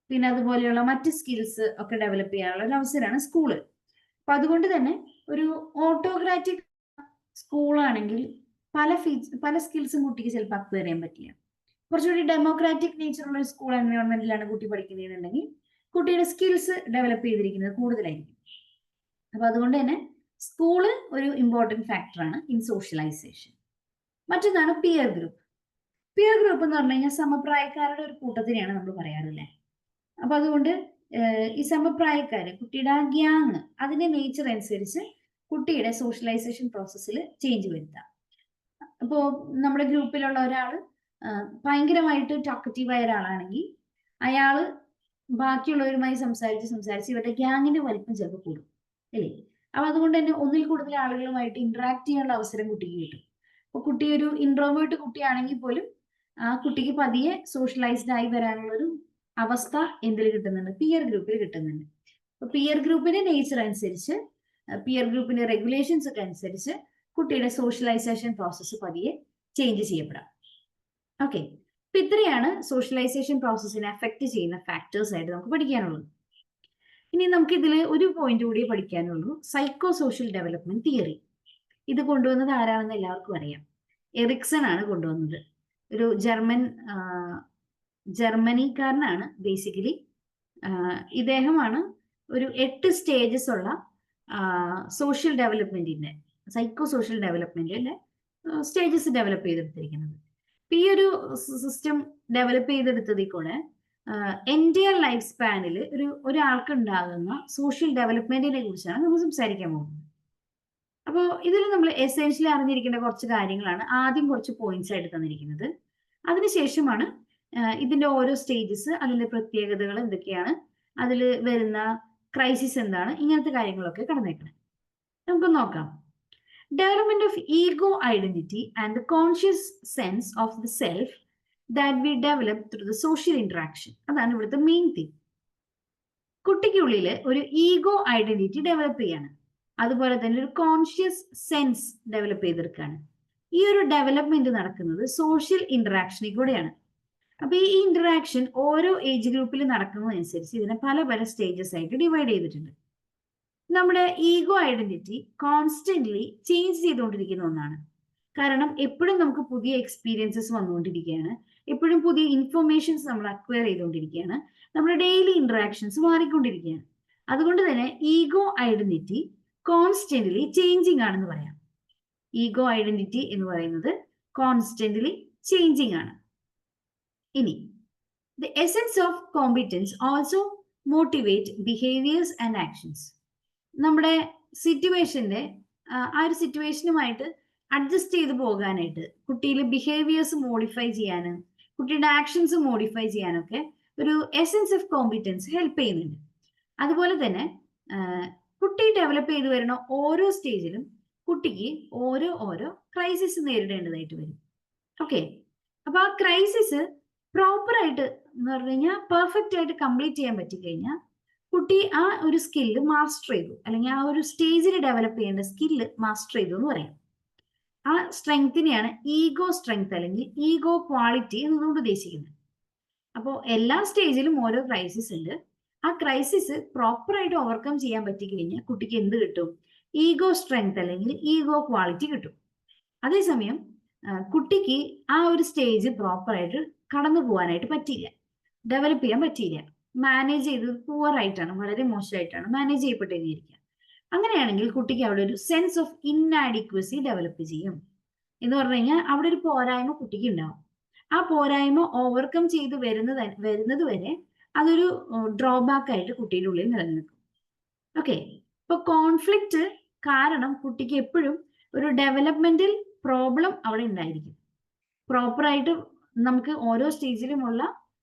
S1: പിന്നെ അതുപോലെയുള്ള മറ്റ് സ്കിൽസ് ഒക്കെ ഡെവലപ്പ് ചെയ്യാനുള്ള ഒരു അവസരമാണ് സ്കൂള്. അപ്പൊ അതുകൊണ്ട് തന്നെ ഒരു ഓട്ടോക്രാറ്റിക് സ്കൂളാണെങ്കിൽ പല സ്കിൽസും കുട്ടിക്ക് ചിലപ്പോൾ അക്വയർ ചെയ്യാൻ പറ്റില്ല. കുറച്ചുകൂടി ഡെമോക്രാറ്റിക് നേച്ചറുള്ള ഒരു സ്കൂൾ എൻവയോൺമെന്റിലാണ് കുട്ടി പഠിക്കുന്നതെന്നുണ്ടെങ്കിൽ കുട്ടിയുടെ സ്കിൽസ് ഡെവലപ്പ് ചെയ്തിരിക്കുന്നത് കൂടുതലായിരിക്കും. അപ്പൊ അതുകൊണ്ട് തന്നെ സ്കൂള് ഒരു ഇമ്പോർട്ടൻറ്റ് ഫാക്ടറാണ് ഇൻ സോഷ്യലൈസേഷൻ. മറ്റൊന്നാണ് പിയർ ഗ്രൂപ്പ്. പിയർ ഗ്രൂപ്പ് എന്ന് പറഞ്ഞു കഴിഞ്ഞാൽ സമപ്രായക്കാരുടെ ഒരു കൂട്ടത്തിനെയാണ് നമ്മൾ പറയാറില്ലേ. അപ്പൊ അതുകൊണ്ട് ഈ സമപ്രായക്കാര്, കുട്ടിയുടെ ആ ഗ്യാങ്, അതിന്റെ നേച്ചർ അനുസരിച്ച് കുട്ടിയുടെ സോഷ്യലൈസേഷൻ പ്രോസസ്സിൽ ചേഞ്ച് വരുത്താം. അപ്പോ നമ്മുടെ ഗ്രൂപ്പിലുള്ള ഒരാള് ഭയങ്കരമായിട്ട് ടോക്കറ്റീവായ ഒരാളാണെങ്കിൽ അയാള് ബാക്കിയുള്ളവരുമായി സംസാരിച്ച് ഇവരുടെ ഗ്യാങ്ങിന്റെ വലിപ്പം ചിലപ്പോൾ കൂടും, അല്ലേ? അപ്പൊ അതുകൊണ്ട് തന്നെ ഒന്നിൽ കൂടുതൽ ആളുകളുമായിട്ട് ഇന്ററാക്ട് ചെയ്യാനുള്ള അവസരം കുട്ടിക്ക് കിട്ടും. അപ്പൊ കുട്ടി ഒരു ഇൻട്രോവേർട്ട് കുട്ടിയാണെങ്കിൽ പോലും ആ കുട്ടിക്ക് പതിയെ സോഷ്യലൈസ്ഡ് ആയി വരാനുള്ളൊരു അവസ്ഥ എന്തിൽ കിട്ടുന്നുണ്ട്? പിയർ ഗ്രൂപ്പിൽ കിട്ടുന്നുണ്ട്. അപ്പൊ പിയർ ഗ്രൂപ്പിന്റെ നേച്ചർ അനുസരിച്ച്, പിയർ ഗ്രൂപ്പിന്റെ റെഗുലേഷൻസ് ഒക്കെ അനുസരിച്ച് കുട്ടിയുടെ സോഷ്യലൈസേഷൻ പ്രോസസ്സ് പതിയെ ചേഞ്ച് ചെയ്യപ്പെടാം. ഓക്കെ, അപ്പൊ ഇത്രയാണ് സോഷ്യലൈസേഷൻ പ്രോസസ്സിനെ അഫക്ട് ചെയ്യുന്ന ഫാക്ടേഴ്സ് ആയിട്ട് നമുക്ക് പഠിക്കാനുള്ളത്. ഇനി നമുക്ക് ഇതിൽ ഒരു പോയിന്റ് കൂടി പഠിക്കാനുള്ളൂ, സൈക്കോ സോഷ്യൽ ഡെവലപ്മെന്റ് തിയറി. ഇത് കൊണ്ടുവന്നത് ആരാണെന്ന് എല്ലാവർക്കും അറിയാം, എറിക്സൺ ആണ് കൊണ്ടുവന്നത്. ഒരു ജർമ്മനിക്കാരനാണ് ബേസിക്കലി. ഇദ്ദേഹമാണ് ഒരു 8 സ്റ്റേജസ് ഉള്ള സോഷ്യൽ ഡെവലപ്മെന്റിന്റെ, സൈക്കോ സോഷ്യൽ ഡെവലപ്മെന്റിന്റെ സ്റ്റേജസ് ഡെവലപ്പ് ചെയ്തെടുത്തിരിക്കുന്നത്. ഈ ഒരു സിസ്റ്റം ഡെവലപ്പ് ചെയ്തെടുത്തതിൽ കൂടെ എൻറ്റയർ ലൈഫ് സ്പാനിൽ ഒരാൾക്ക് ഉണ്ടാകുന്ന സോഷ്യൽ ഡെവലപ്മെന്റിനെ കുറിച്ചാണ് നമ്മൾ സംസാരിക്കാൻ പോകുന്നത്. അപ്പോൾ ഇതിൽ നമ്മൾ എസെൻഷ്യലി അറിഞ്ഞിരിക്കേണ്ട കുറച്ച് കാര്യങ്ങളാണ് ആദ്യം കുറച്ച് പോയിന്റ്സ് ആയിട്ട് തന്നിരിക്കുന്നത്. അതിനുശേഷമാണ് ഇതിന്റെ ഓരോ സ്റ്റേജസ്, അതിന്റെ പ്രത്യേകതകൾ എന്തൊക്കെയാണ്, അതിൽ വരുന്ന ക്രൈസിസ് എന്താണ്, ഇങ്ങനത്തെ കാര്യങ്ങളൊക്കെ കടന്നേക്കണം. നമുക്ക് നോക്കാം. Development of ego identity and the conscious sense of the self that we develop through the social interaction. അതാണ് ഇവിടുത്തെ മെയിൻ തിങ്. കുട്ടിക്കുള്ളിൽ ഒരു ഈഗോ ഐഡന്റിറ്റി ഡെവലപ്പ് ചെയ്യാണ്, അതുപോലെ തന്നെ ഒരു കോൺഷ്യസ് സെൻസ് ഡെവലപ്പ് ചെയ്തെടുക്കുകയാണ്. ഈ ഒരു ഡെവലപ്മെന്റ് നടക്കുന്നത് സോഷ്യൽ ഇന്ററാക്ഷനിൽ കൂടെയാണ്. അപ്പൊ ഈ ഇന്ററാക്ഷൻ ഓരോ ഏജ് ഗ്രൂപ്പിൽ നടക്കുന്നതനുസരിച്ച് ഇതിനെ പല പല സ്റ്റേജസ് ആയിട്ട് ഡിവൈഡ് ചെയ്തിട്ടുണ്ട്. നമ്മുടെ ഈഗോ ഐഡന്റിറ്റി കോൺസ്റ്റന്റ്ലി ചേഞ്ച് ചെയ്തുകൊണ്ടിരിക്കുന്ന ഒന്നാണ്. കാരണം എപ്പോഴും നമുക്ക് പുതിയ എക്സ്പീരിയൻസസ് വന്നുകൊണ്ടിരിക്കുകയാണ്, എപ്പോഴും പുതിയ ഇൻഫർമേഷൻസ് നമ്മൾ അക്വയർ ചെയ്തുകൊണ്ടിരിക്കുകയാണ്, നമ്മുടെ ഡെയിലി ഇന്ററാക്ഷൻസ് മാറിക്കൊണ്ടിരിക്കുകയാണ്. അതുകൊണ്ട് തന്നെ ഈഗോ ഐഡന്റിറ്റി കോൺസ്റ്റന്റ്ലി ചേഞ്ചിങ് ആണെന്ന് പറയാം. ഈഗോ ഐഡന്റിറ്റി എന്ന് പറയുന്നത് കോൺസ്റ്റന്റ്ലി ചേഞ്ചിങ് ആണ്. ഇനി the essence of competence also motivate behaviours and actions. നമ്മുടെ സിറ്റുവേഷന്റെ ആ ഒരു സിറ്റുവേഷനുമായിട്ട് അഡ്ജസ്റ്റ് ചെയ്ത് പോകാനായിട്ട് കുട്ടിയിലെ ബിഹേവിയേഴ്സ് മോഡിഫൈ ചെയ്യാനും കുട്ടിയുടെ ആക്ഷൻസ് മോഡിഫൈ ചെയ്യാനൊക്കെ ഒരു എസെൻസ് ഓഫ് കോമ്പിറ്റൻസ് ഹെൽപ്പ് ചെയ്യുന്നുണ്ട്. അതുപോലെ തന്നെ കുട്ടി ഡെവലപ്പ് ചെയ്ത് വരുന്ന ഓരോ സ്റ്റേജിലും കുട്ടിക്ക് ഓരോ ക്രൈസിസ് നേരിടേണ്ടതായിട്ട് വരും. ഓക്കെ, അപ്പൊ ആ ക്രൈസിസ് പ്രോപ്പർ ആയിട്ട് എന്ന് പറഞ്ഞു കഴിഞ്ഞാൽ പെർഫെക്റ്റ് ആയിട്ട് കംപ്ലീറ്റ് ചെയ്യാൻ പറ്റിക്കഴിഞ്ഞാൽ കുട്ടി ആ ഒരു സ്കില്ല് മാസ്റ്റർ ചെയ്തു, അല്ലെങ്കിൽ ആ ഒരു സ്റ്റേജിൽ ഡെവലപ്പ് ചെയ്യേണ്ട സ്കില്ല് മാസ്റ്റർ ചെയ്തു എന്ന് പറയാം. ആ സ്ട്രെങ്തിനെയാണ് ഈഗോ സ്ട്രെങ്ത് അല്ലെങ്കിൽ ഈഗോ ക്വാളിറ്റി എന്നതുകൊണ്ട് ഉദ്ദേശിക്കുന്നത്. അപ്പോൾ എല്ലാ സ്റ്റേജിലും ഓരോ ക്രൈസിസ് ഉണ്ട്. ആ ക്രൈസിസ് പ്രോപ്പർ ആയിട്ട് ഓവർകം ചെയ്യാൻ പറ്റിക്കഴിഞ്ഞാൽ കുട്ടിക്ക് എന്ത് കിട്ടും? ഈഗോ സ്ട്രെങ്ത് അല്ലെങ്കിൽ ഈഗോ ക്വാളിറ്റി കിട്ടും. അതേസമയം കുട്ടിക്ക് ആ ഒരു സ്റ്റേജ് പ്രോപ്പർ ആയിട്ട് കടന്നു പോകാനായിട്ട് പറ്റിയില്ല, ഡെവലപ്പ് ചെയ്യാൻ പറ്റിയില്ല, മാനേജ് ചെയ്തത് പൂവർ ആയിട്ടാണ്, വളരെ മോശമായിട്ടാണ് മാനേജ് ചെയ്യപ്പെട്ടിരിക്കുക. അങ്ങനെയാണെങ്കിൽ കുട്ടിക്ക് അവിടെ ഒരു സെൻസ് ഓഫ് ഇൻആഡിക്വസി ഡെവലപ്പ് ചെയ്യും. എന്ന് പറഞ്ഞു കഴിഞ്ഞാൽ അവിടെ ഒരു പോരായ്മ കുട്ടിക്ക് ഉണ്ടാവും. ആ പോരായ്മ ഓവർകം ചെയ്ത് വരുന്നത് വരെ അതൊരു ഡ്രോബാക്ക് ആയിട്ട് കുട്ടിയുടെ ഉള്ളിൽ നിലനിൽക്കും. ഓക്കെ, ഇപ്പൊ കോൺഫ്ലിക്റ്റ് കാരണം കുട്ടിക്ക് എപ്പോഴും ഒരു ഡെവലപ്മെന്റൽ പ്രോബ്ലം അവിടെ ഉണ്ടായിരിക്കും. പ്രോപ്പറായിട്ട് നമുക്ക് ഓരോ സ്റ്റേജിലുമുള്ള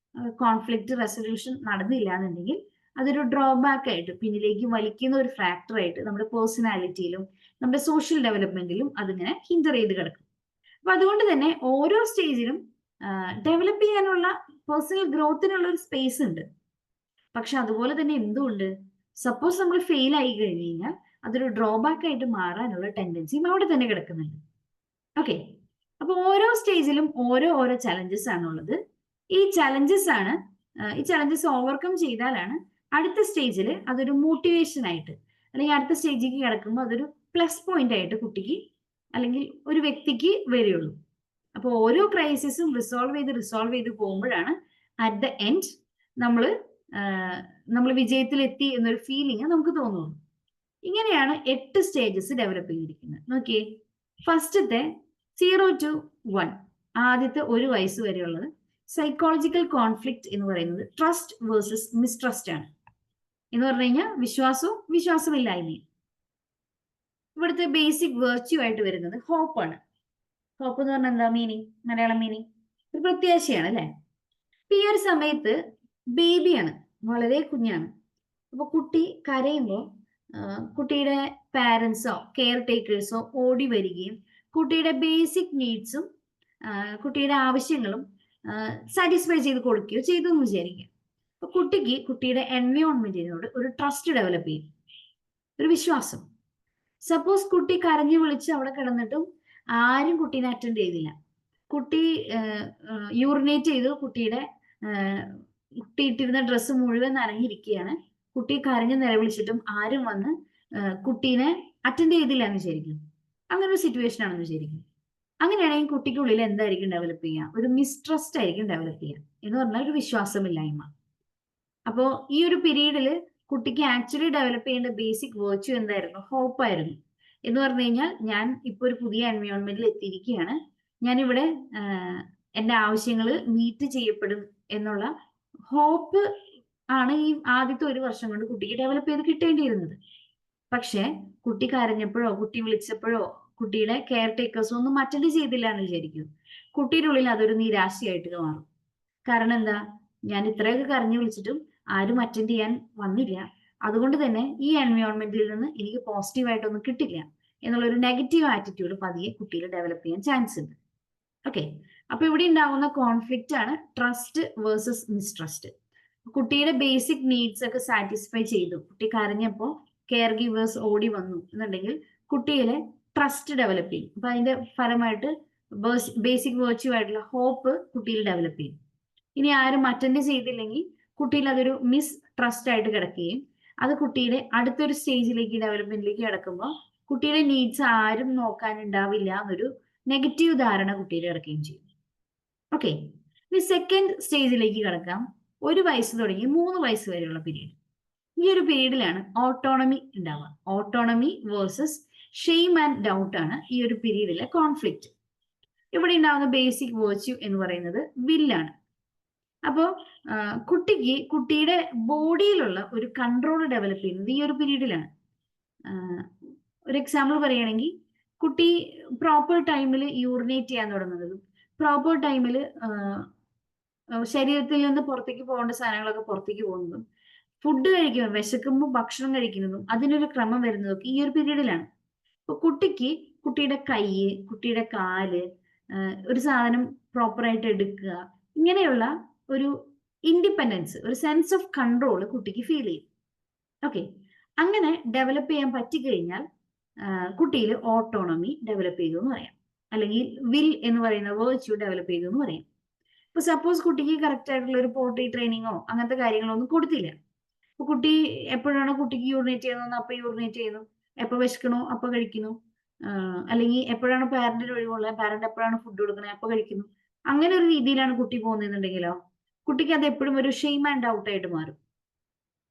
S1: കോൺഫ്ലിക്റ്റ് റെസൊല്യൂഷൻ നടന്നില്ല എന്നുണ്ടെങ്കിൽ അതൊരു ഡ്രോബാക്ക് ആയിട്ട് പിന്നിലേക്ക് വലിക്കുന്ന ഒരു ഫാക്ടർ ആയിട്ട് നമ്മുടെ പേഴ്സണാലിറ്റിയിലും നമ്മുടെ സോഷ്യൽ ഡെവലപ്മെന്റിലും അതിങ്ങനെ ഹിൻഡർ ചെയ്ത് കിടക്കും. അപ്പൊ അതുകൊണ്ട് തന്നെ ഓരോ സ്റ്റേജിലും ഡെവലപ്പ് ചെയ്യാനുള്ള പേഴ്സണൽ ഗ്രോത്തിനുള്ള ഒരു സ്പേസ് ഉണ്ട്. പക്ഷെ അതുപോലെ തന്നെ എന്തുകൊണ്ട്, സപ്പോസ് നമ്മൾ ഫെയിൽ ആയി കഴിഞ്ഞു കഴിഞ്ഞാൽ അതൊരു ഡ്രോബാക്ക് ആയിട്ട് മാറാനുള്ള ടെൻഡൻസിയും അവിടെ തന്നെ കിടക്കുന്നുണ്ട്. ഓക്കെ, അപ്പൊ ഓരോ സ്റ്റേജിലും ഓരോ ചലഞ്ചസ് ആണുള്ളത്. ഈ ചലഞ്ചസ് ഓവർകം ചെയ്താലാണ് അടുത്ത സ്റ്റേജിൽ അതൊരു മോട്ടിവേഷൻ ആയിട്ട്, അല്ലെങ്കിൽ അടുത്ത സ്റ്റേജിലേക്ക് കിടക്കുമ്പോൾ അതൊരു പ്ലസ് പോയിന്റ് ആയിട്ട് കുട്ടിക്ക് അല്ലെങ്കിൽ ഒരു വ്യക്തിക്ക് വരികയുള്ളൂ. അപ്പോൾ ഓരോ ക്രൈസിസും റിസോൾവ് ചെയ്ത് പോകുമ്പോഴാണ് അറ്റ് ദ എൻഡ് നമ്മൾ വിജയത്തിലെത്തി എന്നൊരു ഫീലിംഗ് നമുക്ക് തോന്നുന്നു. ഇങ്ങനെയാണ് 8 സ്റ്റേജസ് ഡെവലപ്പ് ചെയ്തിരിക്കുന്നത്. നോക്കിയേ, ഫസ്റ്റത്തെ 0 to 1, ആദ്യത്തെ 1 വയസ്സ് വരെയുള്ളത് സൈക്കോളജിക്കൽ കോൺഫ്ലിക്റ്റ് എന്ന് പറയുന്നത് ട്രസ്റ്റ് വേഴ്സസ് മിസ്ട്രസ്റ്റ് ആണ്. എന്ന് പറഞ്ഞു കഴിഞ്ഞാൽ വിശ്വാസവും വിശ്വാസമില്ലായ്മയും. ഇവിടുത്തെ ബേസിക് വെർച്യൂ ആയിട്ട് വരുന്നത് ഹോപ്പ് ആണ്. ഹോപ്പ് എന്ന് പറഞ്ഞാൽ എന്താ മീനിങ്, മലയാളം മീനിങ്? ഒരു പ്രത്യാശയാണ് അല്ലെ. ഈ ഒരു സമയത്ത് ബേബിയാണ്, വളരെ കുഞ്ഞാണ്. അപ്പൊ കുട്ടി കരയുമ്പോൾ കുട്ടിയുടെ പാരൻസോ കെയർ ടേക്കേഴ്സോ ഓടി വരികയും കുട്ടിയുടെ ബേസിക് നീഡ്സും കുട്ടിയുടെ ആവശ്യങ്ങളും സാറ്റിസ്ഫൈ ചെയ്ത് കൊടുക്കുകയോ ചെയ്തു എന്ന് വിചാരിക്കുക. അപ്പൊ കുട്ടിക്ക് കുട്ടിയുടെ എൻവയോൺമെന്റിനോട് ഒരു ട്രസ്റ്റ് ഡെവലപ്പ് ചെയ്യും, ഒരു വിശ്വാസം. സപ്പോസ് കുട്ടി കരഞ്ഞു വിളിച്ച് അവിടെ കിടന്നിട്ടും ആരും കുട്ടീനെ അറ്റൻഡ് ചെയ്തില്ല, കുട്ടി യൂറിനേറ്റ് ചെയ്ത് കുട്ടി ഇട്ടിരുന്ന ഡ്രസ്സ് മുഴുവൻ നനഞ്ഞിരിക്കുകയാണ്, കുട്ടി കരഞ്ഞ് നിലവിളിച്ചിട്ടും ആരും വന്ന് കുട്ടീനെ അറ്റൻഡ് ചെയ്തില്ല എന്ന് വിചാരിക്കും. അങ്ങനെ ഒരു സിറ്റുവേഷൻ ആണെന്ന് വിചാരിക്കും. അങ്ങനെയാണെങ്കിൽ കുട്ടിക്കുള്ളിൽ എന്തായിരിക്കും ഡെവലപ്പ് ചെയ്യുക? ഒരു മിസ്ട്രസ്റ്റ് ആയിരിക്കും ഡെവലപ്പ് ചെയ്യുക, എന്ന് പറഞ്ഞാൽ ഒരു വിശ്വാസമില്ലായ്മ. അപ്പോൾ ഈ ഒരു പീരീഡിൽ കുട്ടിക്ക് ആക്ച്വലി ഡെവലപ്പ് ചെയ്യേണ്ട ബേസിക് വേർച്യൂ എന്തായിരുന്നു? ഹോപ്പ് ആയിരുന്നു. എന്ന് പറഞ്ഞു കഴിഞ്ഞാൽ ഞാൻ ഇപ്പോൾ ഒരു പുതിയ എൻവയോൺമെന്റിൽ എത്തിയിരിക്കുകയാണ്, ഞാനിവിടെ എൻ്റെ ആവശ്യങ്ങൾ മീറ്റ് ചെയ്യപ്പെടും എന്നുള്ള ഹോപ്പ് ആണ് ഈ ആദ്യത്തെ 1 വർഷം കൊണ്ട് കുട്ടിക്ക് ഡെവലപ്പ് ചെയ്ത് കിട്ടേണ്ടിയിരുന്നത്. പക്ഷെ കുട്ടി കരഞ്ഞപ്പോഴോ കുട്ടി വിളിച്ചപ്പോഴോ കുട്ടിയുടെ കെയർ ടേക്കേഴ്സോ ഒന്നും അറ്റൻഡ് ചെയ്തില്ല എന്ന് വിചാരിക്കും. കുട്ടിയുടെ ഉള്ളിൽ അതൊരു നിരാശയായിട്ട് മാറും. കാരണം എന്താ, ഞാൻ ഇത്രയൊക്കെ കരഞ്ഞു വിളിച്ചിട്ടും ആരും അറ്റൻഡ് ചെയ്യാൻ വന്നില്ല, അതുകൊണ്ട് തന്നെ ഈ എൻവയോൺമെന്റിൽ നിന്ന് എനിക്ക് പോസിറ്റീവായിട്ടൊന്നും കിട്ടില്ല എന്നുള്ളൊരു നെഗറ്റീവ് ആറ്റിറ്റ്യൂഡ് പതിയെ കുട്ടിയിൽ ഡെവലപ്പ് ചെയ്യാൻ ചാൻസ് ഉണ്ട്. ഓക്കെ, അപ്പൊ ഇവിടെ ഉണ്ടാകുന്ന കോൺഫ്ലിക്റ്റ് ആണ് ട്രസ്റ്റ് വേഴ്സസ് മിസ്ട്രസ്റ്റ്. കുട്ടിയുടെ ബേസിക് നീഡ്സ് ഒക്കെ സാറ്റിസ്ഫൈ ചെയ്തു, കുട്ടി കരഞ്ഞപ്പോൾ കെയർ ഗീവേഴ്സ് ഓടി വന്നു എന്നുണ്ടെങ്കിൽ കുട്ടിയിലെ ട്രസ്റ്റ് ഡെവലപ്പ് ചെയ്യും. അപ്പൊ അതിന്റെ ഫലമായിട്ട് ബേസിക് വെർച്യൂ ആയിട്ടുള്ള ഹോപ്പ് കുട്ടിയിൽ ഡെവലപ്പ് ചെയ്യും. ഇനി ആരും അറ്റൻഡ് ചെയ്തില്ലെങ്കിൽ കുട്ടിയിൽ അതൊരു മിസ് ട്രസ്റ്റ് ആയിട്ട് കിടക്കുകയും അത് കുട്ടിയുടെ അടുത്തൊരു സ്റ്റേജിലേക്ക് ഡെവലപ്മെന്റിലേക്ക് കിടക്കുമ്പോൾ കുട്ടിയുടെ നീഡ്സ് ആരും നോക്കാനുണ്ടാവില്ല എന്നൊരു നെഗറ്റീവ് ധാരണ കുട്ടിയിൽ കിടക്കുകയും ചെയ്യും. ഓക്കെ, ഇനി സെക്കൻഡ് സ്റ്റേജിലേക്ക് കിടക്കാം. 1 വയസ്സ് തുടങ്ങി 3 വയസ്സ് വരെയുള്ള പീരീഡ്. ഈ ഒരു പീരീഡിലാണ് ഓട്ടോണമി ഉണ്ടാവുക. Autonomy versus shame and doubt ആണ് ഈ ഒരു പീരീഡിലെ കോൺഫ്ലിക്റ്റ്. ഇവിടെ ഉണ്ടാവുന്ന ബേസിക് വേർച്യൂ എന്ന് പറയുന്നത് വില്ലാണ്. അപ്പോൾ കുട്ടിക്ക് കുട്ടിയുടെ ബോഡിയിലുള്ള ഒരു കൺട്രോൾ ഡെവലപ്പ് ചെയ്യുന്നത് ഈ ഒരു പീരീഡിലാണ്. ഒരു എക്സാമ്പിൾ പറയുകയാണെങ്കിൽ കുട്ടി പ്രോപ്പർ ടൈമിൽ യൂറിനേറ്റ് ചെയ്യാൻ തുടങ്ങുന്നതും പ്രോപ്പർ ടൈമിൽ ശരീരത്തിൽ നിന്ന് പുറത്തേക്ക് പോകേണ്ട സാധനങ്ങളൊക്കെ പുറത്തേക്ക് പോകുന്നതും ഫുഡ് കഴിക്കുമ്പോൾ വിശക്കുമ്പോൾ ഭക്ഷണം കഴിക്കുന്നതും അതിനൊരു ക്രമം വരുന്നതൊക്കെ ഈ ഒരു പീരീഡിലാണ്. അപ്പൊ കുട്ടിക്ക് കുട്ടിയുടെ കൈ, കുട്ടിയുടെ കാല്, ഒരു സാധനം പ്രോപ്പറായിട്ട് എടുക്കുക, ഇങ്ങനെയുള്ള ഒരു ഇൻഡിപെൻഡൻസ്, ഒരു സെൻസ് ഓഫ് കൺട്രോൾ കുട്ടിക്ക് ഫീൽ ചെയ്യും. ഓക്കെ, അങ്ങനെ ഡെവലപ്പ് ചെയ്യാൻ പറ്റിക്കഴിഞ്ഞാൽ കുട്ടിയിൽ ഓട്ടോണമി ഡെവലപ്പ് ചെയ്തു എന്ന് പറയാം, അല്ലെങ്കിൽ വിൽ എന്ന് പറയുന്ന വേർച്യൂ ഡെവലപ്പ് ചെയ്തു എന്ന് പറയാം. ഇപ്പൊ സപ്പോസ് കുട്ടിക്ക് കറക്റ്റ് ആയിട്ടുള്ള ഒരു പോർട്രി ട്രെയിനിങ്ങോ അങ്ങനത്തെ കാര്യങ്ങളോ ഒന്നും കൊടുത്തില്ല. അപ്പൊ കുട്ടി എപ്പോഴാണോ കുട്ടിക്ക് യൂറിനേറ്റ് ചെയ്യുന്നത് അപ്പൊ യൂറിനേറ്റ് ചെയ്യുന്നു, എപ്പോ വിശക്കണോ അപ്പൊ കഴിക്കുന്നു, അല്ലെങ്കിൽ എപ്പോഴാണ് പാരന്റിന് ഒഴിവുള്ളത്, പാരന്റ് എപ്പോഴാണ് ഫുഡ് കൊടുക്കണേ അപ്പൊ കഴിക്കുന്നു. അങ്ങനെ ഒരു രീതിയിലാണ് കുട്ടി പോകുന്നതെന്നുണ്ടെങ്കിലോ കുട്ടിക്ക് അത് എപ്പോഴും ഒരു ഷെയിം ആൻഡ് ഔട്ട് ആയിട്ട് മാറും.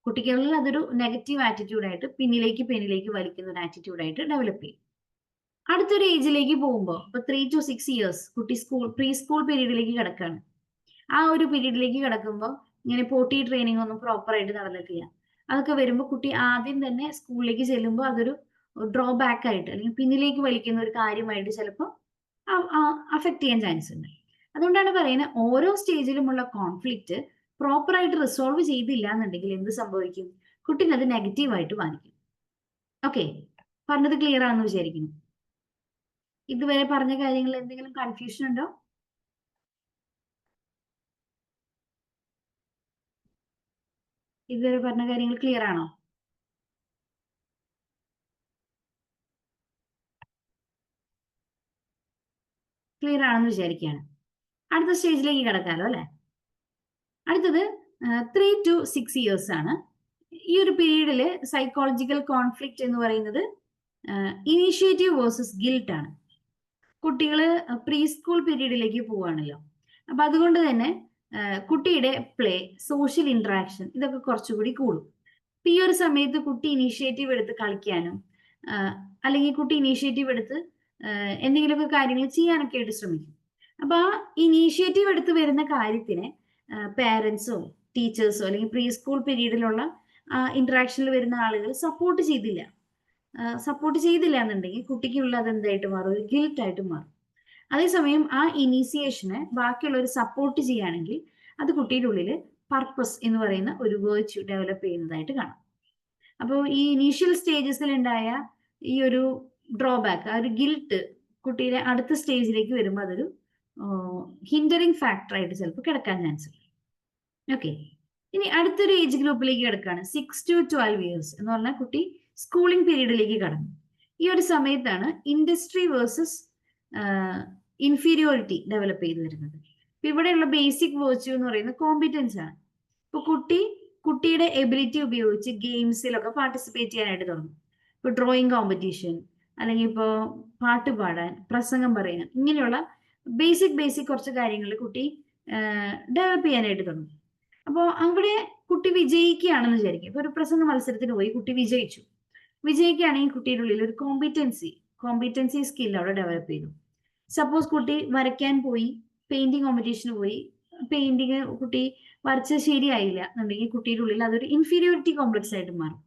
S1: കുട്ടികളിൽ അതൊരു നെഗറ്റീവ് ആറ്റിറ്റ്യൂഡായിട്ട് പിന്നിലേക്ക് വലിക്കുന്ന ഒരു ആറ്റിറ്റ്യൂഡായിട്ട് ഡെവലപ്പ് ചെയ്യും. അടുത്തൊരു ഏജിലേക്ക് പോകുമ്പോൾ ഇപ്പൊ 3 to 6 ഇയേഴ്സ് കുട്ടി പ്രീ സ്കൂൾ പീരീഡിലേക്ക് കിടക്കാണ്. ആ ഒരു പീരീഡിലേക്ക് കിടക്കുമ്പോൾ ഇങ്ങനെ പോട്ടി ട്രെയിനിങ് ഒന്നും പ്രോപ്പർ ആയിട്ട് നടന്നിട്ടില്ല. അതൊക്കെ വരുമ്പോൾ കുട്ടി ആദ്യം തന്നെ സ്കൂളിലേക്ക് ചെല്ലുമ്പോൾ അതൊരു ഡ്രോബാക്ക് ആയിട്ട് അല്ലെങ്കിൽ പിന്നിലേക്ക് വലിക്കുന്ന ഒരു കാര്യമായിട്ട് ചിലപ്പോൾ അഫക്ട് ചെയ്യാൻ ചാൻസ് ഉണ്ട്. അതുകൊണ്ടാണ് പറയുന്നത് ഓരോ സ്റ്റേജിലുമുള്ള കോൺഫ്ലിക്റ്റ് പ്രോപ്പർ ആയിട്ട് റിസോൾവ് ചെയ്തില്ല എന്നുണ്ടെങ്കിൽ എന്ത് സംഭവിക്കും, കുട്ടീനെ അത് നെഗറ്റീവായിട്ട് ബാധിക്കും. ഓക്കെ, പറഞ്ഞത് ക്ലിയർ ആണെന്ന് വിചാരിക്കുന്നു. ഇതുവരെ പറഞ്ഞ കാര്യങ്ങളിൽ എന്തെങ്കിലും കൺഫ്യൂഷൻ ഉണ്ടോ? ഇതുവരെ പറഞ്ഞ കാര്യങ്ങൾ ക്ലിയർ ആണോ? ക്ലിയർ ആണെന്ന് വിചാരിക്കുകയാണ്. അടുത്ത സ്റ്റേജിലേക്ക് കിടക്കാലോ അല്ലെ. അടുത്തത് 3 to 6 ഇയേഴ്സ് ആണ്. ഈ ഒരു പീരീഡില് സൈക്കോളജിക്കൽ കോൺഫ്ലിക്റ്റ് എന്ന് പറയുന്നത് ഇനീഷ്യേറ്റീവ് വേഴ്സസ് ഗിൽട്ട് ആണ്. കുട്ടികള് പ്രീ സ്കൂൾ പീരീഡിലേക്ക് പോവാണല്ലോ. അപ്പൊ അതുകൊണ്ട് തന്നെ കുട്ടിയുടെ പ്ലേ, സോഷ്യൽ ഇന്ററാക്ഷൻ ഇതൊക്കെ കുറച്ചുകൂടി കൂടും. ഈ ഒരു സമയത്ത് കുട്ടി ഇനീഷ്യേറ്റീവ് എടുത്ത് കളിക്കാനും അല്ലെങ്കിൽ കുട്ടി ഇനീഷ്യേറ്റീവ് എടുത്ത് എന്തെങ്കിലുമൊക്കെ കാര്യങ്ങൾ ചെയ്യാനൊക്കെ ആയിട്ട് ശ്രമിക്കും. അപ്പൊ ആ ഇനീഷ്യേറ്റീവ് എടുത്ത് വരുന്ന കാര്യത്തിനെ പാരന്റ്സോ ടീച്ചേഴ്സോ അല്ലെങ്കിൽ പ്രീ സ്കൂൾ പീരീഡിലുള്ള ഇന്ററാക്ഷനിൽ വരുന്ന ആളുകൾ സപ്പോർട്ട് ചെയ്തില്ല എന്നുണ്ടെങ്കിൽ കുട്ടിക്കുള്ള അത് എന്തായിട്ട് മാറും, ഒരു ഗിൽട്ട് ആയിട്ട് മാറും. അതേസമയം ആ ഇനീസിയേഷനെ ബാക്കിയുള്ളവർ സപ്പോർട്ട് ചെയ്യുകയാണെങ്കിൽ അത് കുട്ടിയുടെ ഉള്ളിൽ പർപ്പസ് എന്ന് പറയുന്ന ഒരു വേർച്യൂ ഡെവലപ്പ് ചെയ്യുന്നതായിട്ട് കാണാം. അപ്പോൾ ഈ ഇനീഷ്യൽ സ്റ്റേജസിൽ ഉണ്ടായ ഈ ഒരു ഡ്രോബാക്ക്, ആ ഒരു ഗിൽട്ട് കുട്ടിയുടെ അടുത്ത സ്റ്റേജിലേക്ക് വരുമ്പോൾ അതൊരു ഹിൻഡറിങ് ഫാക്ടർ ആയിട്ട് ചിലപ്പോൾ കിടക്കാൻ ചാൻസ് ഉണ്ട്. ഓക്കെ, ഇനി അടുത്തൊരു ഏജ് ഗ്രൂപ്പിലേക്ക് കിടക്കുകയാണ് 6 to 12 ഇയേഴ്സ് എന്ന് പറഞ്ഞാൽ കുട്ടി സ്കൂളിംഗ് പീരീഡിലേക്ക് കടന്നു. ഈ ഒരു സമയത്താണ് ഇൻഡസ്ട്രി വേഴ്സസ് ഇൻഫീരിയോറിറ്റി ഡെവലപ്പ് ചെയ്ത് വരുന്നത്. ഇപ്പൊ ഇവിടെയുള്ള ബേസിക് വേർച്യൂ എന്ന് പറയുന്നത് കോമ്പിറ്റൻസ് ആണ്. ഇപ്പൊ കുട്ടിയുടെ എബിലിറ്റി ഉപയോഗിച്ച് ഗെയിംസിലൊക്കെ പാർട്ടിസിപ്പേറ്റ് ചെയ്യാനായിട്ട് തുടങ്ങും. ഇപ്പൊ ഡ്രോയിങ് കോമ്പറ്റീഷൻ, അല്ലെങ്കിൽ ഇപ്പോൾ പാട്ട് പാടാൻ, പ്രസംഗം പറയാൻ, ഇങ്ങനെയുള്ള ബേസിക് കുറച്ച് കാര്യങ്ങളിൽ കുട്ടി ഡെവലപ്പ് ചെയ്യാനായിട്ട് തുടങ്ങും. അപ്പോൾ അവിടെ കുട്ടി വിജയിക്കുകയാണെന്ന് വിചാരിക്കും. ഇപ്പൊ ഒരു പ്രസംഗ മത്സരത്തിന് പോയി കുട്ടി വിജയിക്കുകയാണെങ്കിൽ കുട്ടിയുടെ ഉള്ളിൽ ഒരു കോമ്പിറ്റൻസി സ്കിൽ അവിടെ ഡെവലപ്പ് ചെയ്തു. സപ്പോസ് കുട്ടി വരയ്ക്കാൻ പോയി, പെയിന്റിങ് കോമ്പറ്റീഷന് പോയി, പെയിന്റിങ് കുട്ടി വരച്ചത് ശരിയായില്ല എന്നുണ്ടെങ്കിൽ കുട്ടിയുടെ ഉള്ളിൽ അതൊരു ഇൻഫീരിയോറിറ്റി കോംപ്ലക്സ് ആയിട്ട് മാറും.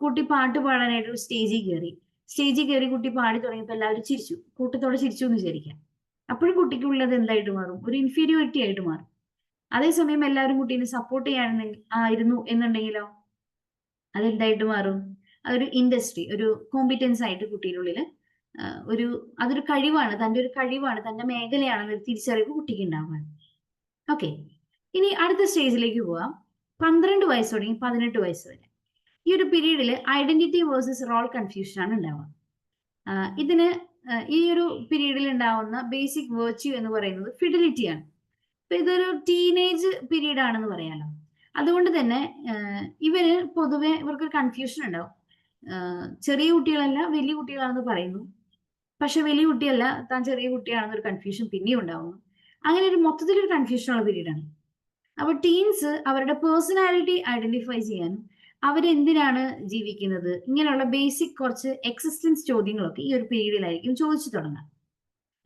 S1: കുട്ടി പാട്ട് പാടാനായിട്ട് ഒരു സ്റ്റേജിൽ കയറി കുട്ടി പാടി തുടങ്ങിയപ്പോൾ എല്ലാവരും ചിരിച്ചു, കൂട്ടത്തോടെ ചിരിച്ചു എന്ന് വിചാരിക്കാം. അപ്പോഴും കുട്ടിക്കുള്ളത് എന്തായിട്ട് മാറും, ഒരു ഇൻഫീരിയോറിറ്റി ആയിട്ട് മാറും. അതേസമയം എല്ലാവരും കുട്ടീനെ സപ്പോർട്ട് ആയിരുന്നു എന്നുണ്ടെങ്കിലോ അതെന്തായിട്ട് മാറും, അതൊരു ഇൻഡസ്ട്രി, ഒരു കോമ്പിറ്റൻസ് ആയിട്ട് കുട്ടിയുടെ ഉള്ളിൽ അതൊരു കഴിവാണ്, തന്റെ മേഖലയാണെന്ന് തിരിച്ചറിവ് കുട്ടിക്ക് ഉണ്ടാവുകയാണ്. ഓക്കെ, ഇനി അടുത്ത സ്റ്റേജിലേക്ക് പോവാം. 12 വയസ്സ് തുടങ്ങി 18 വയസ്സ് വരെ ഈ ഒരു പീരീഡിൽ ഐഡന്റിറ്റി വേഴ്സസ് റോൾ കൺഫ്യൂഷൻ ആണ് ഉണ്ടാവുക. ഇതിന് ഈ ഒരു പീരീഡിൽ ഉണ്ടാവുന്ന ബേസിക് വേർച്യൂ എന്ന് പറയുന്നത് ഫിഡിലിറ്റി ആണ്. ഇപ്പൊ ഇതൊരു ടീനേജ് പീരീഡ് ആണെന്ന് പറയാലോ. അതുകൊണ്ട് തന്നെ ഇവര് പൊതുവെ ഇവർക്കൊരു കൺഫ്യൂഷൻ ഉണ്ടാവും. ചെറിയ കുട്ടികളല്ല വലിയ കുട്ടികളാണെന്ന് പറയുന്നു, പക്ഷെ വലിയ കുട്ടിയല്ല താൻ ചെറിയ കുട്ടിയാണെന്നൊരു കൺഫ്യൂഷൻ പിന്നെയും ഉണ്ടാവുന്നു. അങ്ങനെ ഒരു മൊത്തത്തിലൊരു കൺഫ്യൂഷനുള്ള പീരീഡാണ്. അപ്പൊ ടീൻസ് അവരുടെ പേഴ്സണാലിറ്റി ഐഡന്റിഫൈ ചെയ്യാനും അവരെന്തിനാണ് ജീവിക്കുന്നത്, ഇങ്ങനെയുള്ള ബേസിക് കുറച്ച് എക്സിസ്റ്റൻസ് ചോദ്യങ്ങളൊക്കെ ഈ ഒരു പീരീഡിലായിരിക്കും ചോദിച്ചു തുടങ്ങുക.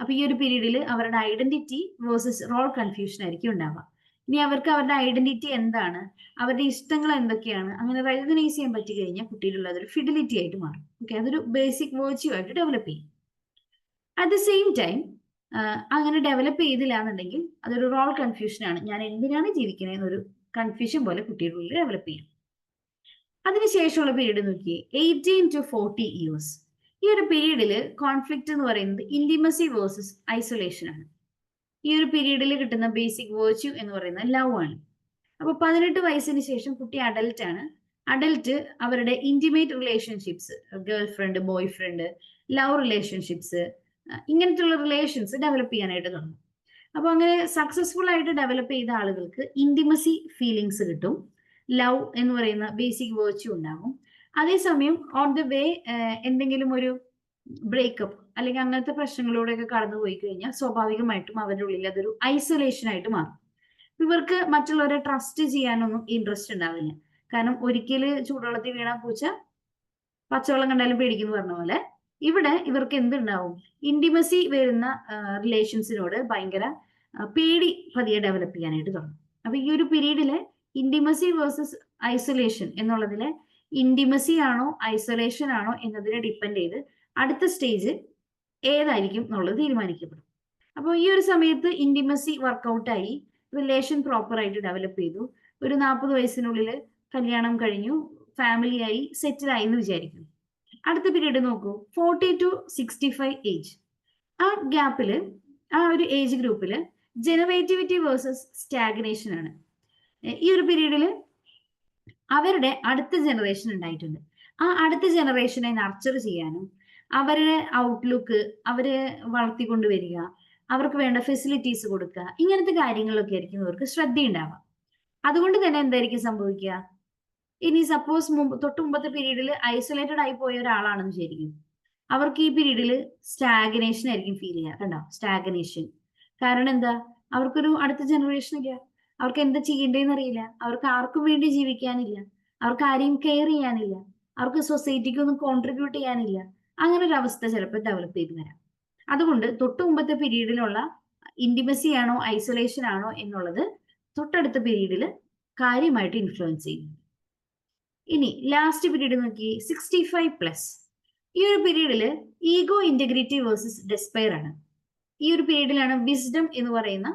S1: അപ്പൊ ഈ ഒരു പീരീഡിൽ അവരുടെ ഐഡന്റിറ്റി വേഴ്സസ് റോൾ കൺഫ്യൂഷൻ ആയിരിക്കും ഉണ്ടാവുക. ഇനി അവർക്ക് അവരുടെ ഐഡന്റിറ്റി എന്താണ്, അവരുടെ ഇഷ്ടങ്ങൾ എന്തൊക്കെയാണ്, അങ്ങനെ റെക്കഗ്നൈസ് ചെയ്യാൻ പറ്റി കഴിഞ്ഞാൽ കുട്ടിയിലുള്ള അതൊരു ഫിഡിലിറ്റി ആയിട്ട് മാറും. ഓക്കെ, അതൊരു ബേസിക് വേർച്യൂ ആയിട്ട് ഡെവലപ്പ് ചെയ്യും. അറ്റ് ദ സെയിം ടൈം അങ്ങനെ ഡെവലപ്പ് ചെയ്തില്ല എന്നുണ്ടെങ്കിൽ അതൊരു റോൾ കൺഫ്യൂഷൻ ആണ്, ഞാൻ എന്തിനാണ് ജീവിക്കുന്നത് എന്നൊരു കൺഫ്യൂഷൻ പോലെ കുട്ടിയുടെ ഉള്ളിൽ ഡെവലപ്പ് ചെയ്യും. അതിനുശേഷമുള്ള പീരീഡ് നോക്കി 18 to 40 ഇയേഴ്സ്. ഈ ഒരു പീരീഡിൽ കോൺഫ്ലിക്റ്റ് എന്ന് പറയുന്നത് ഇന്റിമസി വേഴ്സസ് ഐസൊലേഷൻ ആണ്. ഈ ഒരു പീരീഡിൽ കിട്ടുന്ന ബേസിക് വേർച്യൂ എന്ന് പറയുന്നത് ലവ് ആണ്. അപ്പൊ 18 വയസ്സിന് ശേഷം കുട്ടി അഡൽട്ട് ആണ്. അഡൽട്ട് അവരുടെ intimate relationships, girlfriend, boyfriend, love relationships, ഇങ്ങനത്തുള്ള റിലേഷൻസ് ഡെവലപ്പ് ചെയ്യാനായിട്ട് തുടങ്ങും. അപ്പൊ അങ്ങനെ സക്സസ്ഫുൾ ആയിട്ട് ഡെവലപ്പ് ചെയ്ത ആളുകൾക്ക് ഇന്റിമസി ഫീലിങ്സ് കിട്ടും, ലവ് എന്ന് പറയുന്ന ബേസിക് വേർച്യൂ ഉണ്ടാകും. അതേസമയം ഓൺ ദ വേ എന്തെങ്കിലും ഒരു ബ്രേക്കപ്പ് അല്ലെങ്കിൽ അങ്ങനത്തെ പ്രശ്നങ്ങളിലൂടെയൊക്കെ കടന്നു പോയി കഴിഞ്ഞാൽ സ്വാഭാവികമായിട്ടും അവരുടെ ഉള്ളിൽ അതൊരു ഐസൊലേഷൻ ആയിട്ട് മാറും. ഇവർക്ക് മറ്റുള്ളവരെ ട്രസ്റ്റ് ചെയ്യാനൊന്നും ഇൻട്രസ്റ്റ് ഉണ്ടാവില്ല. കാരണം ഒരിക്കല് ചൂടുവെള്ളത്തിൽ വീണ പൂച്ച പച്ചവെള്ളം കണ്ടാലും പേടിക്കുന്നു പറഞ്ഞ പോലെ ഇവിടെ ഇവർക്ക് എന്തുണ്ടാവും, ഇന്റിമസി വരുന്ന റിലേഷൻസിനോട് ഭയങ്കര പേടി പതിയെ ഡെവലപ്പ് ചെയ്യാനായിട്ട് തുടങ്ങും. അപ്പൊ ഈ ഒരു പീരീഡില് ഇന്റിമസി വേഴ്സസ് ഐസൊലേഷൻ എന്നുള്ളതിലെ ഇന്റിമസി ആണോ ഐസൊലേഷൻ ആണോ എന്നതിനെ ഡിപ്പെൻഡ് ചെയ്ത് അടുത്ത സ്റ്റേജ് ഏതായിരിക്കും എന്നുള്ളത് തീരുമാനിക്കപ്പെടും. അപ്പോൾ ഈ ഒരു സമയത്ത് ഇന്റിമസി വർക്കൗട്ടായി, റിലേഷൻ പ്രോപ്പർ ആയിട്ട് ഡെവലപ്പ് ചെയ്തു, ഒരു 40 വയസ്സിനുള്ളിൽ കല്യാണം കഴിഞ്ഞു, ഫാമിലി ആയി, സെറ്റിൽ ആയി എന്ന് വിചാരിക്കും. അടുത്ത പീരീഡ് നോക്കൂ, 40 to 65 ഏജ്. ആ ഗ്യാപ്പിൽ, ആ ഒരു ഏജ് ഗ്രൂപ്പിൽ ജനറേറ്റിവിറ്റി വേഴ്സസ് സ്റ്റാഗ്നേഷൻ ആണ്. ഈ ഒരു പീരീഡിൽ അവരുടെ അടുത്ത ജനറേഷൻ ഉണ്ടായിട്ടുണ്ട്. ആ അടുത്ത ജനറേഷനെ നർച്ചർ ചെയ്യാനും അവരുടെ ഔട്ട്ലുക്ക് അവരെ വളർത്തിക്കൊണ്ടുവരിക, അവർക്ക് വേണ്ട ഫെസിലിറ്റീസ് കൊടുക്കുക, ഇങ്ങനത്തെ കാര്യങ്ങളൊക്കെ ആയിരിക്കും ഇവർക്ക് ശ്രദ്ധയുണ്ടാവുക. അതുകൊണ്ട് തന്നെ എന്തായിരിക്കും സംഭവിക്കുക, ഇനി സപ്പോസ് തൊട്ട് മുമ്പത്തെ പീരീഡിൽ ഐസൊലേറ്റഡ് ആയി പോയ ഒരാളാണെന്ന് വിചാരിക്കും, അവർക്ക് ഈ പീരീഡിൽ സ്റ്റാഗ്നേഷൻ ആയിരിക്കും ഫീൽ ചെയ്യുക. കണ്ടോ, സ്റ്റാഗ്നേഷൻ. കാരണം എന്താ, അവർക്കൊരു അടുത്ത ജനറേഷൻ ഇല്ല, അവർക്ക് എന്താ ചെയ്യേണ്ടതെന്ന് അറിയില്ല, അവർക്ക് ആർക്കും വേണ്ടി ജീവിക്കാനില്ല, അവർക്ക് ആരെയും കെയർ ചെയ്യാനില്ല, അവർക്ക് സൊസൈറ്റിക്ക് ഒന്നും കോൺട്രിബ്യൂട്ട് ചെയ്യാനില്ല. അങ്ങനെ ഒരു അവസ്ഥ ചിലപ്പോൾ ഡെവലപ്പ് ചെയ്ത് വരാം. അതുകൊണ്ട് തൊട്ട് മുമ്പത്തെ പീരീഡിലുള്ള ഇന്റിമസി ആണോ ഐസൊലേഷൻ ആണോ എന്നുള്ളത് തൊട്ടടുത്ത പീരീഡിൽ കാര്യമായിട്ട് ഇൻഫ്ലുവൻസ് ചെയ്യുന്നു. ഇനി ലാസ്റ്റ് പീരീഡ് നോക്കി, 65+. ഈ ഒരു പീരീഡിൽ ഈഗോ ഇന്റഗ്രിറ്റി വേഴ്സസ് ഡെസ്പയർ ആണ്. ഈ ഒരു പീരീഡിലാണ് വിസ്ഡം എന്ന് പറയുന്ന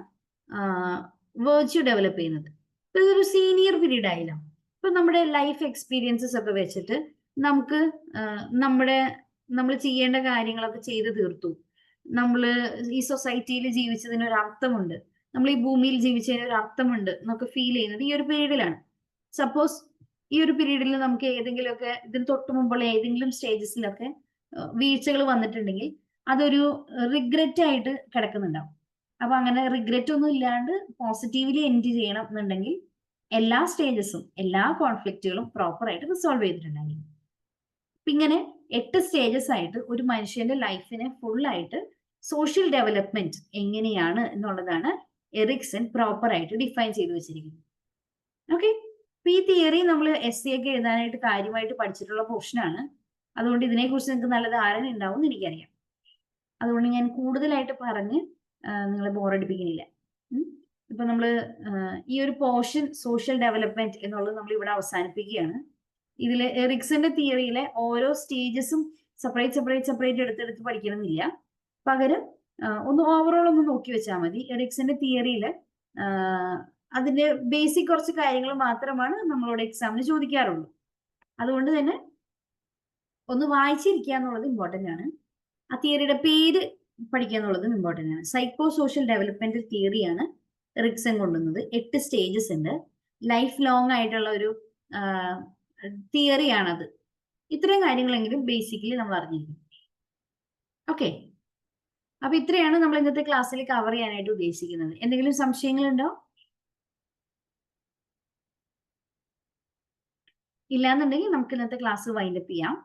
S1: വേർച്യൂ ഡെവലപ്പ് ചെയ്യുന്നത്. ഇതൊരു സീനിയർ പീരീഡ് ആയില്ല. ഇപ്പൊ നമ്മുടെ ലൈഫ് എക്സ്പീരിയൻസസ് ഒക്കെ വെച്ചിട്ട് നമുക്ക് നമ്മൾ ചെയ്യേണ്ട കാര്യങ്ങളൊക്കെ ചെയ്തു തീർത്തു, നമ്മൾ ഈ സൊസൈറ്റിയിൽ ജീവിച്ചതിന് ഒരു അർത്ഥമുണ്ട്, നമ്മൾ ഈ ഭൂമിയിൽ ജീവിച്ചതിന് ഒരു അർത്ഥമുണ്ട് എന്നൊക്കെ ഫീൽ ചെയ്യുന്നത് ഈ ഒരു പീരീഡിലാണ്. സപ്പോസ് ഈ ഒരു പീരീഡിൽ നമുക്ക് ഏതെങ്കിലുമൊക്കെ ഇതിന് തൊട്ട് മുമ്പുള്ള ഏതെങ്കിലും സ്റ്റേജസിലൊക്കെ വീഴ്ചകൾ വന്നിട്ടുണ്ടെങ്കിൽ അതൊരു റിഗ്രറ്റ് ആയിട്ട് കിടക്കുന്നുണ്ടാവും. അപ്പൊ അങ്ങനെ റിഗ്രറ്റ് ഒന്നും ഇല്ലാണ്ട് പോസിറ്റീവ്ലി എൻഡ് ചെയ്യണം എന്നുണ്ടെങ്കിൽ എല്ലാ സ്റ്റേജസും എല്ലാ കോൺഫ്ലിക്റ്റുകളും പ്രോപ്പർ ആയിട്ട് റിസോൾവ് ചെയ്തിട്ടുണ്ടായിരിക്കും. അപ്പൊ ഇങ്ങനെ 8 സ്റ്റേജസ് ആയിട്ട് ഒരു മനുഷ്യന്റെ ലൈഫിനെ ഫുൾ ആയിട്ട് സോഷ്യൽ ഡെവലപ്മെന്റ് എങ്ങനെയാണ് എന്നുള്ളതാണ് എറിക്സൺ പ്രോപ്പർ ആയിട്ട് ഡിഫൈൻ ചെയ്തു വെച്ചിരിക്കുന്നത്. ഓക്കെ, അപ്പൊ ഈ തിയറി നമ്മൾ SC ഒക്കെ എഴുതാനായിട്ട് കാര്യമായിട്ട് പഠിച്ചിട്ടുള്ള പോർഷനാണ്. അതുകൊണ്ട് ഇതിനെക്കുറിച്ച് നിങ്ങൾക്ക് നല്ല ധാരണ ഉണ്ടാവും എന്ന് എനിക്കറിയാം. അതുകൊണ്ട് ഞാൻ കൂടുതലായിട്ട് പറഞ്ഞ് നിങ്ങളെ ബോറടിപ്പിക്കുന്നില്ല. ഇപ്പൊ നമ്മൾ ഈ ഒരു പോർഷൻ സോഷ്യൽ ഡെവലപ്മെന്റ് എന്നുള്ളത് നമ്മൾ ഇവിടെ അവസാനിപ്പിക്കുകയാണ്. ഇതിൽ എറിക്സന്റെ തിയറിയിലെ ഓരോ സ്റ്റേജസും സെപ്പറേറ്റ് എടുത്തെടുത്ത് പഠിക്കണമെന്നില്ല. പകരം ഒന്ന് ഓവറോൾ ഒന്ന് നോക്കി വെച്ചാൽ മതി. എറിക്സന്റെ തിയറിയിൽ അതിന്റെ ബേസിക് കുറച്ച് കാര്യങ്ങൾ മാത്രമാണ് നമ്മളോട് എക്സാമിന് ചോദിക്കാറുള്ളൂ. അതുകൊണ്ട് തന്നെ ഒന്ന് വായിച്ചിരിക്കുക എന്നുള്ളത് ഇമ്പോർട്ടന്റ് ആണ്. ആ തിയറിയുടെ പേര് പഠിക്കുക എന്നുള്ളതും ഇമ്പോർട്ടന്റ് ആണ്. സൈക്കോ സോഷ്യൽ ഡെവലപ്മെന്റൽ തിയറിയാണ് എറിക്സൺ കൊണ്ടുവന്നത്. 8 സ്റ്റേജസ് ഉണ്ട്. ലൈഫ് ലോങ് ആയിട്ടുള്ള ഒരു തിയറിയാണത്. ഇത്രയും കാര്യങ്ങളെങ്കിലും ബേസിക്കലി നമ്മൾ അറിഞ്ഞിരിക്കും. ഓക്കെ, അപ്പൊ ഇത്രയാണ് നമ്മൾ ഇന്നത്തെ ക്ലാസ്സിൽ കവർ ചെയ്യാനായിട്ട് ഉദ്ദേശിക്കുന്നത്. എന്തെങ്കിലും സംശയങ്ങളുണ്ടോ? ഇല്ലാന്നുണ്ടെങ്കിൽ നമുക്ക് ഇന്നത്തെ ക്ലാസ് വൈൻഡപ്പ് ചെയ്യാം.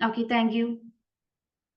S1: Okay, thank you.